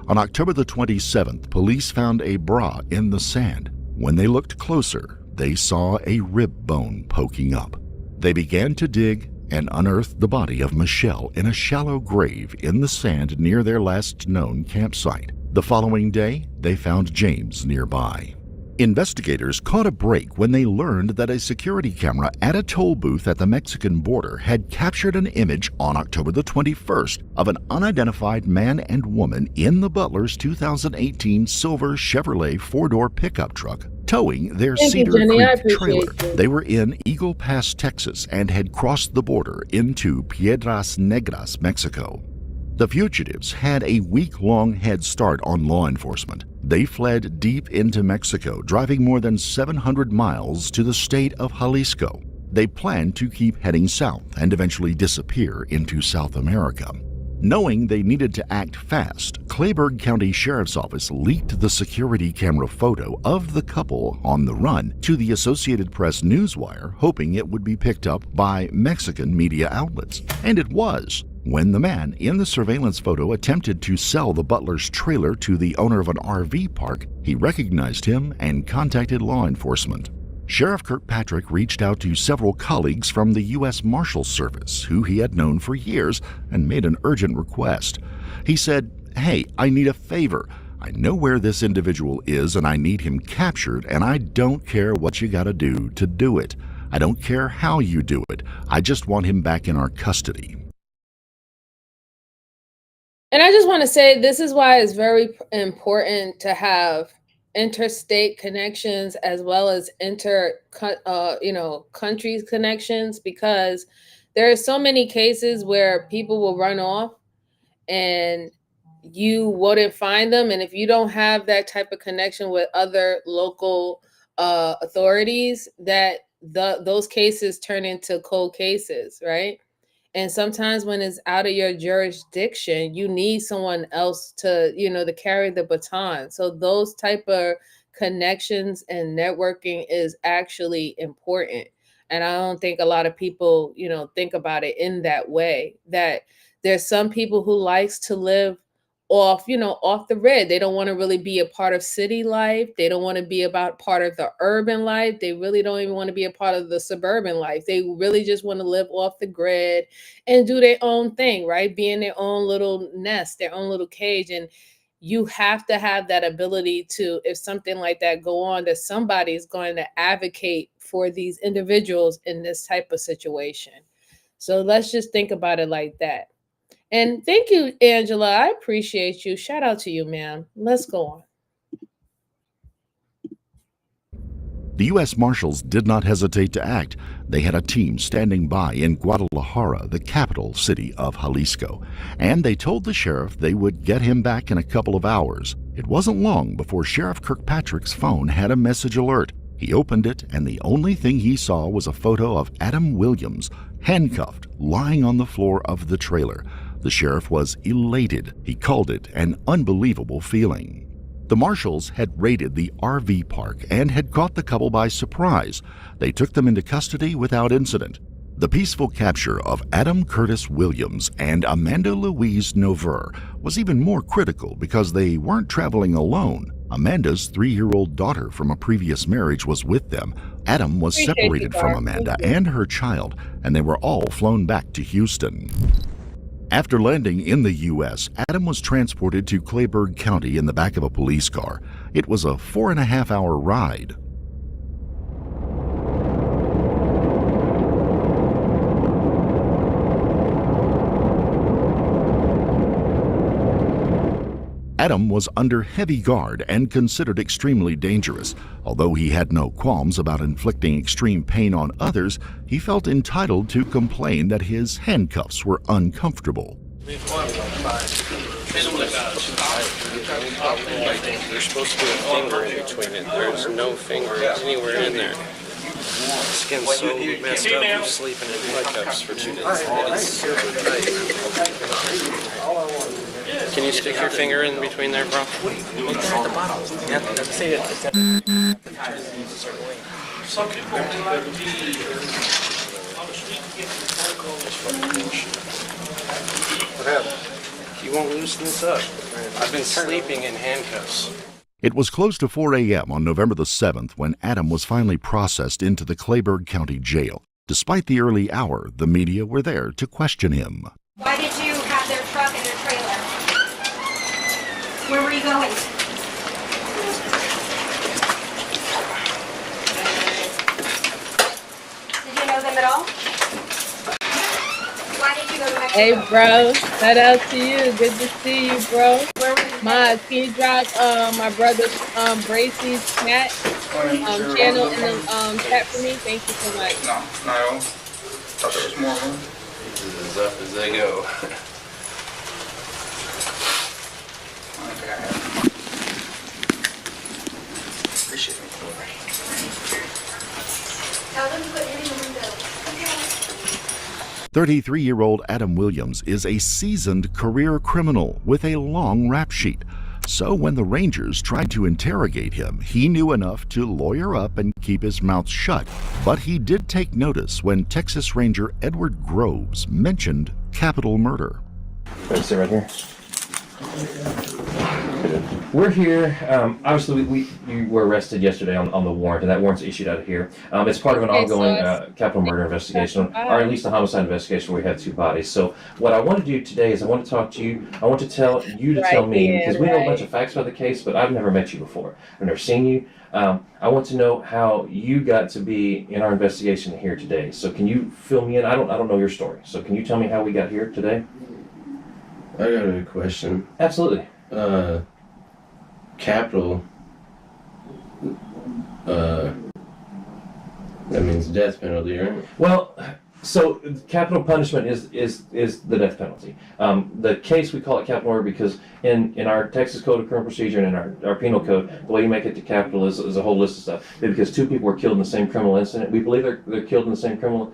On October the 27th, police found a bra in the sand. When they looked closer, they saw a rib bone poking up. They began to dig and unearthed the body of Michelle in a shallow grave in the sand near their last known campsite. The following day, they found James nearby. Investigators caught a break when they learned that a security camera at a toll booth at the Mexican border had captured an image on October the 21st of an unidentified man and woman in the Butlers' 2018 silver Chevrolet 4-door pickup truck towing their Cedar Creek trailer. They were in Eagle Pass, Texas, and had crossed the border into Piedras Negras, Mexico. The fugitives had a week-long head start on law enforcement. They fled deep into Mexico, driving more than 700 miles to the state of Jalisco. They planned to keep heading south and eventually disappear into South America. Knowing they needed to act fast, Clayburgh County Sheriff's Office leaked the security camera photo of the couple on the run to the Associated Press newswire, hoping it would be picked up by Mexican media outlets. And it was. When the man in the surveillance photo attempted to sell the Butlers' trailer to the owner of an RV park, he recognized him and contacted law enforcement. Sheriff Kirkpatrick reached out to several colleagues from the U.S. Marshals Service who he had known for years and made an urgent request. He said, "Hey, I need a favor. I know where this individual is and I need him captured, and I don't care what you gotta do to do it. I don't care how you do it. I just want him back in our custody." And I just want to say this is why it's very important to have interstate connections as well as countries connections, because there are so many cases where people will run off and you wouldn't find them, and if you don't have that type of connection with other local authorities, that those cases turn into cold cases, right? And sometimes when it's out of your jurisdiction, you need someone else to, to carry the baton. So those type of connections and networking is actually important. And I don't think a lot of people, think about it in that way, that there's some people who likes to live off the grid. They don't want to really be a part of city life. They don't want to be about part of the urban life. They really don't even want to be a part of the suburban life. They really just want to live off the grid and do their own thing, right? Be in their own little nest, their own little cage. And you have to have that ability to, if something like that go on, that somebody is going to advocate for these individuals in this type of situation. So let's just think about it like that. And thank you, Angela. I appreciate you. Shout out to you, ma'am. Let's go on. The U.S. Marshals did not hesitate to act. They had a team standing by in Guadalajara, the capital city of Jalisco, and they told the sheriff they would get him back in a couple of hours. It wasn't long before Sheriff Kirkpatrick's phone had a message alert. He opened it, and the only thing he saw was a photo of Adam Williams, handcuffed, lying on the floor of the trailer. The sheriff was elated. He called it an unbelievable feeling. The marshals had raided the RV park and had caught the couple by surprise. They took them into custody without incident. The peaceful capture of Adam Curtis Williams and Amanda Louise Nover was even more critical because they weren't traveling alone. Amanda's 3-year-old daughter from a previous marriage was with them. Adam was separated from Amanda and her child, and they were all flown back to Houston. After landing in the U.S., Adam was transported to Clayburgh County in the back of a police car. It was a 4.5-hour ride. Adam was under heavy guard and considered extremely dangerous. Although he had no qualms about inflicting extreme pain on others, he felt entitled to complain that his handcuffs were uncomfortable. There's supposed to be a finger in between it. There's no finger anywhere in there. Skin's so messed up from sleeping in handcuffs for 2 days. It's super tight. Can you stick your finger in between there, bro? It's at the bottom. Yeah, see it. What happened? You won't loosen this up. I've been sleeping in handcuffs. It was close to 4 a.m. on November the 7th when Adam was finally processed into the Clayburgh County Jail. Despite the early hour, the media were there to question him. Why did you have their truck and their trailer? Where were you going? Did you know them at all? Why did you go to Mexico? Hey, bro. Shout out to you. Good to see you, bro. Can you drop my brother Bracey's cat channel in the chat for me? Thank you so much. No. Thought there was more room. This is as up as they go. Appreciate it. Tell them to put it in the window. Okay. 33-year-old Adam Williams is a seasoned career criminal with a long rap sheet. So when the Rangers tried to interrogate him, he knew enough to lawyer up and keep his mouth shut. But he did take notice when Texas Ranger Edward Groves mentioned capital murder. Ready to sit right here? We're here. Obviously, you were arrested yesterday on the warrant, and that warrant's issued out of here. It's part of an ongoing capital murder investigation, or at least a homicide investigation where we have two bodies. So what I want to do today is I want to talk to you. I want to tell you to tell me, because we know a bunch of facts about the case, but I've never met you before. I've never seen you. I want to know how you got to be in our investigation here today. So can you fill me in? I don't know your story. So can you tell me how we got here today? I got a question. Absolutely. Capital, that means death penalty, right? Well, so capital punishment is the death penalty. The case, we call it capital murder because in our Texas Code of Criminal Procedure and in our penal code, the way you make it to capital is a whole list of stuff. Because two people were killed in the same criminal incident, we believe they're killed in the same criminal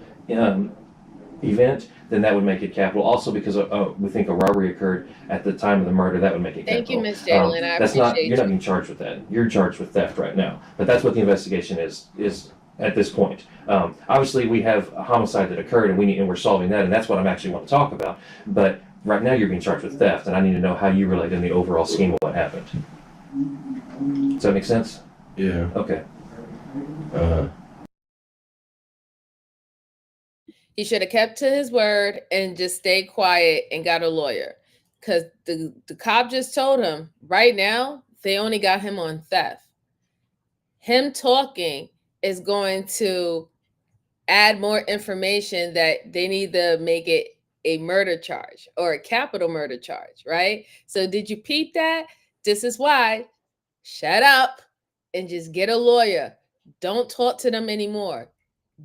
event, then that would make it capital. Also, because we think a robbery occurred at the time of the murder, that would make it capital. Thank you, Ms. Jalen. I appreciate You're not being charged with that. You're charged with theft right now. But that's what the investigation is at this point. Obviously, we have a homicide that occurred, and we're solving that, and that's what I'm actually want to talk about. But right now, you're being charged with theft, and I need to know how you relate in the overall scheme of what happened. Does that make sense? Yeah. Okay. He should have kept to his word and just stayed quiet and got a lawyer. Because the cop just told him right now, they only got him on theft. Him talking is going to add more information that they need to make it a murder charge or a capital murder charge, right? So did you peep that? This is why. Shut up and just get a lawyer. Don't talk to them anymore.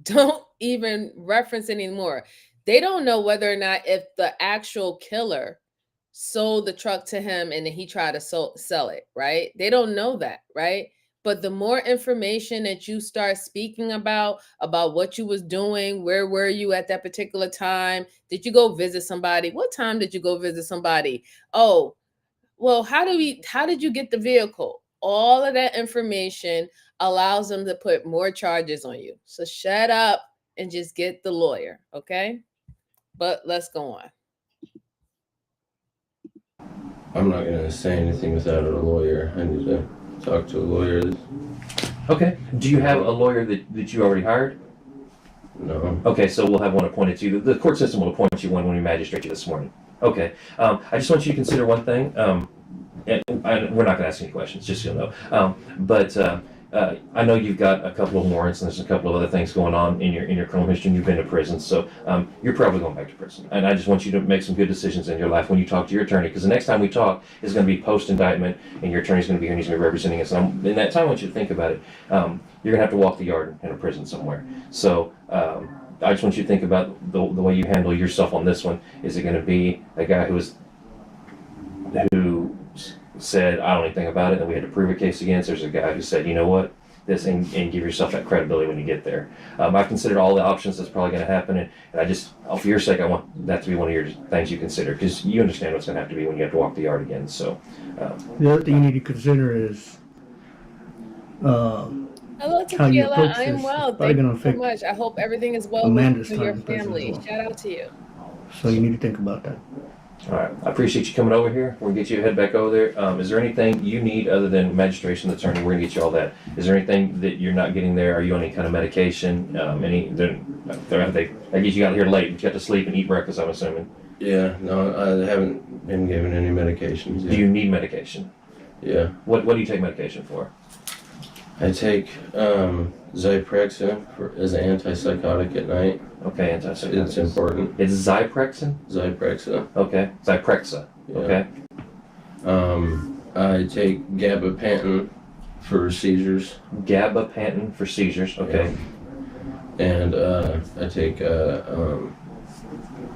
Don't even reference anymore. They don't know whether or not if the actual killer sold the truck to him and then he tried to sell it, right? They don't know that, right? But the more information that you start speaking about what you was doing, where were you at that particular time? Did you go visit somebody? What time did you go visit somebody? Oh, well, how did you get the vehicle? All of that information allows them to put more charges on you. So shut up and just get the lawyer, okay? But let's go on. I'm not going to say anything without a lawyer. I need to talk to a lawyer. Okay. Do you have a lawyer that you already hired? No. Okay, so we'll have one appointed to you. The court system will appoint you one when we magistrate you this morning. Okay. I just want you to consider one thing. And we're not going to ask any questions, just so you'll know. But I know you've got a couple of warrants and there's a couple of other things going on in your criminal history, and you've been to prison, so you're probably going back to prison. And I just want you to make some good decisions in your life when you talk to your attorney, because the next time we talk is going to be post-indictment, and your attorney's going to be here and he's going to be representing us. And in that time, I want you to think about it. You're going to have to walk the yard in a prison somewhere. So I just want you to think about the way you handle yourself on this one. Is it going to be a guy who said, I don't know anything about it, and we had to prove a case against? There's a guy who said, you know what, this, and give yourself that credibility when you get there. I've considered all the options that's probably going to happen, and I just, for your sake, I want that to be one of your things you consider, because you understand what's going to have to be when you have to walk the yard again. So the other thing you need to consider is hello, how you Tequila. approach I'm this. well. It's probably Thank gonna you so affect much. I hope everything is well Amanda's with your time in prison family. as well. Shout out to you. So you need to think about that. all right, I appreciate you coming over here. We're going to get you head back over there. Is there anything you need other than magistration attorney? We're going to get you all that. Is there anything that you're not getting there? Are you on any kind of medication? I guess you got here late, but you got to sleep and eat breakfast, I'm assuming. Yeah, no, I haven't been given any medications yet. Do you need medication? Yeah. What do you take medication for? I take Zyprexa as an antipsychotic at night. Okay, antipsychotic. It's important. It's Zyprexa? Zyprexa. Okay, Zyprexa. Yeah. Okay. I take gabapentin for seizures. Gabapentin for seizures, okay. Yeah. And I take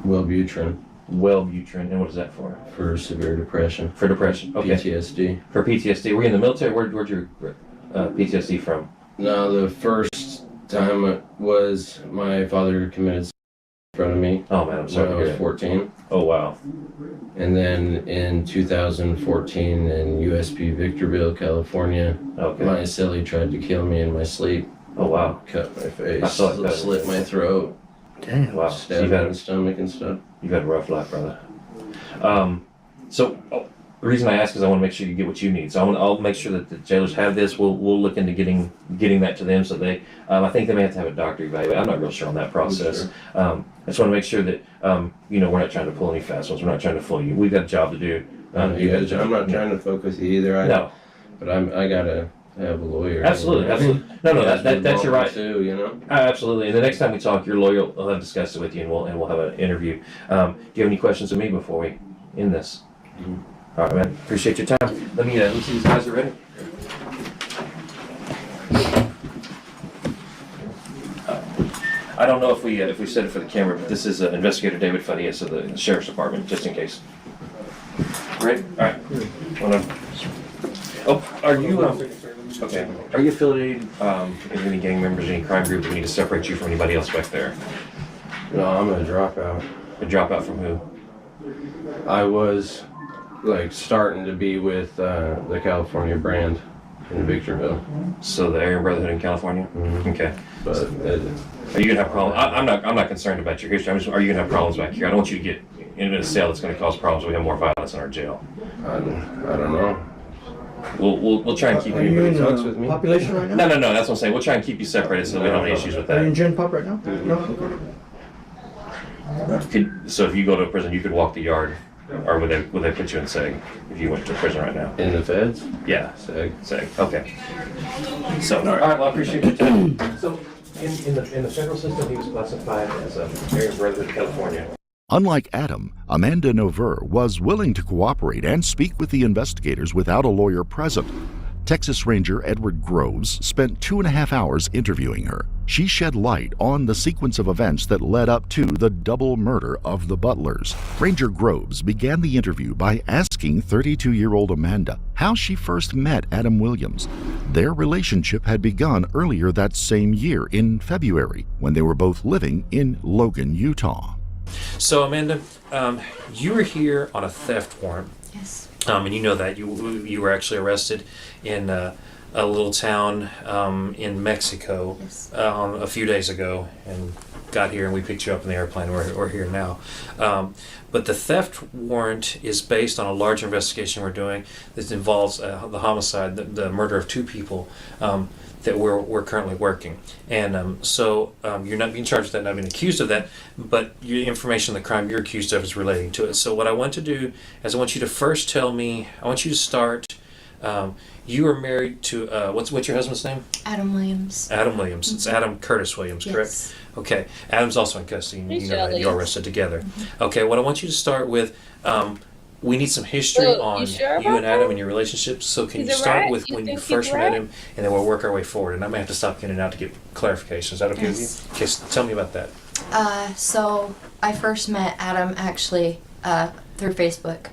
Wellbutrin. Wellbutrin, and what is that for? For severe depression. For depression, okay. PTSD. For PTSD. Were you in the military? Where'd your PTSD from? No, the first time it was my father committed front of me. Oh man, I'm sorry when to I hear was that. 14. Oh wow. And then in 2014 in USP Victorville, California, my silly tried to kill me in my sleep. Oh wow. Cut my face, I saw that. slit my throat. Damn. Wow. Stabbed me in the stomach and stuff. You've had a rough life, brother. The reason I ask is I want to make sure you get what you need. So I'll make sure that the jailers have this. We'll look into getting that to them. So they, I think they may have to have a doctor evaluate. I'm not real sure on that process. Sure. I just want to make sure that we're not trying to pull any fast ones. We're not trying to fool you. We've got a job to do. I'm not trying to fuck with you either. No. But I gotta have a lawyer. Absolutely. No, that's your right. Too, you know. Absolutely. And the next time we talk, your lawyer will have discussed it with you, and we'll have an interview. Do you have any questions of me before we end this? Mm-hmm. All right, man. Appreciate your time. Let me see these guys are ready. I don't know if we said it for the camera, but this is Investigator David Farias of the Sheriff's Department, just in case. Ready? All right. Are you okay? Are you affiliated with any gang members, any crime group that we need to separate you from anybody else back there? No, I'm a dropout. A dropout from who? I was starting to be with the California brand in Victorville. So the Aryan Brotherhood in California. Mm-hmm. Okay. But are you gonna have problems? I'm not concerned about your history. Are you gonna have problems back here? I don't want you to get into a cell that's gonna cause problems. We have more violence in our jail. I don't know. We'll try and keep Are you in talks with me. population right now? No. That's what I'm saying. We'll try and keep you separated so we don't have any issues with Are you in that. gen pop right now? No. So if you go to a prison, you could walk the yard, or would they put you in SEG if you went to prison right now? In the feds? Yeah, SEG. Okay. So all right. Well, I appreciate your time. So in the federal system, he was classified as a Aryan Brotherhood of California. Unlike Adam, Amanda Nover was willing to cooperate and speak with the investigators without a lawyer present. Texas Ranger Edward Groves spent 2.5 hours interviewing her. She shed light on the sequence of events that led up to the double murder of the Butlers. Ranger Groves began the interview by asking 32-year-old Amanda how she first met Adam Williams. Their relationship had begun earlier that same year in February, when they were both living in Logan, Utah. So Amanda, you were here on a theft warrant. Yes. And you know that you were actually arrested in a little town in Mexico a few days ago, and got here and we picked you up in the airplane. We're here now. But the theft warrant is based on a large investigation we're doing that involves the homicide, the murder of 2 people that we're currently working. And so you're not being charged with that, not being accused of that, but your information on the crime you're accused of is relating to it. So what I want to do is I want you to first tell me, I want you to start, you are married to, what's your husband's name? Adam Williams. Adam Williams. Mm-hmm. It's Adam Curtis Williams, correct? Yes. Okay. Adam's also in custody. You know that. You're arrested together. Mm-hmm. Okay, what I want you to start with, we need some history on you and Adam and your relationship. So can you start with when you first met him, and then we'll work our way forward. And I may have to stop in and out to get clarification. Is that okay with you? Okay, so tell me about that. So I first met Adam actually through Facebook.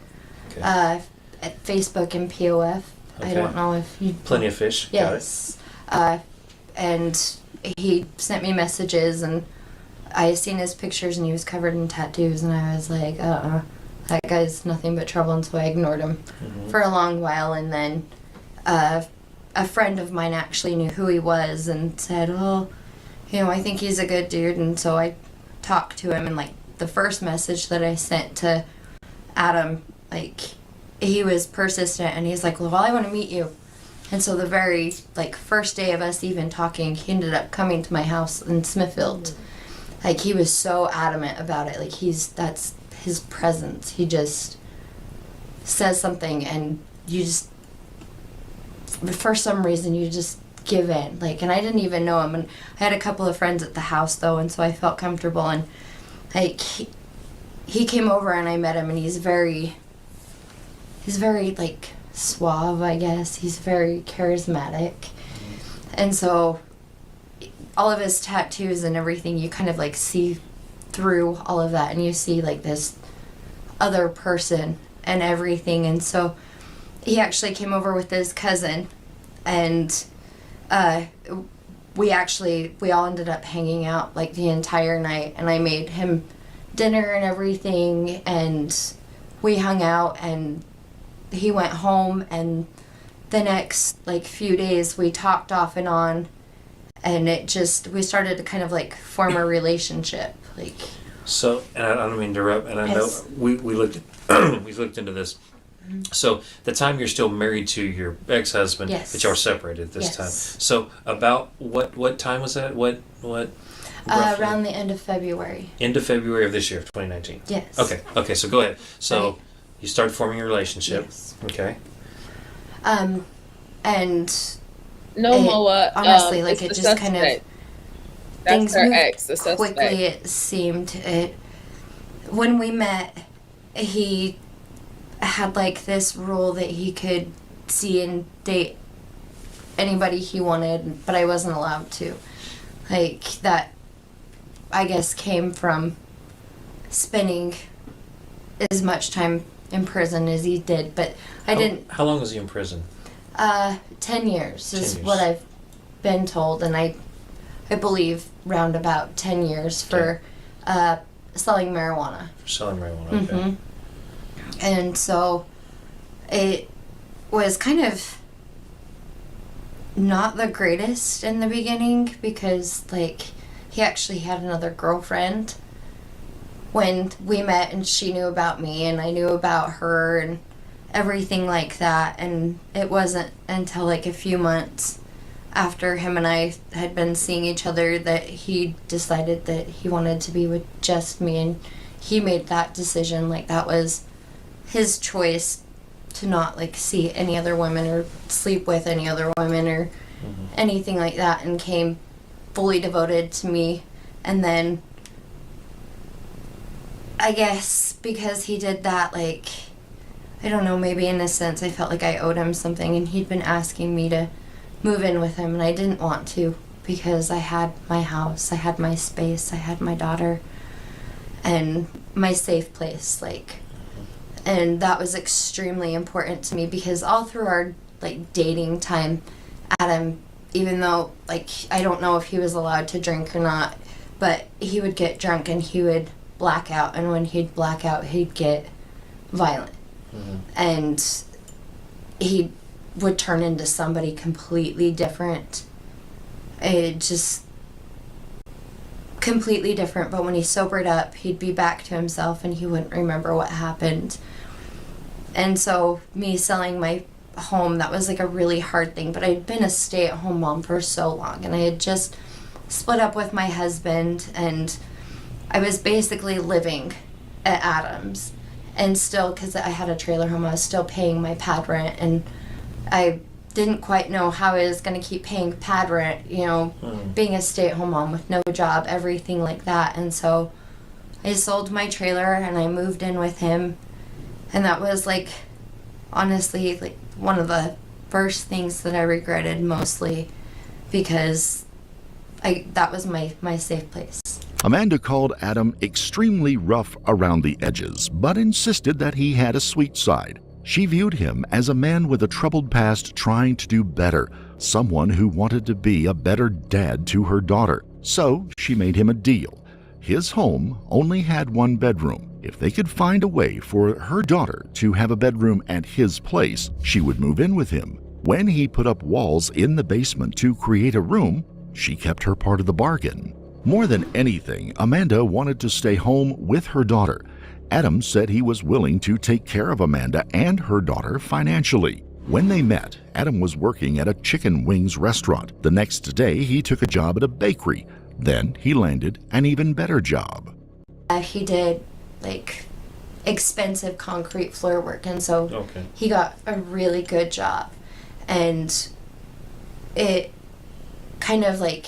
Okay. At Facebook and POF. Okay. I don't know if you... Plenty of fish. Yes. And he sent me messages, and I seen his pictures, and he was covered in tattoos, and I was like, that guy's nothing but trouble, and so I ignored him for a long while, and then a friend of mine actually knew who he was and said, I think he's a good dude, and so I talked to him, and the first message that I sent to Adam, he was persistent, and he's like, well, I want to meet you. And so the very first day of us even talking, he ended up coming to my house in Smithfield. He was so adamant about it. That's his presence. He just says something, and you just, for some reason, you just give in. And I didn't even know him, and I had a couple of friends at the house though, and so I felt comfortable. And he came over, and I met him, and he's very suave, I guess. He's very charismatic. And so all of his tattoos and everything, you kind of see through all of that, and you see this other person and everything. And so he actually came over with his cousin, and we all ended up hanging out the entire night, and I made him dinner and everything, and we hung out, and he went home, and the next like few days we talked off and on, and we started to kind of like form a relationship, like. So, and I don't mean to interrupt, and I Yes. know we looked we looked into this. So the time you're still married to your ex-husband, Yes. but y'all separated this Yes. time. So about what time was that? What roughly? Around the end of February. End of February of this year, of 2019. Yes. Okay. So go ahead. So Right. you started forming a relationship. Yes. Okay. And No, it- Moa. honestly, like it's it the just kind of suspect. That's things her moved ex, the suspect. quickly. It seemed when we met, he had like this rule that he could see and date anybody he wanted, but I wasn't allowed to. Like that, I guess, came from spending as much time in prison as he did, but I didn't. How long was he in prison? 10 years 10 is years. what I've been told, and I believe round about 10 years for selling marijuana. For selling marijuana. Okay. hmm And so it was kind of not the greatest in the beginning, because like he actually had another girlfriend when we met, and she knew about me and I knew about her and everything like that. And it wasn't until like a few months after him and I had been seeing each other that he decided that he wanted to be with just me, and he made that decision. Like that was his choice to not like see any other women or sleep with any other women or anything like that, and came fully devoted to me. And then I guess because he did that, like, I don't know, maybe in a sense I felt like I owed him something, and he'd been asking me to move in with him, and I didn't want to because I had my house, I had my space, I had my daughter and my safe place, like. And that was extremely important to me, because all through our like dating time, Adam, even though like I don't know if he was allowed to drink or not, but he would get drunk and he would black out, and when he'd black out he'd get violent. And he would turn into somebody completely different. It just completely different. But when he sobered up, he'd be back to himself and he wouldn't remember what happened. And so me selling my home, that was like a really hard thing. But I'd been a stay-at-home mom for so long, and I had just split up with my husband, and I was basically living at Adams. And still, because I had a trailer home, I was still paying my pad rent, and I didn't quite know how I was going to keep paying pad rent, you know, being a stay-at-home mom with no job, everything like that. And so I sold my trailer and I moved in with him, and that was like, honestly, like one of the first things that I regretted mostly, because that was my safe place. Amanda called Adam extremely rough around the edges, but insisted that he had a sweet side. She viewed him as a man with a troubled past trying to do better, someone who wanted to be a better dad to her daughter. So she made him a deal. His home only had one bedroom. If they could find a way for her daughter to have a bedroom at his place, she would move in with him. When he put up walls in the basement to create a room, she kept her part of the bargain. More than anything, Amanda wanted to stay home with her daughter. Adam said he was willing to take care of Amanda and her daughter financially. When they met, Adam was working at a chicken wings restaurant. The next day, he took a job at a bakery. Then he landed an even better job. He did like expensive concrete floor work, and so he got a really good job, and it kind of like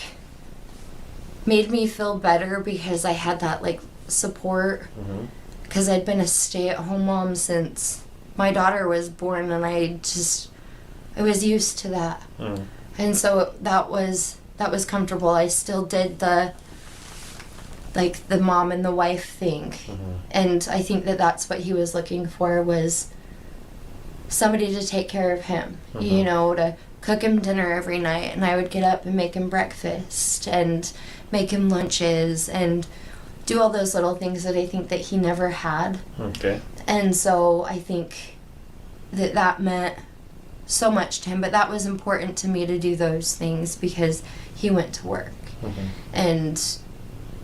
made me feel better because I had that like support, because I'd been a stay-at-home mom since my daughter was born, and I was used to that. And so that was comfortable. I still did the mom and the wife thing, and I think that that's what he was looking for, was somebody to take care of him, you know, to cook him dinner every night, and I would get up and make him breakfast and make him lunches and do all those little things that I think that he never had. Okay. And so I think that meant so much to him, but that was important to me to do those things because he went to work. And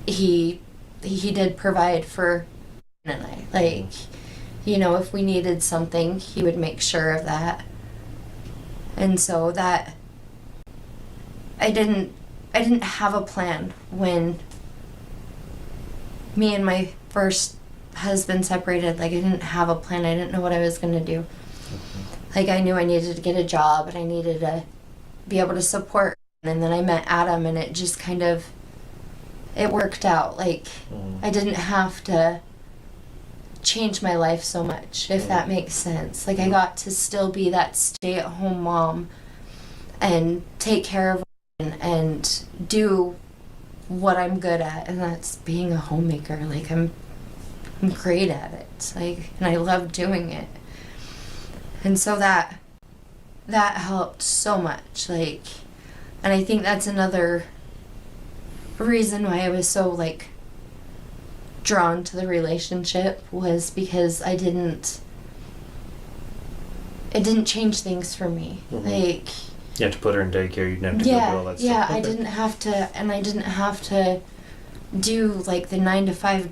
he did provide for and I. Like, you know, if we needed something, he would make sure of that. And so that I didn't have a plan when me and my first husband separated. Like, I didn't have a plan. I didn't know what I was going to do. Like, I knew I needed to get a job and I needed to be able to support. And then I met Adam and it just kind of, it worked out. Like, I didn't have to change my life so much, if that makes sense. Like, I got to still be that stay-at-home mom and take care of and do what I'm good at, and that's being a homemaker. Like, I'm great at it. Like, and I love doing it. And so that helped so much. Like, and I think that's another reason why I was so, like, drawn to the relationship, was because it didn't change things for me. Like, you have to put her in daycare, you didn't have to go do all that stuff. Yeah, I didn't have to, and I didn't have to do, like, the 9 to 5.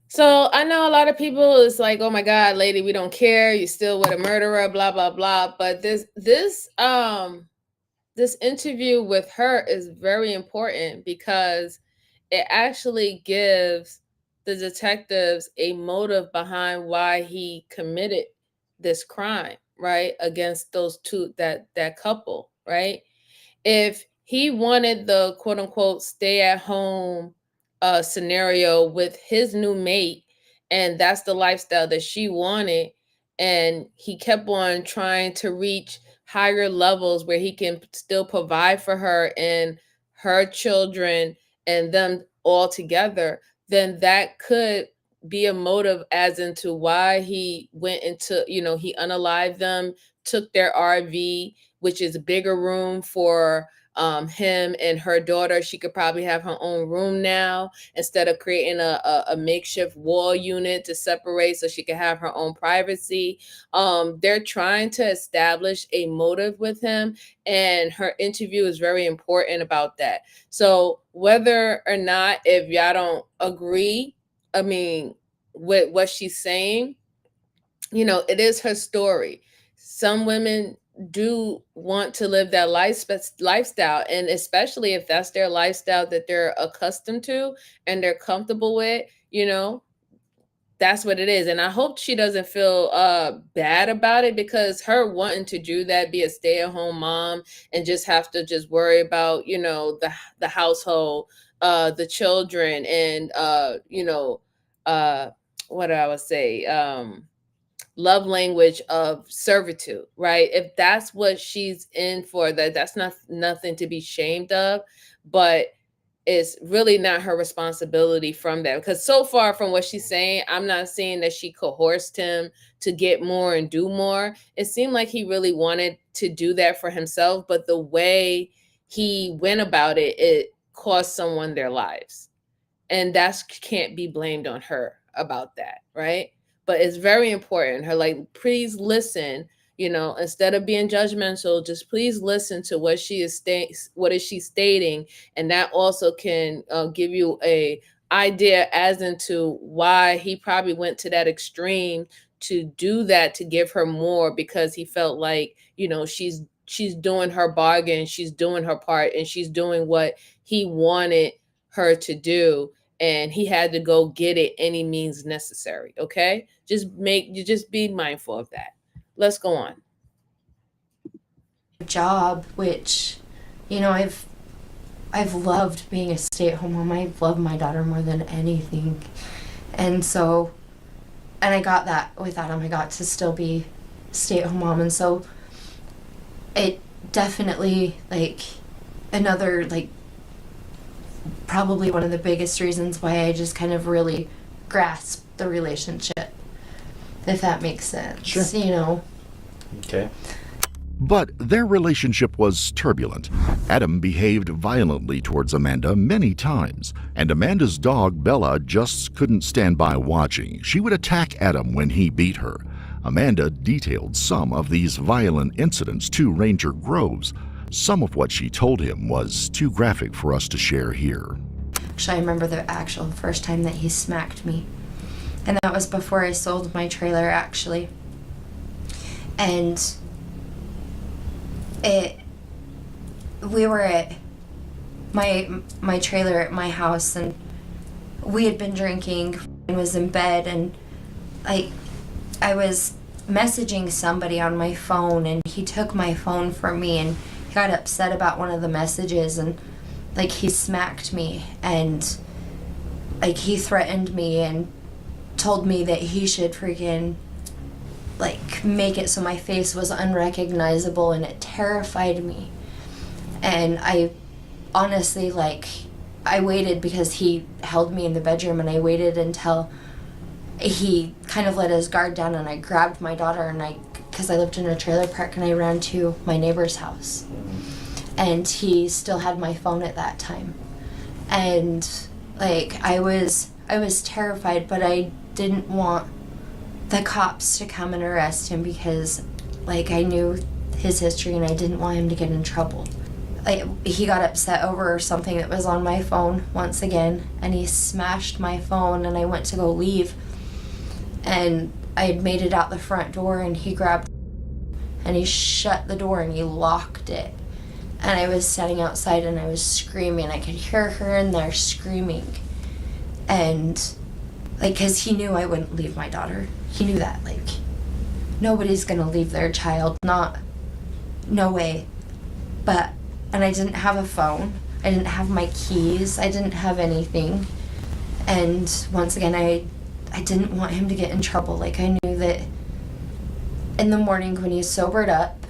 So I know a lot of people is like, oh my God, lady, we don't care. You're still with a murderer, blah, blah, blah. But this interview with her is very important because it actually gives the detectives a motive behind why he committed this crime, right? Against those two, that couple, right? If he wanted the quote unquote stay at home scenario with his new mate, and that's the lifestyle that she wanted, and he kept on trying to reach higher levels where he can still provide for her and her children and them all together, then that could be a motive as into why he went into, he unalived them, took their RV, which is a bigger room for him and her daughter. She could probably have her own room now instead of creating a makeshift wall unit to separate so she could have her own privacy. They're trying to establish a motive with him, and her interview is very important about that. So whether or not, if y'all don't agree, with what she's saying, it is her story. Some women do want to live that lifestyle, and especially if that's their lifestyle that they're accustomed to and they're comfortable with, that's what it is. And I hope she doesn't feel bad about it, because her wanting to do that, be a stay-at-home mom and just have to just worry about, the household, the children, and what I would say, love language of servitude, right? If that's what she's in for, that's nothing to be ashamed of, but it's really not her responsibility from that. Because so far from what she's saying, I'm not seeing that she coerced him to get more and do more. It seemed like he really wanted to do that for himself, but the way he went about it, it cost someone their lives. And that can't be blamed on her about that, right? But it's very important. Her, like, please listen, instead of being judgmental, just please listen to what she is stating, and that also can give you a idea as into why he probably went to that extreme to do that, to give her more, because he felt like, she's doing her bargain, she's doing her part, and she's doing what he wanted her to do, and he had to go get it any means necessary. Okay, just be mindful of that. Let's go on. Job, which, I've loved being a stay-at-home mom. I love my daughter more than anything, and I got that with Adam. I got to still be stay-at-home mom, and so it definitely, like, another, like, probably one of the biggest reasons why I just kind of really grasped the relationship, if that makes sense. Sure. Okay. But their relationship was turbulent. Adam behaved violently towards Amanda many times, and Amanda's dog Bella just couldn't stand by watching. She would attack Adam when he beat her. Amanda detailed some of these violent incidents to Ranger Groves. Some of what she told him was too graphic for us to share here. Actually, I remember the actual first time that he smacked me. And that was before I sold my trailer, actually. And we were at my trailer at my house, and we had been drinking and was in bed, and I was messaging somebody on my phone, and he took my phone from me, and he got upset about one of the messages, and he smacked me, and he threatened me and told me that he should freaking make it so my face was unrecognizable, and it terrified me. And I honestly, I waited because he held me in the bedroom, and I waited until he kind of let his guard down, and I grabbed my daughter, and because I lived in a trailer park, and I ran to my neighbor's house. And he still had my phone at that time. And I was terrified, but I didn't want the cops to come and arrest him because I knew his history, and I didn't want him to get in trouble. He got upset over something that was on my phone once again, and he smashed my phone, and I went to go leave, and I had made it out the front door, and he grabbed and he shut the door and he locked it. And I was standing outside and I was screaming. I could hear her in there screaming. And because he knew I wouldn't leave my daughter. He knew that, nobody's gonna leave their child, no way. And I didn't have a phone. I didn't have my keys. I didn't have anything. And once again, I didn't want him to get in trouble. I knew that in the morning when he's sobered up,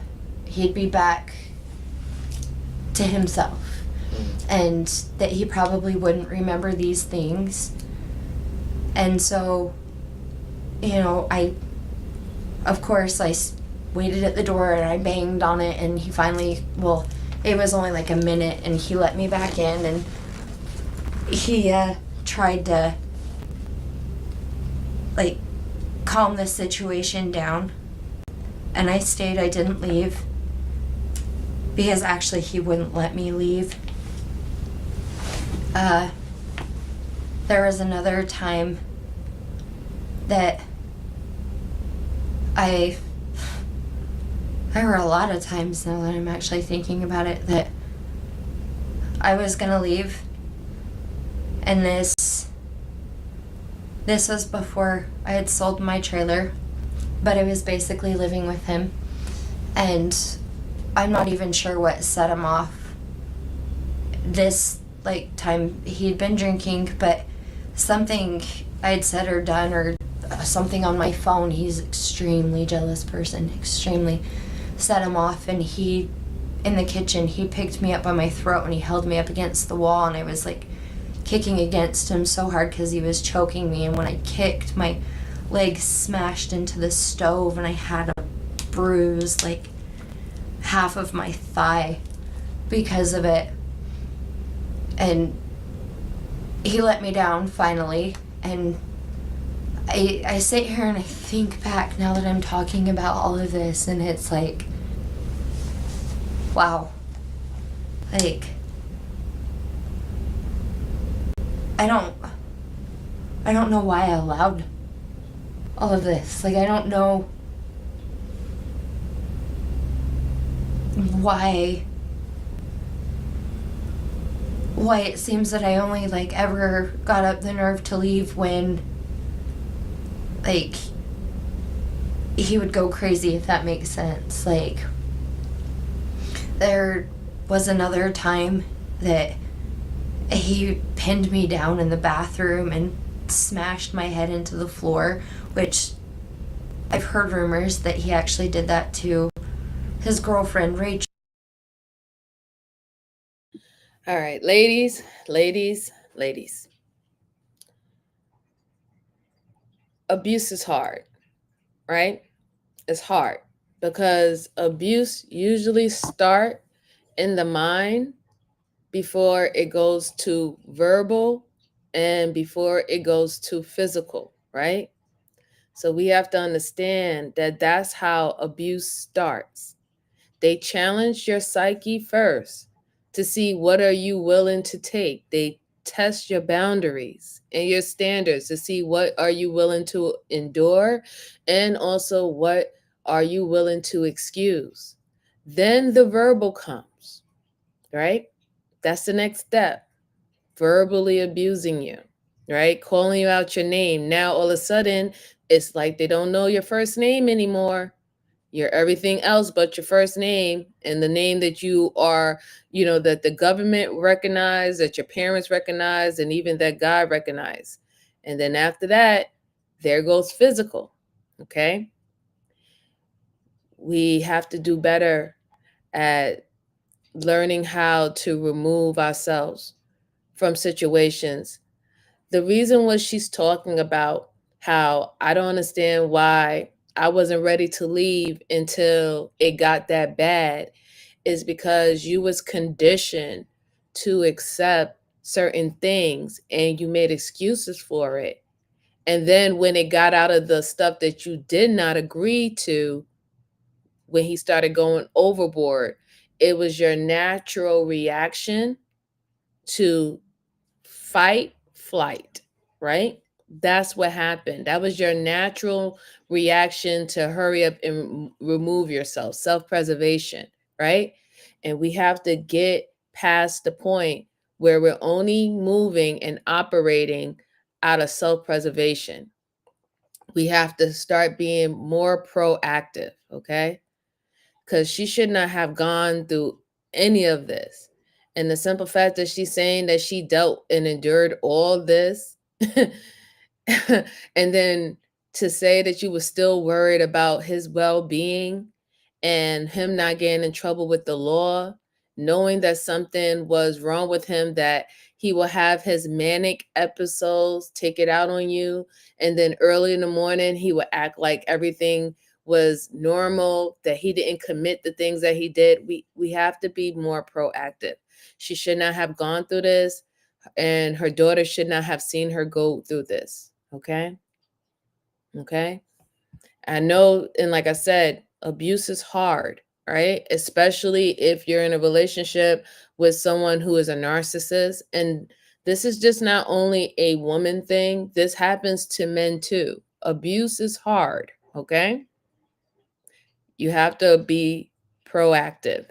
he'd be back to himself. And that he probably wouldn't remember these things. And so, of course, I waited at the door and I banged on it, and he finally, it was only a minute, and he let me back in, and he tried to calm the situation down. And I stayed. I didn't leave because actually he wouldn't let me leave. There was another time that there were a lot of times, now that I'm actually thinking about it, that I was gonna leave, and this was before I had sold my trailer, but I was basically living with him, and I'm not even sure what set him off. This time he'd been drinking, but something I'd said or done, or something on my phone, he's an extremely jealous person, extremely, set him off. And he, in the kitchen, he picked me up by my throat and he held me up against the wall, and I was kicking against him so hard because he was choking me. And when I kicked, my leg smashed into the stove, and I had a bruise half of my thigh because of it. And he let me down finally, and I sit here and I think back now that I'm talking about all of this, and it's wow. I don't know why I allowed all of this. I don't know why it seems that I only ever got up the nerve to leave when he would go crazy, if that makes sense. There was another time that he pinned me down in the bathroom and smashed my head into the floor, which I've heard rumors that he actually did that to his girlfriend, Rachel. All right, ladies. Abuse is hard, right? It's hard because abuse usually starts in the mind before it goes to verbal and before it goes to physical, right? So we have to understand that that's how abuse starts. They challenge your psyche first to see what are you willing to take. They test your boundaries and your standards to see what are you willing to endure and also what are you willing to excuse. Then the verbal comes, right? That's the next step. Verbally abusing you, right? Calling you out your name. Now all of a sudden, it's like they don't know your first name anymore. You're everything else but your first name and the name that you are, that the government recognized, that your parents recognized, and even that God recognized. And then after that, there goes physical. Okay. We have to do better at learning how to remove ourselves from situations. The reason was she's talking about how I don't understand why I wasn't ready to leave until it got that bad is because you was conditioned to accept certain things and you made excuses for it. And then when it got out of the stuff that you did not agree to, when he started going overboard, it was your natural reaction to fight, flight, right? That's what happened. That was your natural reaction to hurry up and remove yourself, self preservation, right? And we have to get past the point where we're only moving and operating out of self preservation. We have to start being more proactive, okay? Because she should not have gone through any of this. And the simple fact that she's saying that she dealt and endured all this, and then to say that you were still worried about his well-being and him not getting in trouble with the law, knowing that something was wrong with him, that he will have his manic episodes, take it out on you, and then early in the morning he would act like everything was normal, that he didn't commit the things that he did. We have to be more proactive. She should not have gone through this, and her daughter should not have seen her go through this. Okay? Okay? I know, and like I said, abuse is hard, right? Especially if you're in a relationship with someone who is a narcissist. And this is just not only a woman thing, this happens to men too. Abuse is hard, okay? You have to be proactive.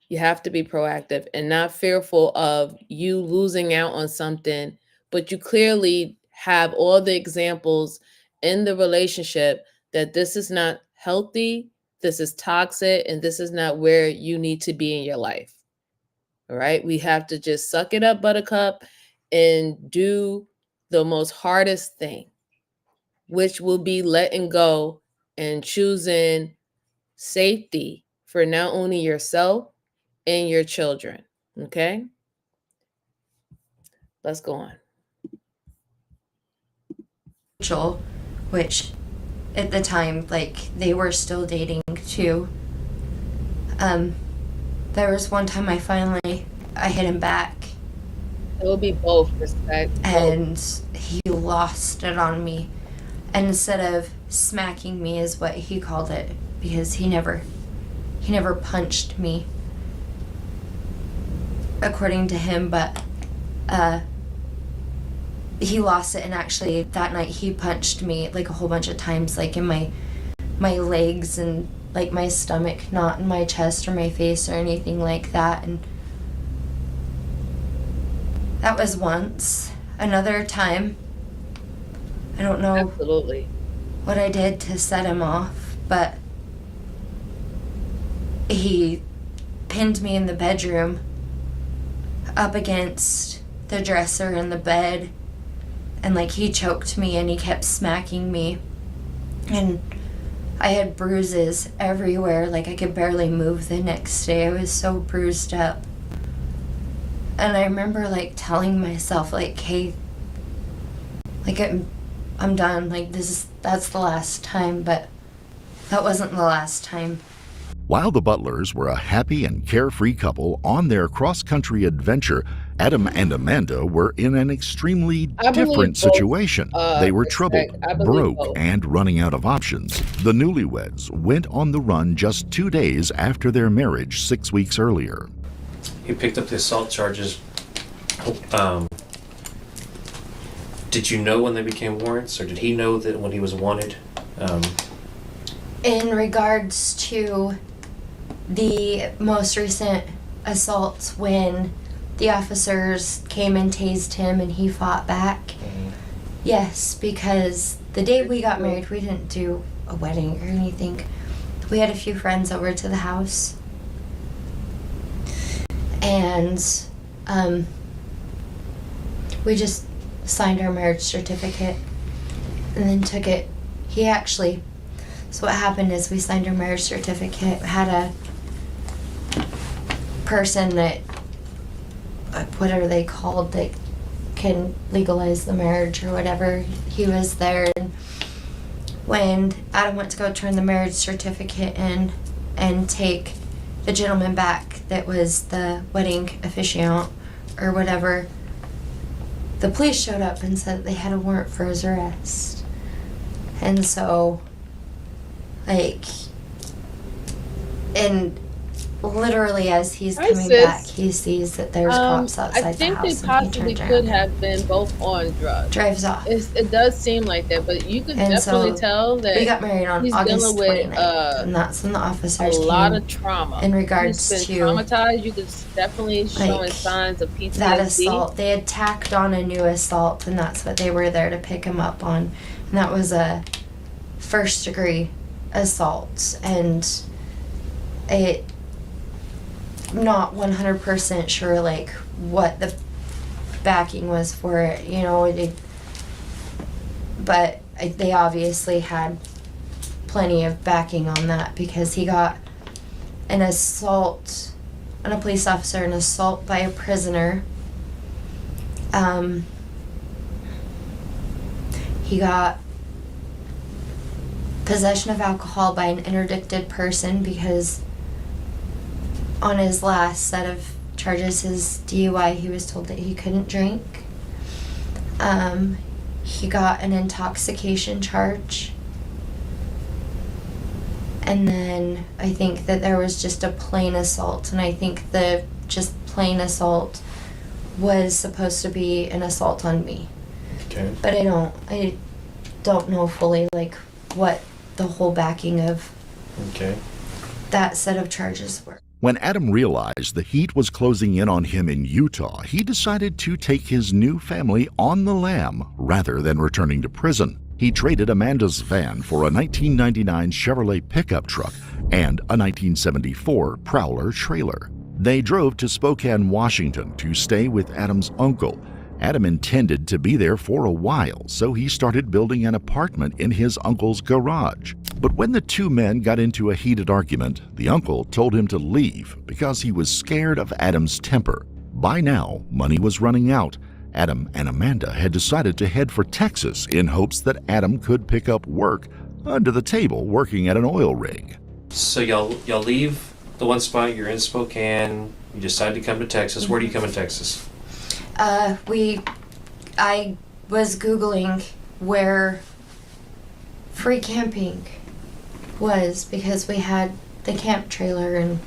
You have to be proactive and not fearful of you losing out on something, but you clearly have all the examples in the relationship that this is not healthy, this is toxic, and this is not where you need to be in your life. All right? We have to just suck it up, buttercup, and do the most hardest thing, which will be letting go and choosing safety for not only yourself and your children. Okay? Let's go on. Rachel, which at the time, like, they were still dating too. There was one time I hit him back. It will be both, respect. And he lost it on me. And instead of smacking me is what he called it, because he never punched me, according to him, but he lost it, and actually that night he punched me like a whole bunch of times, like in my legs and like my stomach, not in my chest or my face or anything like that. And that was once. Another time, I don't know absolutely what I did to set him off, but he pinned me in the bedroom up against the dresser in the bed, and like he choked me and he kept smacking me, and I had bruises everywhere. Like I could barely move the next day. I was so bruised up. And I remember like telling myself like, hey, like I'm done. Like that's the last time. But that wasn't the last time. While the Butlers were a happy and carefree couple on their cross-country adventure, Adam and Amanda were in an extremely different situation. They were troubled, broke, and running out of options. The newlyweds went on the run just 2 days after their marriage 6 weeks earlier. He picked up the assault charges. Did you know when they became warrants, or did he know that when he was wanted? In regards to the most recent assaults, when the officers came and tased him and he fought back, yes, because the day we got married, we didn't do a wedding or anything. We had a few friends over to the house, and we just signed our marriage certificate and then took it. So what happened is we signed our marriage certificate, had a person that, what are they called, that can legalize the marriage or whatever. He was there, and when Adam went to go turn the marriage certificate in and take the gentleman back that was the wedding officiant or whatever, the police showed up and said they had a warrant for his arrest. And so, and literally as he's coming back, he sees that there's cops outside the house. I think they possibly could have been both on drugs. Drives off. It does seem like that, but you can definitely tell that we got married on he's August dealing with 29th, and that's when the officers a came lot of trauma. in regards He's been to traumatized. You could definitely showing signs of PTSD. that assault. They had tacked on a new assault, and that's what they were there to pick him up on. And that was a first-degree assault, and it not 100% sure what the backing was for it, but they obviously had plenty of backing on that, because he got an assault on a police officer, an assault by a prisoner. He got possession of alcohol by an interdicted person, because on his last set of charges, his DUI, he was told that he couldn't drink. He got an intoxication charge. And then I think that there was just a plain assault, and I think the just plain assault was supposed to be an assault on me. Okay. But I don't know fully what the whole backing of that set of charges were. When Adam realized the heat was closing in on him in Utah, he decided to take his new family on the lam rather than returning to prison. He traded Amanda's van for a 1999 Chevrolet pickup truck and a 1974 Prowler trailer. They drove to Spokane, Washington to stay with Adam's uncle. Adam intended to be there for a while, so he started building an apartment in his uncle's garage. But when the two men got into a heated argument, the uncle told him to leave because he was scared of Adam's temper. By now, money was running out. Adam and Amanda had decided to head for Texas in hopes that Adam could pick up work under the table working at an oil rig. So y'all leave the one spot, you're in Spokane, you decide to come to Texas. Where do you come in Texas? I was Googling where free camping was, because we had the camp trailer and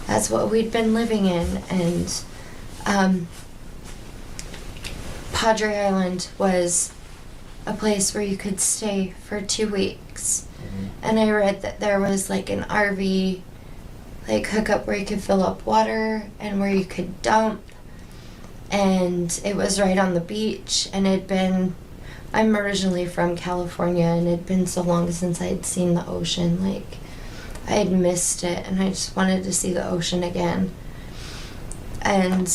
that's what we'd been living in, and Padre Island was a place where you could stay for 2 weeks. And I read that there was an RV hookup where you could fill up water and where you could dump, and it was right on the beach. And I'm originally from California, and it'd been so long since I'd seen the ocean. I had missed it, and I just wanted to see the ocean again. And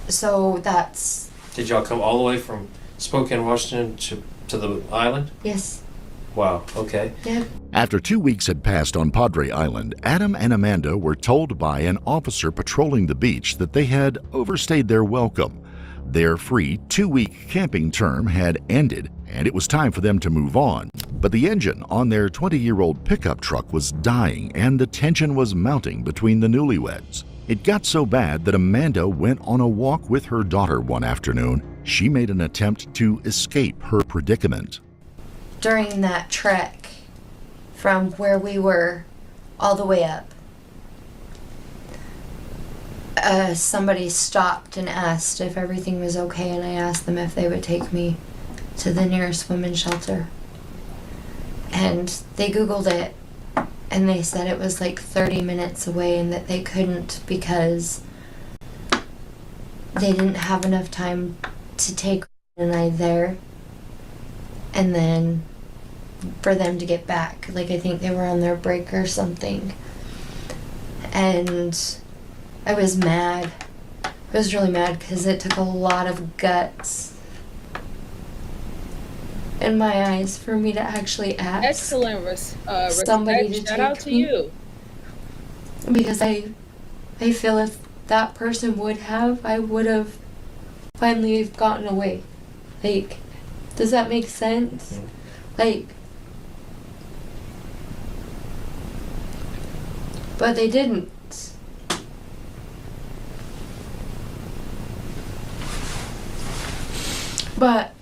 so that's... Did y'all come all the way from Spokane, Washington to the island? Yes. Wow, okay. Yeah. After 2 weeks had passed on Padre Island, Adam and Amanda were told by an officer patrolling the beach that they had overstayed their welcome. Their free 2-week camping term had ended, and it was time for them to move on. But the engine on their 20-year-old pickup truck was dying, and the tension was mounting between the newlyweds. It got so bad that Amanda went on a walk with her daughter one afternoon. She made an attempt to escape her predicament. During that trek from where we were all the way up, somebody stopped and asked if everything was okay, and I asked them if they would take me to the nearest women's shelter. And they Googled it, and they said it was like 30 minutes away and that they couldn't because they didn't have enough time to take and I there and then for them to get back. Like, I think they were on their break or something. And I was mad. I was really mad because it took a lot of guts in my eyes for me to actually ask. Excellent somebody respect. to Shout out take to me. you. Because I feel if that person would have, I would have finally gotten away. Like, does that make sense? Like, but they didn't. But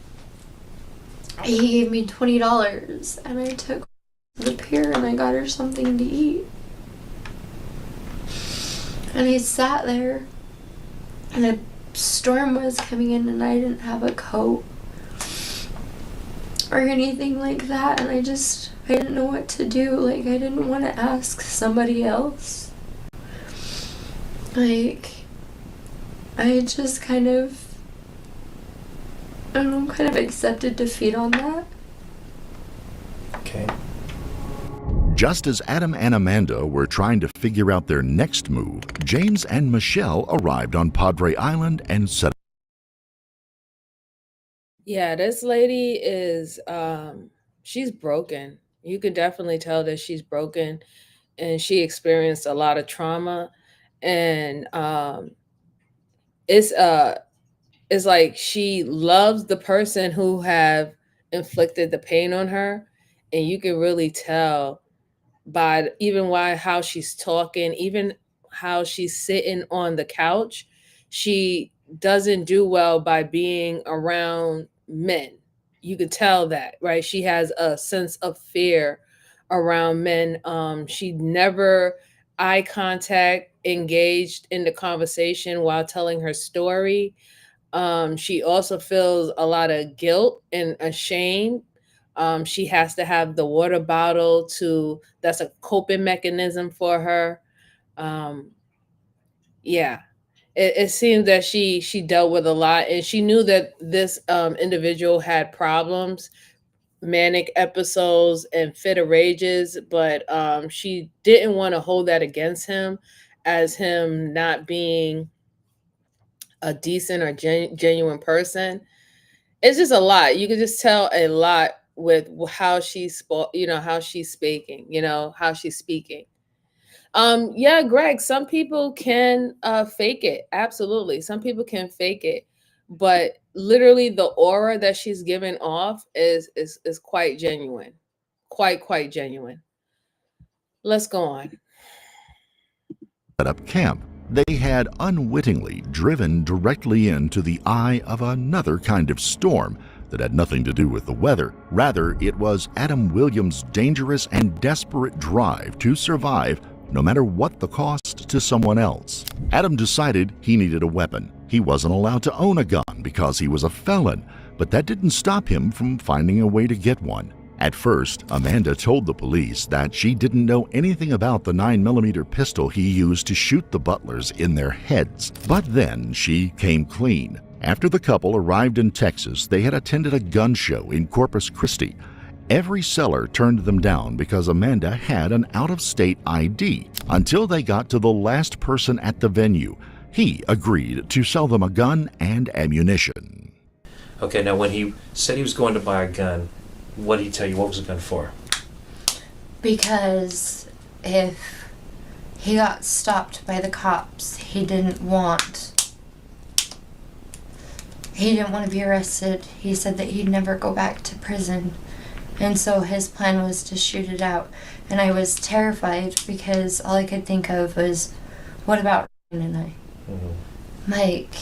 he gave me $20 and I took the pier and I got her something to eat. And I sat there and a storm was coming in and I didn't have a coat or anything like that, and I didn't know what to do. Like, I didn't want to ask somebody else. Like, I just kind of accepted defeat on that. Okay. Just as Adam and Amanda were trying to figure out their next move, James and Michelle arrived on Padre Island and set up. Yeah, this lady is she's broken. You could definitely tell that she's broken and she experienced a lot of trauma, and it's it's like she loves the person who have inflicted the pain on her, and you can really tell by even how she's talking, even how she's sitting on the couch. She doesn't do well by being around men. You could tell that, right? She has a sense of fear around men. She never eye contact engaged in the conversation while telling her story. She also feels a lot of guilt and ashamed. She has to have the water bottle that's a coping mechanism for her. Um, yeah, it seems that she dealt with a lot, and she knew that this individual had problems, manic episodes and fit of rages, but she didn't want to hold that against him as him not being a decent or genuine person. It's just a lot. You can just tell a lot with how she spoke, how she's speaking, how she's speaking. Yeah, Greg, some people can fake it. Absolutely. Some people can fake it. But literally the aura that she's giving off is quite genuine. Quite genuine. Let's go on. Set up camp. They had unwittingly driven directly into the eye of another kind of storm that had nothing to do with the weather. Rather, it was Adam Williams' dangerous and desperate drive to survive no matter what the cost to someone else. Adam decided he needed a weapon. He wasn't allowed to own a gun because he was a felon, but that didn't stop him from finding a way to get one. At first, Amanda told the police that she didn't know anything about the 9mm pistol he used to shoot the Butlers in their heads. But then she came clean. After the couple arrived in Texas, they had attended a gun show in Corpus Christi. Every seller turned them down because Amanda had an out-of-state ID until they got to the last person at the venue. He agreed to sell them a gun and ammunition. Okay, now when he said he was going to buy a gun, what did he tell you? What was the gun for? Because if he got stopped by the cops, he didn't want he didn't want to be arrested. He said that he'd never go back to prison. And so his plan was to shoot it out. And I was terrified because all I could think of was, what about Ryan and I? Like,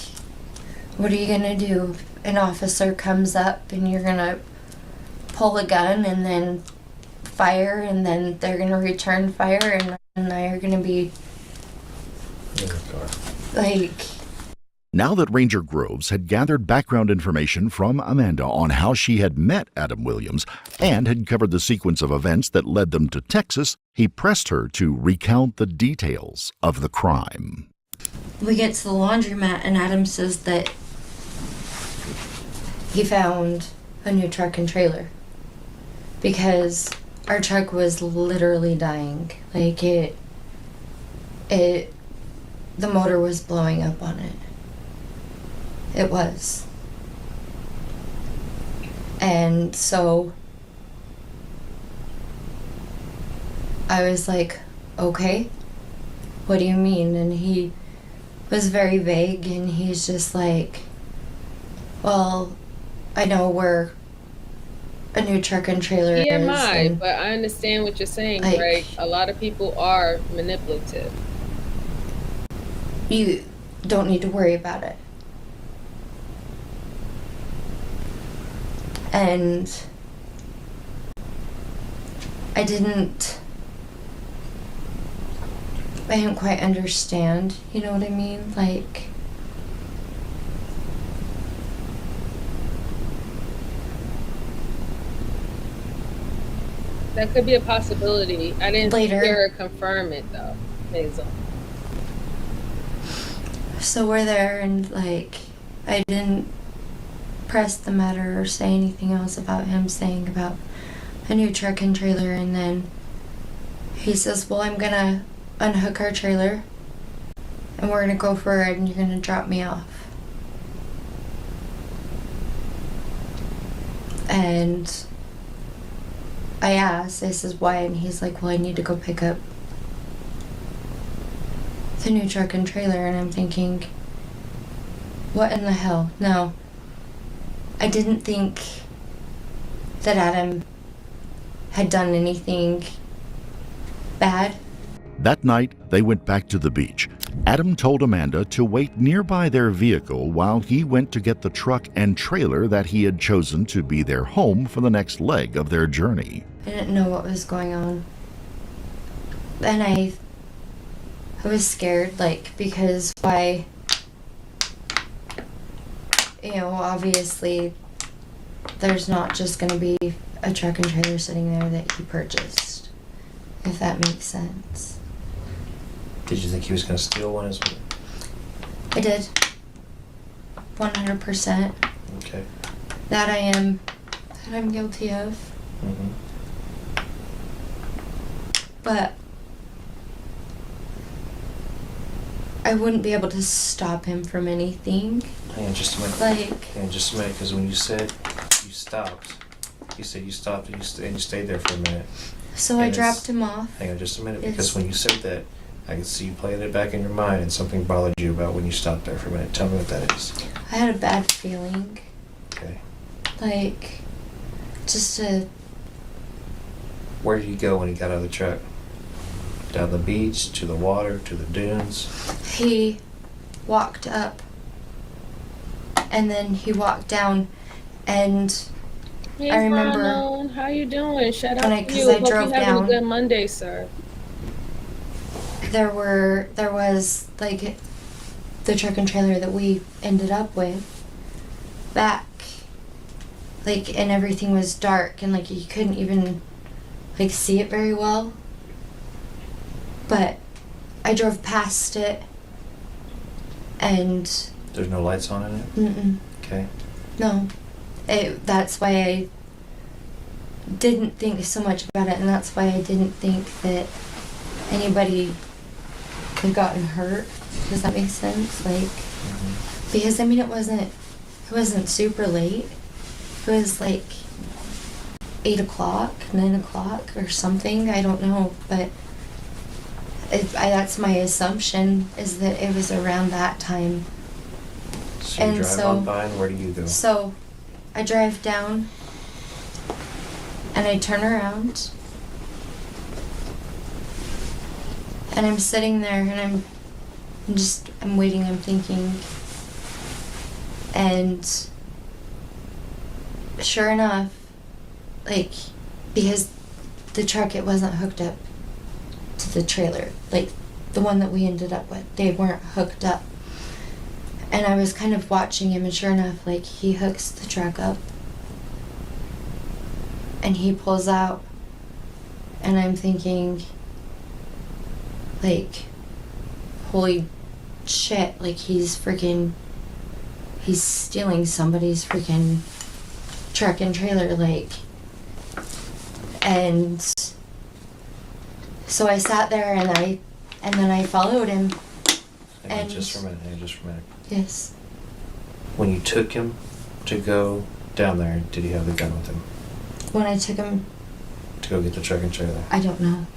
what are you going to do? An officer comes up and you're going to pull a gun and then fire, and then they're going to return fire, and Ryan and I are going to be like... Now that Ranger Groves had gathered background information from Amanda on how she had met Adam Williams and had covered the sequence of events that led them to Texas, he pressed her to recount the details of the crime. We get to the laundromat and Adam says that he found a new truck and trailer because our truck was literally dying. Like the motor was blowing up on it. It was. And so I was like, okay, what do you mean? And he was very vague, and he's just like, well, I know where a new truck and trailer is. TMI, but I understand what you're saying, like, right? A lot of people are manipulative. You don't need to worry about it. And I didn't quite understand, you know what I mean? Like, that could be a possibility. I didn't Later. hear her confirm it though, Hazel. So we're there, and like, I didn't press the matter or say anything else about him saying about a new truck and trailer. And then he says, well, I'm gonna unhook our trailer and we're gonna go for it and you're gonna drop me off. And I asked, I says, why? And he's like, well, I need to go pick up the new truck and trailer. And I'm thinking, what in the hell? No. I didn't think that Adam had done anything bad. That night, they went back to the beach. Adam told Amanda to wait nearby their vehicle while he went to get the truck and trailer that he had chosen to be their home for the next leg of their journey. I didn't know what was going on. And I was scared, like, because why, you know, obviously there's not just going to be a truck and trailer sitting there that he purchased, if that makes sense. Did you think he was going to steal one as well? I did. 100%. Okay. That I'm guilty of. Mm-hmm. But I wouldn't be able to stop him from anything. Hang on just a minute. Like... Hang on just a minute, because when you said you stopped, you said you stopped and you stayed there for a minute. So I dropped him off. Hang on just a minute, Yes. because when you said that, I could see you playing it back in your mind and something bothered you about when you stopped there for a minute. Tell me what that is. I had a bad feeling. Okay. Like, just a... Where did he go when he got out of the truck? Down the beach, to the water, to the dunes? He walked up, and then he walked down, and Hey, I remember... Ronald, how you doing? Shout out to 'cause you. I Hope drove you having down. a good Monday, sir. There was, like, the truck and trailer that we ended up with back, like, and everything was dark, and, like, you couldn't even, like, see it very well. But I drove past it, and... There's no lights on in it? Mm-mm. Okay. No. That's why I didn't think so much about it, and that's why I didn't think that anybody could have gotten hurt. Does that make sense? Like, because, I mean, it wasn't super late. It was like 8 o'clock, 9 o'clock or something. I don't know, but that's my assumption, is that it was around that time. So you drive on by, and where do you go? So I drive down and I turn around and I'm sitting there and I'm waiting, I'm thinking, and sure enough, like, because the truck, it wasn't hooked up to the trailer, like the one that we ended up with, they weren't hooked up. And I was kind of watching him, and sure enough, like, he hooks the truck up and he pulls out, and I'm thinking, like, holy shit, like, he's stealing somebody's freaking truck and trailer, like. And so I sat there and then I followed him. And just for a minute. Yes. When you took him to go down there, did he have the gun with him? When I took him To go get the truck and trailer? I don't know.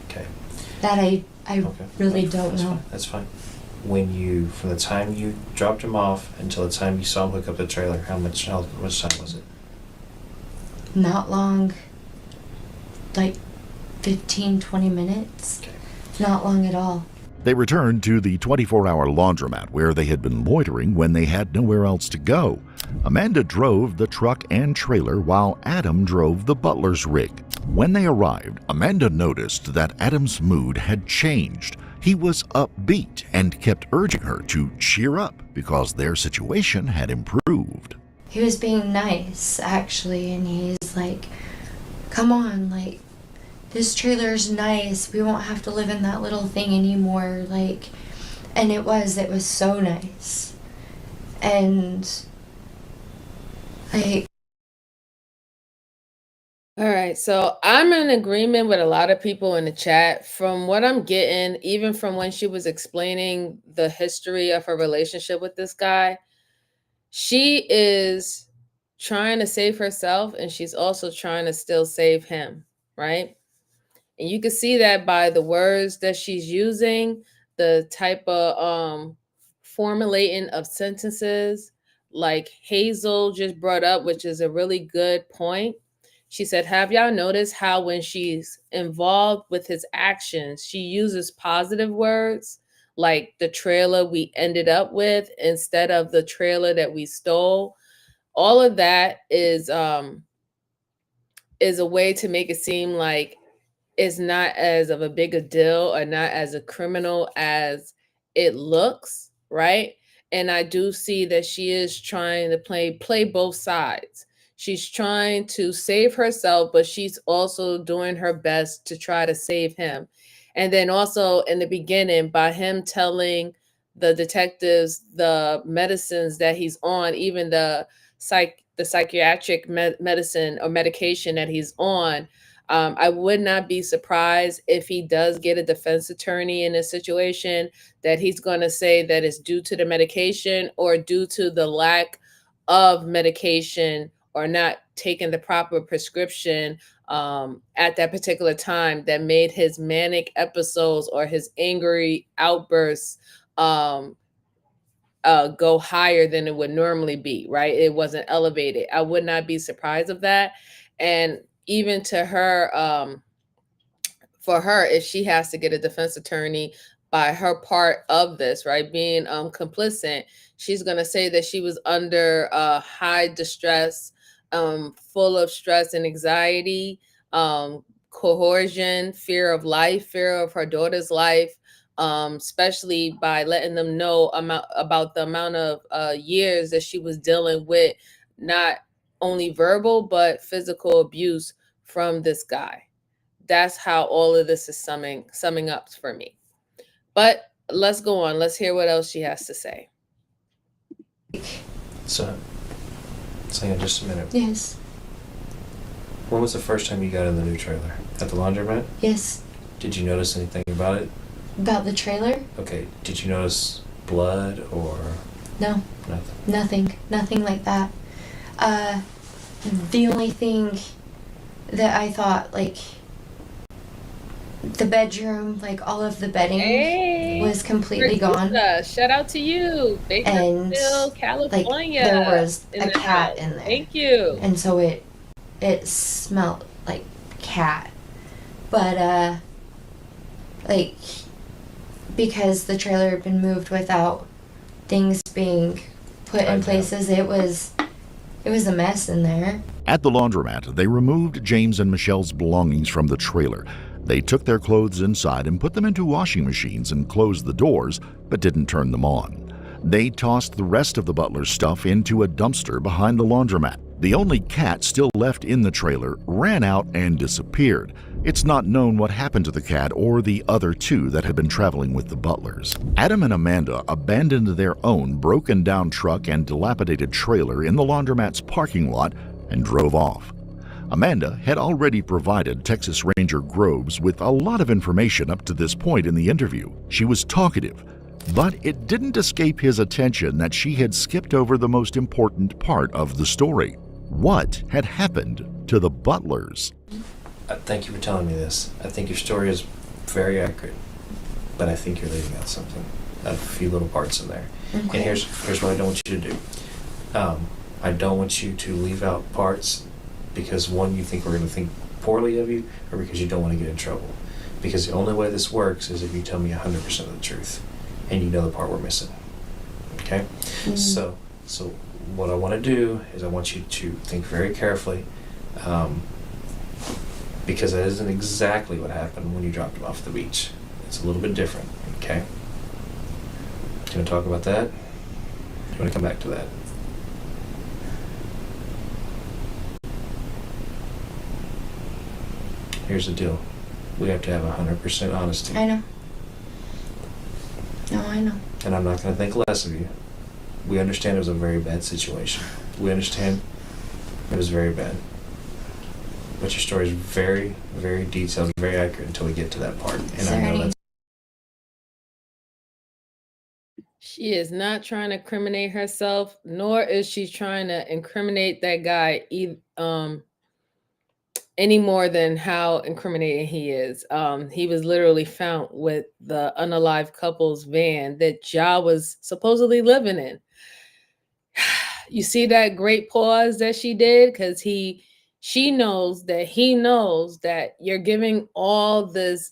Okay. That I Okay. really don't know. That's fine. From the time you dropped him off until the time you saw him hook up the trailer, how much time was it? Not long. Like 15, 20 minutes. Okay. Not long at all. They returned to the 24-hour laundromat where they had been loitering when they had nowhere else to go. Amanda drove the truck and trailer while Adam drove the Butlers rig. When they arrived, Amanda noticed that Adam's mood had changed. He was upbeat and kept urging her to cheer up because their situation had improved. He was being nice, actually, and he's like, come on, like, this trailer's nice. We won't have to live in that little thing anymore, like, and it was so nice. And like, All right, so I'm in agreement with a lot of people in the chat. From what I'm getting, even from when she was explaining the history of her relationship with this guy, she is trying to save herself and she's also trying to still save him, right? And you can see that by the words that she's using, the type of formulating of sentences, like Hazel just brought up, which is a really good point. She said, have y'all noticed how when she's involved with his actions, she uses positive words like the trailer we ended up with instead of the trailer that we stole? All of that is a way to make it seem like it's not as of a big a deal or not as a criminal as it looks, right? And I do see that she is trying to play both sides. She's trying to save herself, but she's also doing her best to try to save him. And then also in the beginning, by him telling the detectives the medicines that he's on, even the psychiatric medicine or medication that he's on, I would not be surprised if he does get a defense attorney in this situation that he's going to say that it's due to the medication or due to the lack of medication or not taking the proper prescription at that particular time that made his manic episodes or his angry outbursts go higher than it would normally be, right? It wasn't elevated. I would not be surprised of that. And even to her, for her, if she has to get a defense attorney by her part of this, right, being complicit, she's going to say that she was under high distress, full of stress and anxiety, coercion, fear of life, fear of her daughter's life, especially by letting them know about the amount of years that she was dealing with not only verbal but physical abuse from this guy. That's how all of this is summing up for me. But let's go on. Let's hear what else she has to say. So, hang on just a minute. yes, When was the first time you got in the new trailer? At the laundromat? yes. Did you notice anything about it? About the trailer? Okay, did you notice blood or No, nothing? nothing like that. The only thing that I thought, like, the bedroom, like all of the bedding Hey, was completely gone. Shout out to you, And Bakersfield, like California. there was in a the cat house. in there. Thank you. And so it smelled like cat. But like because the trailer had been moved without things being put in places, it was a mess in there. At the laundromat, they removed James and Michelle's belongings from the trailer. They took their clothes inside and put them into washing machines and closed the doors, but didn't turn them on. They tossed the rest of the Butlers' stuff into a dumpster behind the laundromat. The only cat still left in the trailer ran out and disappeared. It's not known what happened to the cat or the other two that had been traveling with the Butlers. Adam and Amanda abandoned their own broken-down truck and dilapidated trailer in the laundromat's parking lot and drove off. Amanda had already provided Texas Ranger Groves with a lot of information up to this point in the interview. She was talkative, but it didn't escape his attention that she had skipped over the most important part of the story. What had happened to the Butlers? Thank you for telling me this. I think your story is very accurate, but I think you're leaving out something, a few little parts in there. Okay. And here's what I don't want you to do. I don't want you to leave out parts because, one, you think we're going to think poorly of you, or because you don't want to get in trouble. Because the only way this works is if you tell me 100% of the truth, and you know the part we're missing. Okay? Mm-hmm. So what I want to do is I want you to think very carefully, because that isn't exactly what happened when you dropped him off the beach. It's a little bit different, okay? Do you want to talk about that? Do you want to come back to that? Here's the deal. We have to have 100% honesty. I know. No, I know. And I'm not going to think less of you. We understand it was a very bad situation. We understand it was very bad. But your story is very, very detailed, very accurate until we get to that part. And I know that's... She is not trying to incriminate herself, nor is she trying to incriminate that guy any more than how incriminating he is. He was literally found with the unalive couple's van that Ja was supposedly living in. You see that great pause that she did? Because she knows that he knows that you're giving all this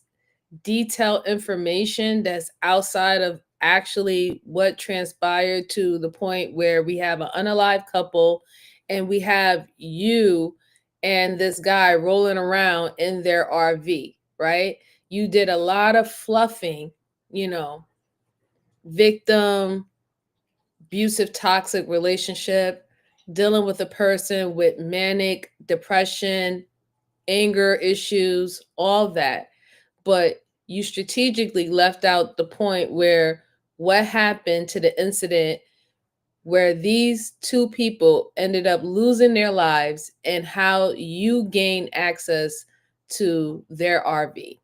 detailed information that's outside of actually what transpired to the point where we have an unalive couple and we have you and this guy rolling around in their RV, right? You did a lot of fluffing, victim, abusive, toxic relationship, dealing with a person with manic depression, anger issues, all that. But you strategically left out the point where what happened to the incident where these two people ended up losing their lives and how you gained access to their RV.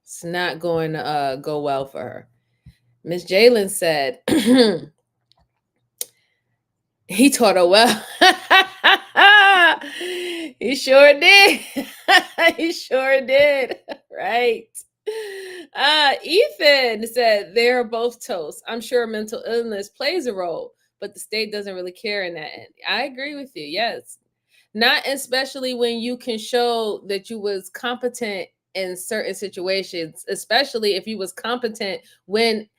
It's not going to go well for her. Miss Jalen said, he taught her well. He sure did. He sure did. Right. Ethan said they're both toast. I'm sure mental illness plays a role, but the state doesn't really care in that end. I agree with you. Yes. Not especially when you can show that you was competent in certain situations, especially if you was competent when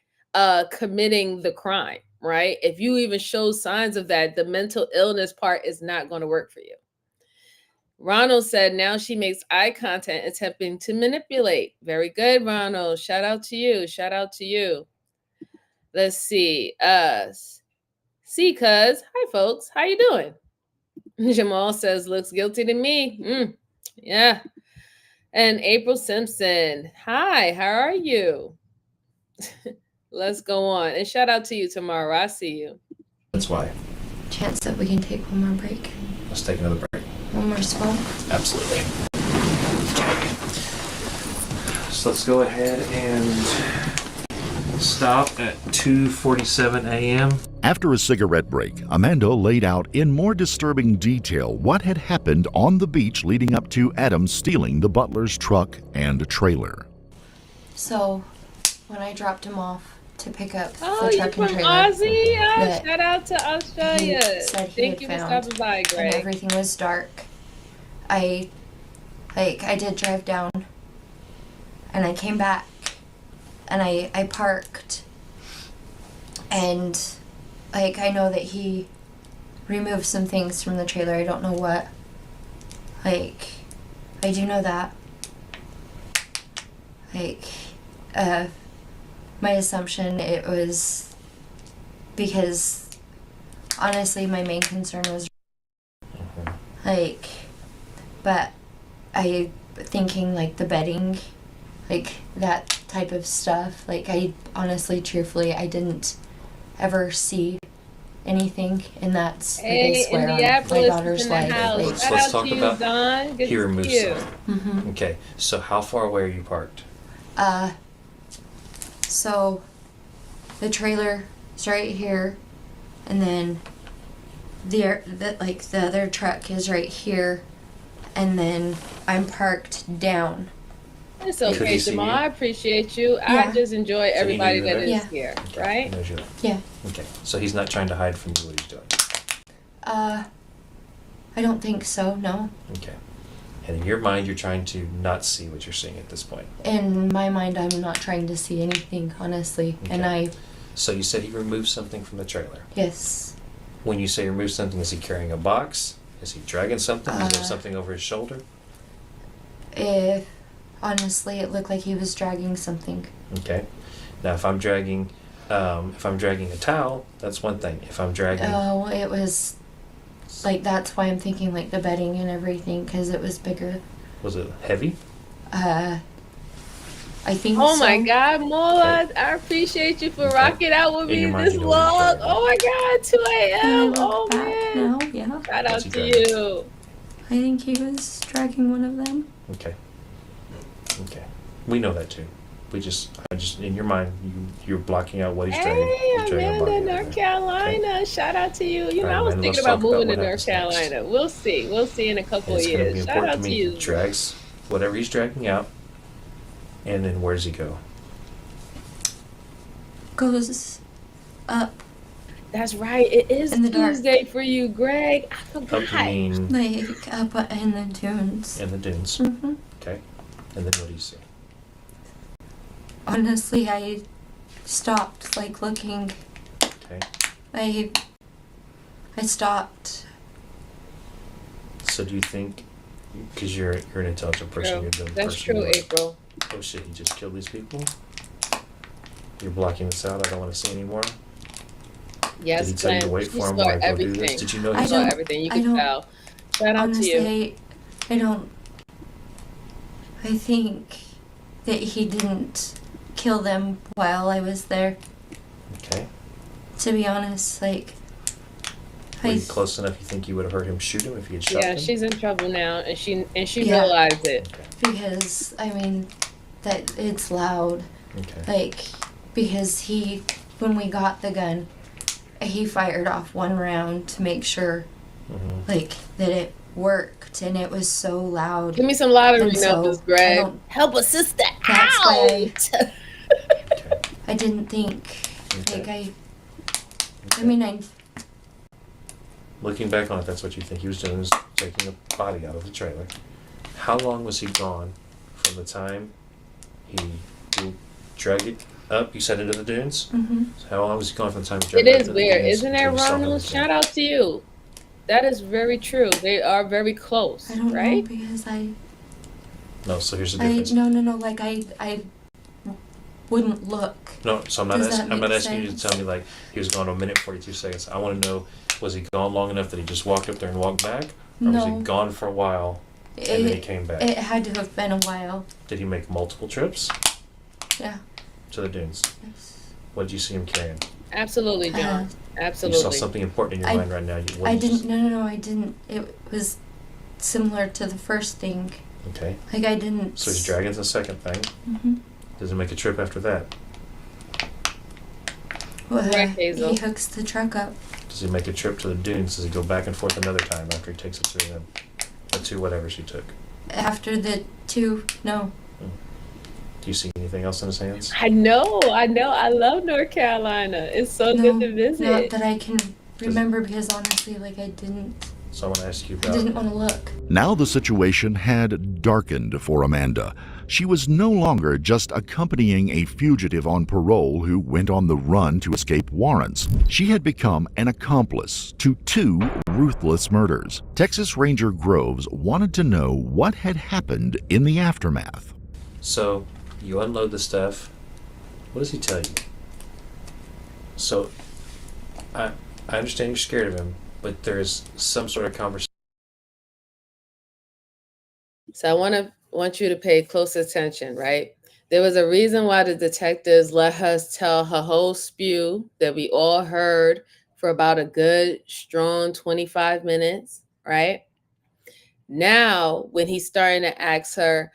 committing the crime, right? If you even show signs of that, the mental illness part is not going to work for you. Ronald said, now she makes eye contact, attempting to manipulate. Very good, Ronald. Shout out to you. Shout out to you. Let's see. Cuz. Hi, folks. How you doing? Jamal says, looks guilty to me. Yeah. And April Simpson. Hi, how are you? Let's go on. And shout out to you tomorrow. I see you. That's why. Chance that we can take one more break. Let's take another break. One more spot. Absolutely. So let's go ahead and stop at 2:47 a.m. After a cigarette break, Amanda laid out in more disturbing detail what had happened on the beach leading up to Adam stealing the Butlers' truck and trailer. So, when I dropped him off to pick up Oh, the you truck from and trailer, Aussie? that Shout out to Australia. he said he Thank had you for found, stopping by, and Greg. everything was dark. I did drive down, and I came back, and I parked, and I know that he removed some things from the trailer. I don't know what. I do know that. My assumption, it was because honestly my main concern was but I thinking the bedding, that type of stuff, I honestly, truthfully, I didn't ever see anything, and that's I swear on my daughter's life. So let's talk about Don. Good he to removed see you. something. Okay, so how far away are you parked? So the trailer is right here, and then the other truck is right here, and then I'm parked down. It's okay, Jamal. I appreciate you. Yeah. I just enjoy everybody knew you were that is there? here, right? He knows you're there. Yeah. Okay, so he's not trying to hide from you what he's doing. I don't think so, no. Okay. And in your mind, you're trying to not see what you're seeing at this point. In my mind, I'm not trying to see anything, honestly. Okay. And So you said he removed something from the trailer. yes. When you say remove something, is he carrying a box? Is he dragging something? Is there something over his shoulder? Honestly, it looked like he was dragging something. Okay. Now, if I'm dragging a towel, that's one thing. If I'm dragging, Oh, it was that's why I'm thinking the bedding and everything, because it was bigger. was it heavy? I think Oh so. my God, Mola, I appreciate you for rocking out with In your me mind, this you know what he's long. doing, right? Oh my God, 2 a.m. Oh man. No, yeah. Shout out What's he to dragging? you. I think he was dragging one of them. Okay. Okay. We know that too. I just in your mind, you're blocking out what he's dragging. Hey, He's dragging a Amanda, body out North of there. Carolina. Shout out to you. All right, I was Amanda, thinking let's about talk about moving what to North happens next. Carolina. We'll see. We'll see in a couple And of it's going to be years. Shout important out to to me. you. He drags whatever he's dragging out, and then where does he go? Goes up. That's right. It is In the dark. Tuesday for you, Greg. I Up forgot. you mean Up in the dunes. in the dunes. Mm-hmm. Okay. And then what do you see? Honestly, I stopped looking. Okay. I stopped. So do you think, because you're an intelligent person, True. you're the That's person. true, you are, April. oh shit, he just killed these people? You're blocking this out, I don't want to see anymore? Yes, Did he tell you to Glenn. wait for You him saw while I go do everything. this? Did you know You he saw saw everything. You I could don't- tell. Shout out to you. Honestly, I don't. I think that he didn't kill them while I was there. Okay. To be honest, Were you close enough you think you would have heard him shoot him if he had shot Yeah, him? she's in trouble now, and she Yeah. realized it. because that it's loud. Okay. Because when we got the gun, he fired off one round to make sure Mm-hmm. that it worked, and it was so loud. Give me some lottery And so numbers, I Greg. don't- Help a sister That's out. why I didn't think Looking back on it, that's what you think he was doing, is taking a body out of the trailer. How long was he gone from the time he dragged it up, you said, into the dunes? Mhm. So how long was he gone from the time he It dragged it is into the weird, dunes isn't it, until you saw him Ronald? again? Shout out to you. That is very true. They are very close, I don't right? know because No, so here's the difference. I wouldn't look. No, so I'm not Does that asking. I'm not make asking you to sense? tell me he was gone a minute 42 seconds. I want to know, was he gone long enough that he just walked up there and walked back, or was No. he gone for a while and then he came back? It had to have been a while. Did he make multiple trips Yeah. to the dunes? Yes. What did you see him carrying? Absolutely, John. Absolutely. You saw something important in your mind right now. What I did you didn't. No, I didn't. It was similar to the first thing. Okay. I didn't. So he's dragging the second thing. Mhm. Does he make a trip after that? Well, Correct, Hazel. he hooks the truck up. Does he make a trip to the dunes? Does he go back and forth another time after he takes it to them? The two whatever she took. After the 2, no. Do you see anything else in his hands? I know. I love North Carolina. It's so good to visit. Not that I can remember, because honestly, like, I didn't So I want to ask you I about. didn't want to look. Now the situation had darkened for Amanda. She was no longer just accompanying a fugitive on parole who went on the run to escape warrants. She had become an accomplice to 2 ruthless murders. Texas Ranger Groves wanted to know what had happened in the aftermath. So you unload the stuff. What does he tell you? So I understand you're scared of him, but there's some sort of conversation. So I want you to pay close attention, right? There was a reason why the detectives let us tell her whole spew that we all heard for about a good, strong 25 minutes, right? Now, when he's starting to ask her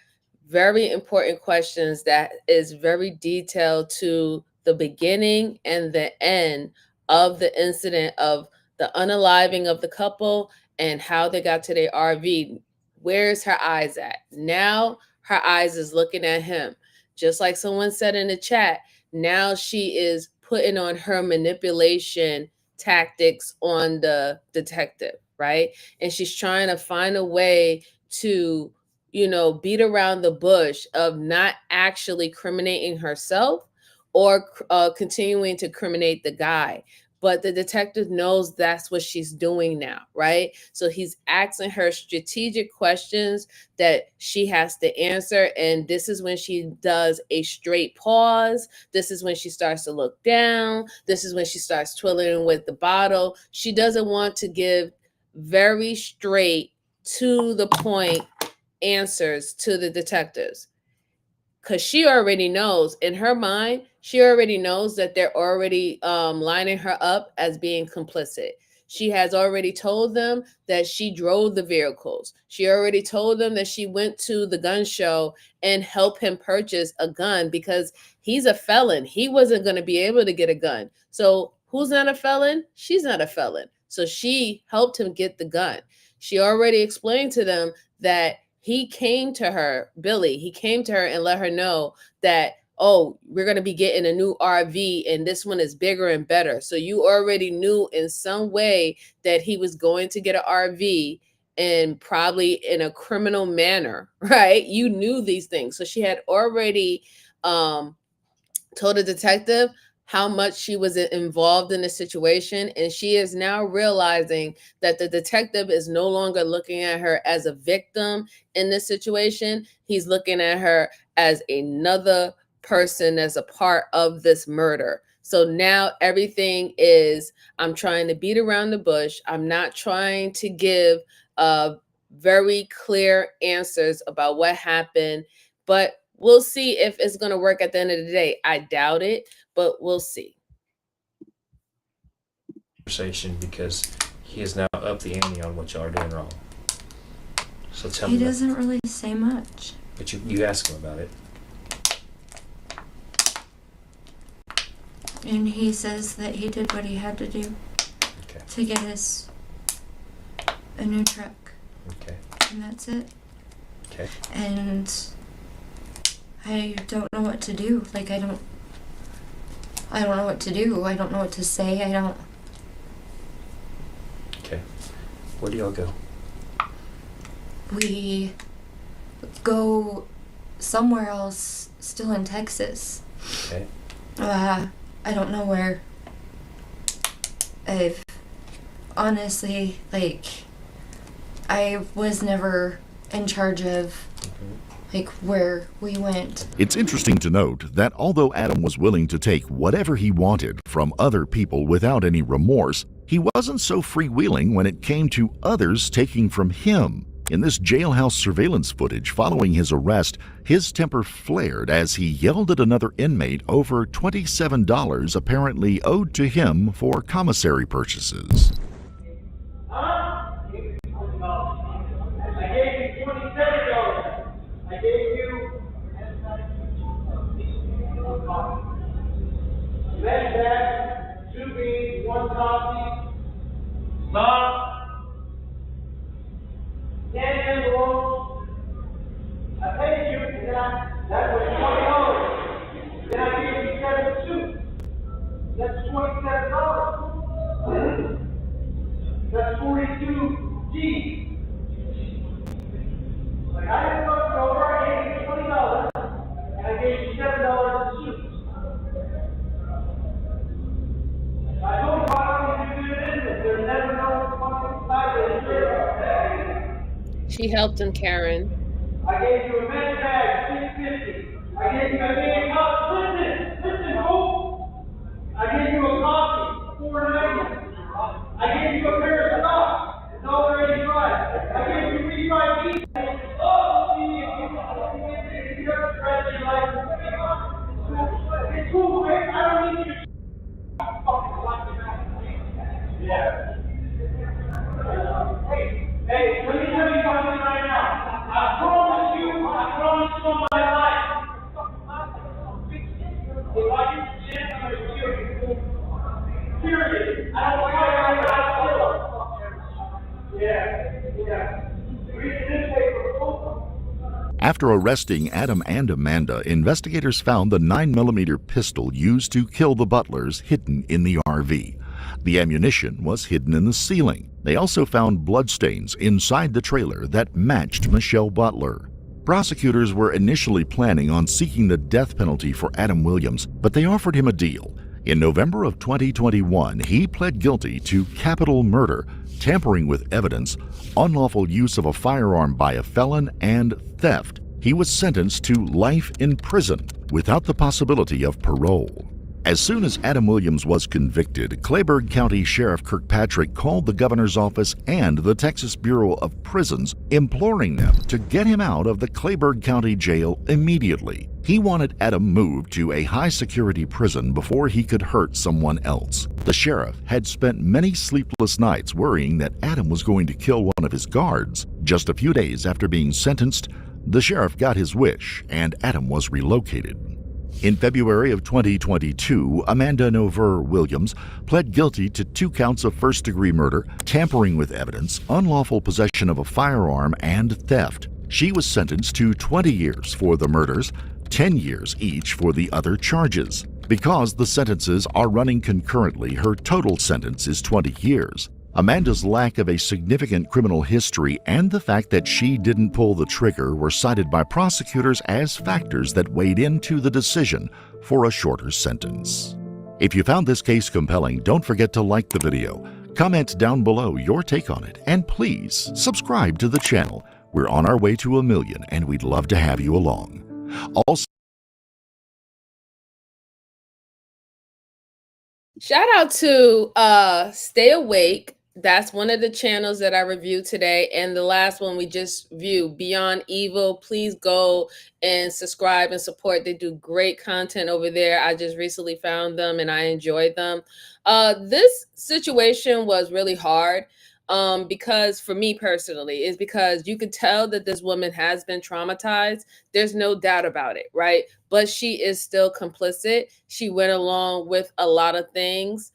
very important questions that is very detailed to the beginning and the end of the incident of the unaliving of the couple and how they got to their RV, where's her eyes at? Now her eyes is looking at him. Just like someone said in the chat, now she is putting on her manipulation tactics on the detective, right? And she's trying to find a way to, beat around the bush of not actually criminating herself or continuing to criminate the guy. But the detective knows that's what she's doing now, right? So he's asking her strategic questions that she has to answer. And this is when she does a straight pause. This is when she starts to look down. This is when she starts twiddling with the bottle. She doesn't want to give very straight, to the point answers to the detectives. Because she already knows in her mind, she already knows that they're already lining her up as being complicit. She has already told them that she drove the vehicles. She already told them that she went to the gun show and helped him purchase a gun because he's a felon. He wasn't going to be able to get a gun. So who's not a felon? She's not a felon. So she helped him get the gun. She already explained to them that he came to her, Billy, he came to her and let her know that, oh, we're going to be getting a new RV and this one is bigger and better. So you already knew in some way that he was going to get an RV and probably in a criminal manner, right? You knew these things. So she had already told the detective how much she was involved in the situation. And she is now realizing that the detective is no longer looking at her as a victim in this situation. He's looking at her as another person, as a part of this murder. So now everything is, I'm trying to beat around the bush. I'm not trying to give very clear answers about what happened, but we'll see if it's going to work at the end of the day. I doubt it, but we'll see. Conversation because he is now up the ante on what y'all are doing wrong. So tell me. He doesn't really say much. But you ask him about it. And he says that he did what he had to do to get us a new truck. Okay. And that's it. Okay. And I don't know what to do. Like, I don't know what to do. I don't know what to say. Okay. Where do y'all go? We go somewhere else, still in Texas. Okay. I don't know where. I've honestly, I was never in charge of where we went. It's interesting to note that although Adam was willing to take whatever he wanted from other people without any remorse, he wasn't so freewheeling when it came to others taking from him. In this jailhouse surveillance footage following his arrest, his temper flared as he yelled at another inmate over $27 apparently owed to him for commissary purchases. I gave you $27. I gave you. You had that. coffee. Mom, Dad, I paid you, and that was $20. Then I gave you 72. That's $27. That's 42 G's. Like I didn't fuck it over, I gave you $20, and I gave you $7 in suits. I told you I don't need to do business. There's never no fucking side. She helped him, Karen. I gave you a med bag, $6.50. I gave you a coffee. Listen, fool. I gave you a coffee, $4.90. I gave you a pair of socks, $1.85. I gave you refried beef. Oh, you got the rest of your life. It's cool, man. I don't need you to yeah. Hey, let me tell you something right now. I promise you on my life. If I get the chance, I'm going to kill you. Period. I don't care how I kill. Yeah. Read this paper. After arresting Adam and Amanda, investigators found the 9mm pistol used to kill the Butlers hidden in the RV. The ammunition was hidden in the ceiling. They also found bloodstains inside the trailer that matched Michelle Butler. Prosecutors were initially planning on seeking the death penalty for Adam Williams, but they offered him a deal. In November of 2021, he pled guilty to capital murder, tampering with evidence, unlawful use of a firearm by a felon, and theft. He was sentenced to life in prison without the possibility of parole. As soon as Adam Williams was convicted, Clayburgh County Sheriff Kirkpatrick called the governor's office and the Texas Bureau of Prisons, imploring them to get him out of the Clayburgh County Jail immediately. He wanted Adam moved to a high-security prison before he could hurt someone else. The sheriff had spent many sleepless nights worrying that Adam was going to kill one of his guards. Just a few days after being sentenced, the sheriff got his wish and Adam was relocated. In February of 2022, Amanda Nover Williams pled guilty to 2 counts of first-degree murder, tampering with evidence, unlawful possession of a firearm, and theft. She was sentenced to 20 years for the murders, 10 years each for the other charges. Because the sentences are running concurrently, her total sentence is 20 years. Amanda's lack of a significant criminal history and the fact that she didn't pull the trigger were cited by prosecutors as factors that weighed into the decision for a shorter sentence. If you found this case compelling, don't forget to like the video, comment down below your take on it, and please subscribe to the channel. We're on our way to 1 million and we'd love to have you along. Also, shout out to Stay Awake. That's one of the channels that I reviewed today. And the last one we just viewed, Beyond Evil. Please go and subscribe and support. They do great content over there. I just recently found them and I enjoyed them. This situation was really hard because for me personally, is because you could tell that this woman has been traumatized. There's no doubt about it, right? But she is still complicit. She went along with a lot of things.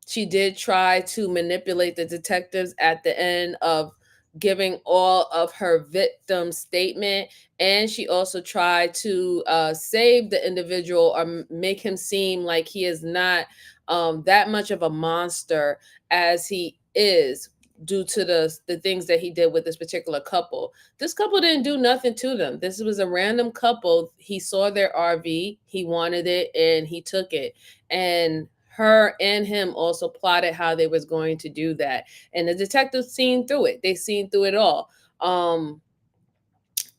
She did try to manipulate the detectives at the end of giving all of her victim statement. And she also tried to save the individual or make him seem like he is not that much of a monster as he is due to the things that he did with this particular couple. This couple didn't do nothing to them. This was a random couple. He saw their RV, he wanted it, and he took it. And her and him also plotted how they was going to do that. And the detectives seen through it. They seen through it all.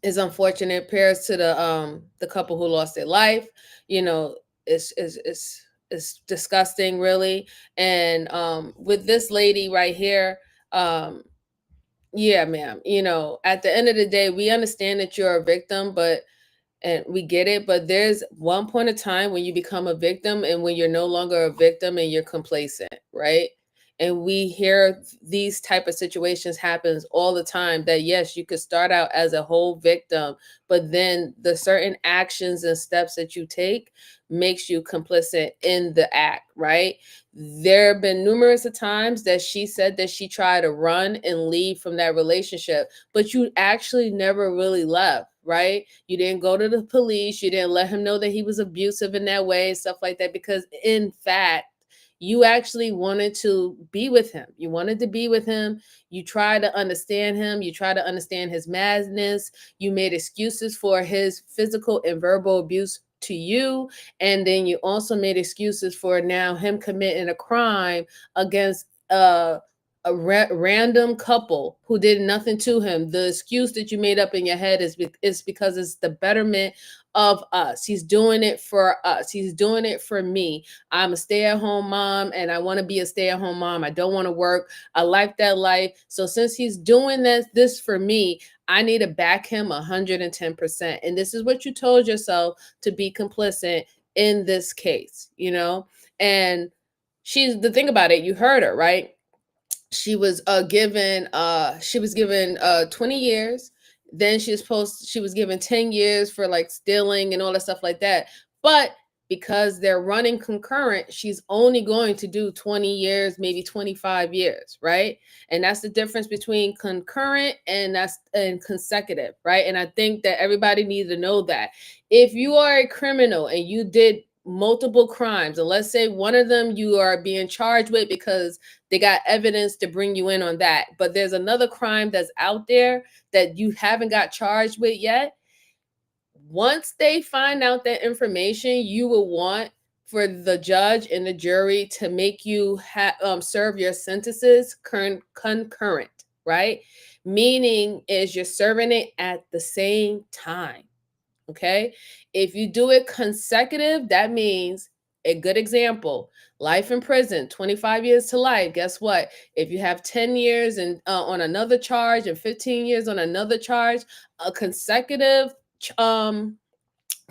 It's unfortunate. Prayers to the couple who lost their life. You know, it's disgusting, really. And with this lady right here, yeah, ma'am, you know, at the end of the day, we understand that you're a victim, and we get it, but there's one point of time when you become a victim and when you're no longer a victim and you're complacent, right? And we hear these type of situations happens all the time, that yes, you could start out as a whole victim, but then the certain actions and steps that you take makes you complicit in the act, right? There have been numerous of times that she said that she tried to run and leave from that relationship, but you actually never really left, right? You didn't go to the police, you didn't let him know that he was abusive in that way and stuff like that, because in fact, you actually wanted to be with him. You wanted to be with him. You tried to understand him. You tried to understand his madness. You made excuses for his physical and verbal abuse to you. And then you also made excuses for now him committing a crime against random couple who did nothing to him. The excuse that you made up in your head is because it's the betterment of us. He's doing it for us. He's doing it for me. I'm a stay-at-home mom and I want to be a stay-at-home mom. I don't want to work. I like that life. So since he's doing this for me, I need to back him 110%. And this is what you told yourself to be complicit in this case, you know? And she's the thing about it, you heard her, right? She was given 20 years. Then she was given 10 years for like stealing and all that stuff like that. But because they're running concurrent, she's only going to do 20 years, maybe 25 years, right? And that's the difference between concurrent and consecutive, right? And I think that everybody needs to know that. If you are a criminal and you did multiple crimes, and let's say one of them you are being charged with because they got evidence to bring you in on that, but there's another crime that's out there that you haven't got charged with yet. Once they find out that information, you will want for the judge and the jury to make you serve your sentences concurrent, right? Meaning is you're serving it at the same time. Okay. If you do it consecutive, that means a good example, life in prison, 25 years to life. Guess what? If you have 10 years and on another charge and 15 years on another charge, a consecutive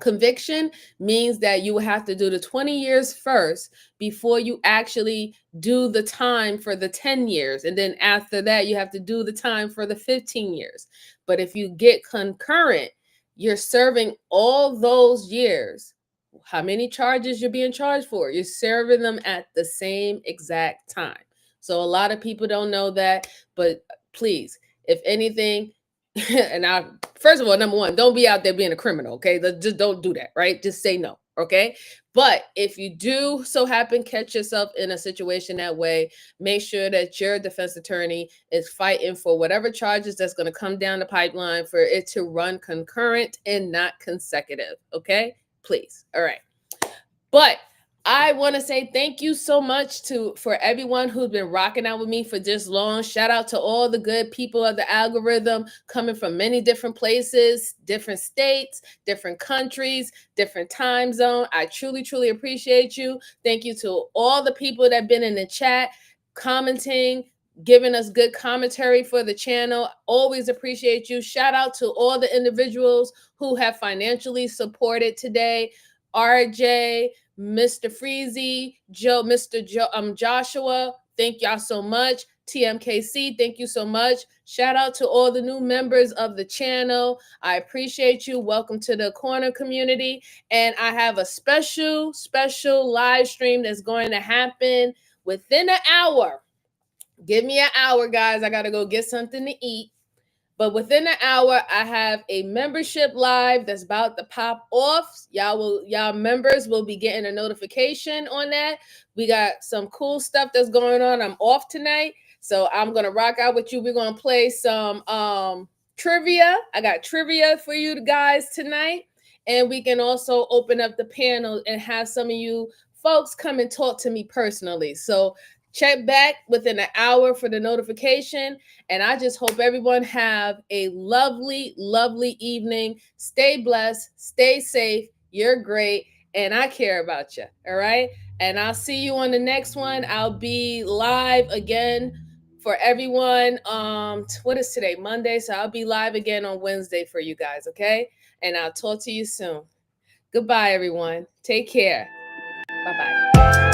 conviction means that you will have to do the 20 years first before you actually do the time for the 10 years. And then after that, you have to do the time for the 15 years. But if you get concurrent, you're serving all those years. How many charges you're being charged for? You're serving them at the same exact time. So a lot of people don't know that, but please, if anything, and first of all, number one, don't be out there being a criminal, okay? Just don't do that, right? Just say no, okay? But if you do so happen catch yourself in a situation that way, make sure that your defense attorney is fighting for whatever charges that's going to come down the pipeline for it to run concurrent and not consecutive, okay? Please. All right. But I want to say thank you so much for everyone who's been rocking out with me for this long. Shout out to all the good people of the algorithm coming from many different places, different states, different countries, different time zone. I truly, truly appreciate you. Thank you to all the people that have been in the chat, commenting, giving us good commentary for the channel. Always appreciate you. Shout out to all the individuals who have financially supported today. RJ, Mr. Freezy, Joshua, thank y'all so much. TMKC, thank you so much. Shout out to all the new members of the channel. I appreciate you. Welcome to the corner community. And I have a special live stream that's going to happen within an hour. Give me an hour, guys. I got to go get something to eat. But within an hour, I have a membership live that's about to pop off. Y'all members will be getting a notification on that. We got some cool stuff that's going on. I'm off tonight, so I'm gonna rock out with you. We're gonna play some trivia. I got trivia for you guys tonight, and we can also open up the panel and have some of you folks come and talk to me personally. So check back within an hour for the notification. And I just hope everyone have a lovely, lovely evening. Stay blessed, stay safe. You're great. And I care about you. All right. And I'll see you on the next one. I'll be live again for everyone. What is today? Monday. So I'll be live again on Wednesday for you guys. Okay. And I'll talk to you soon. Goodbye, everyone. Take care. Bye-bye.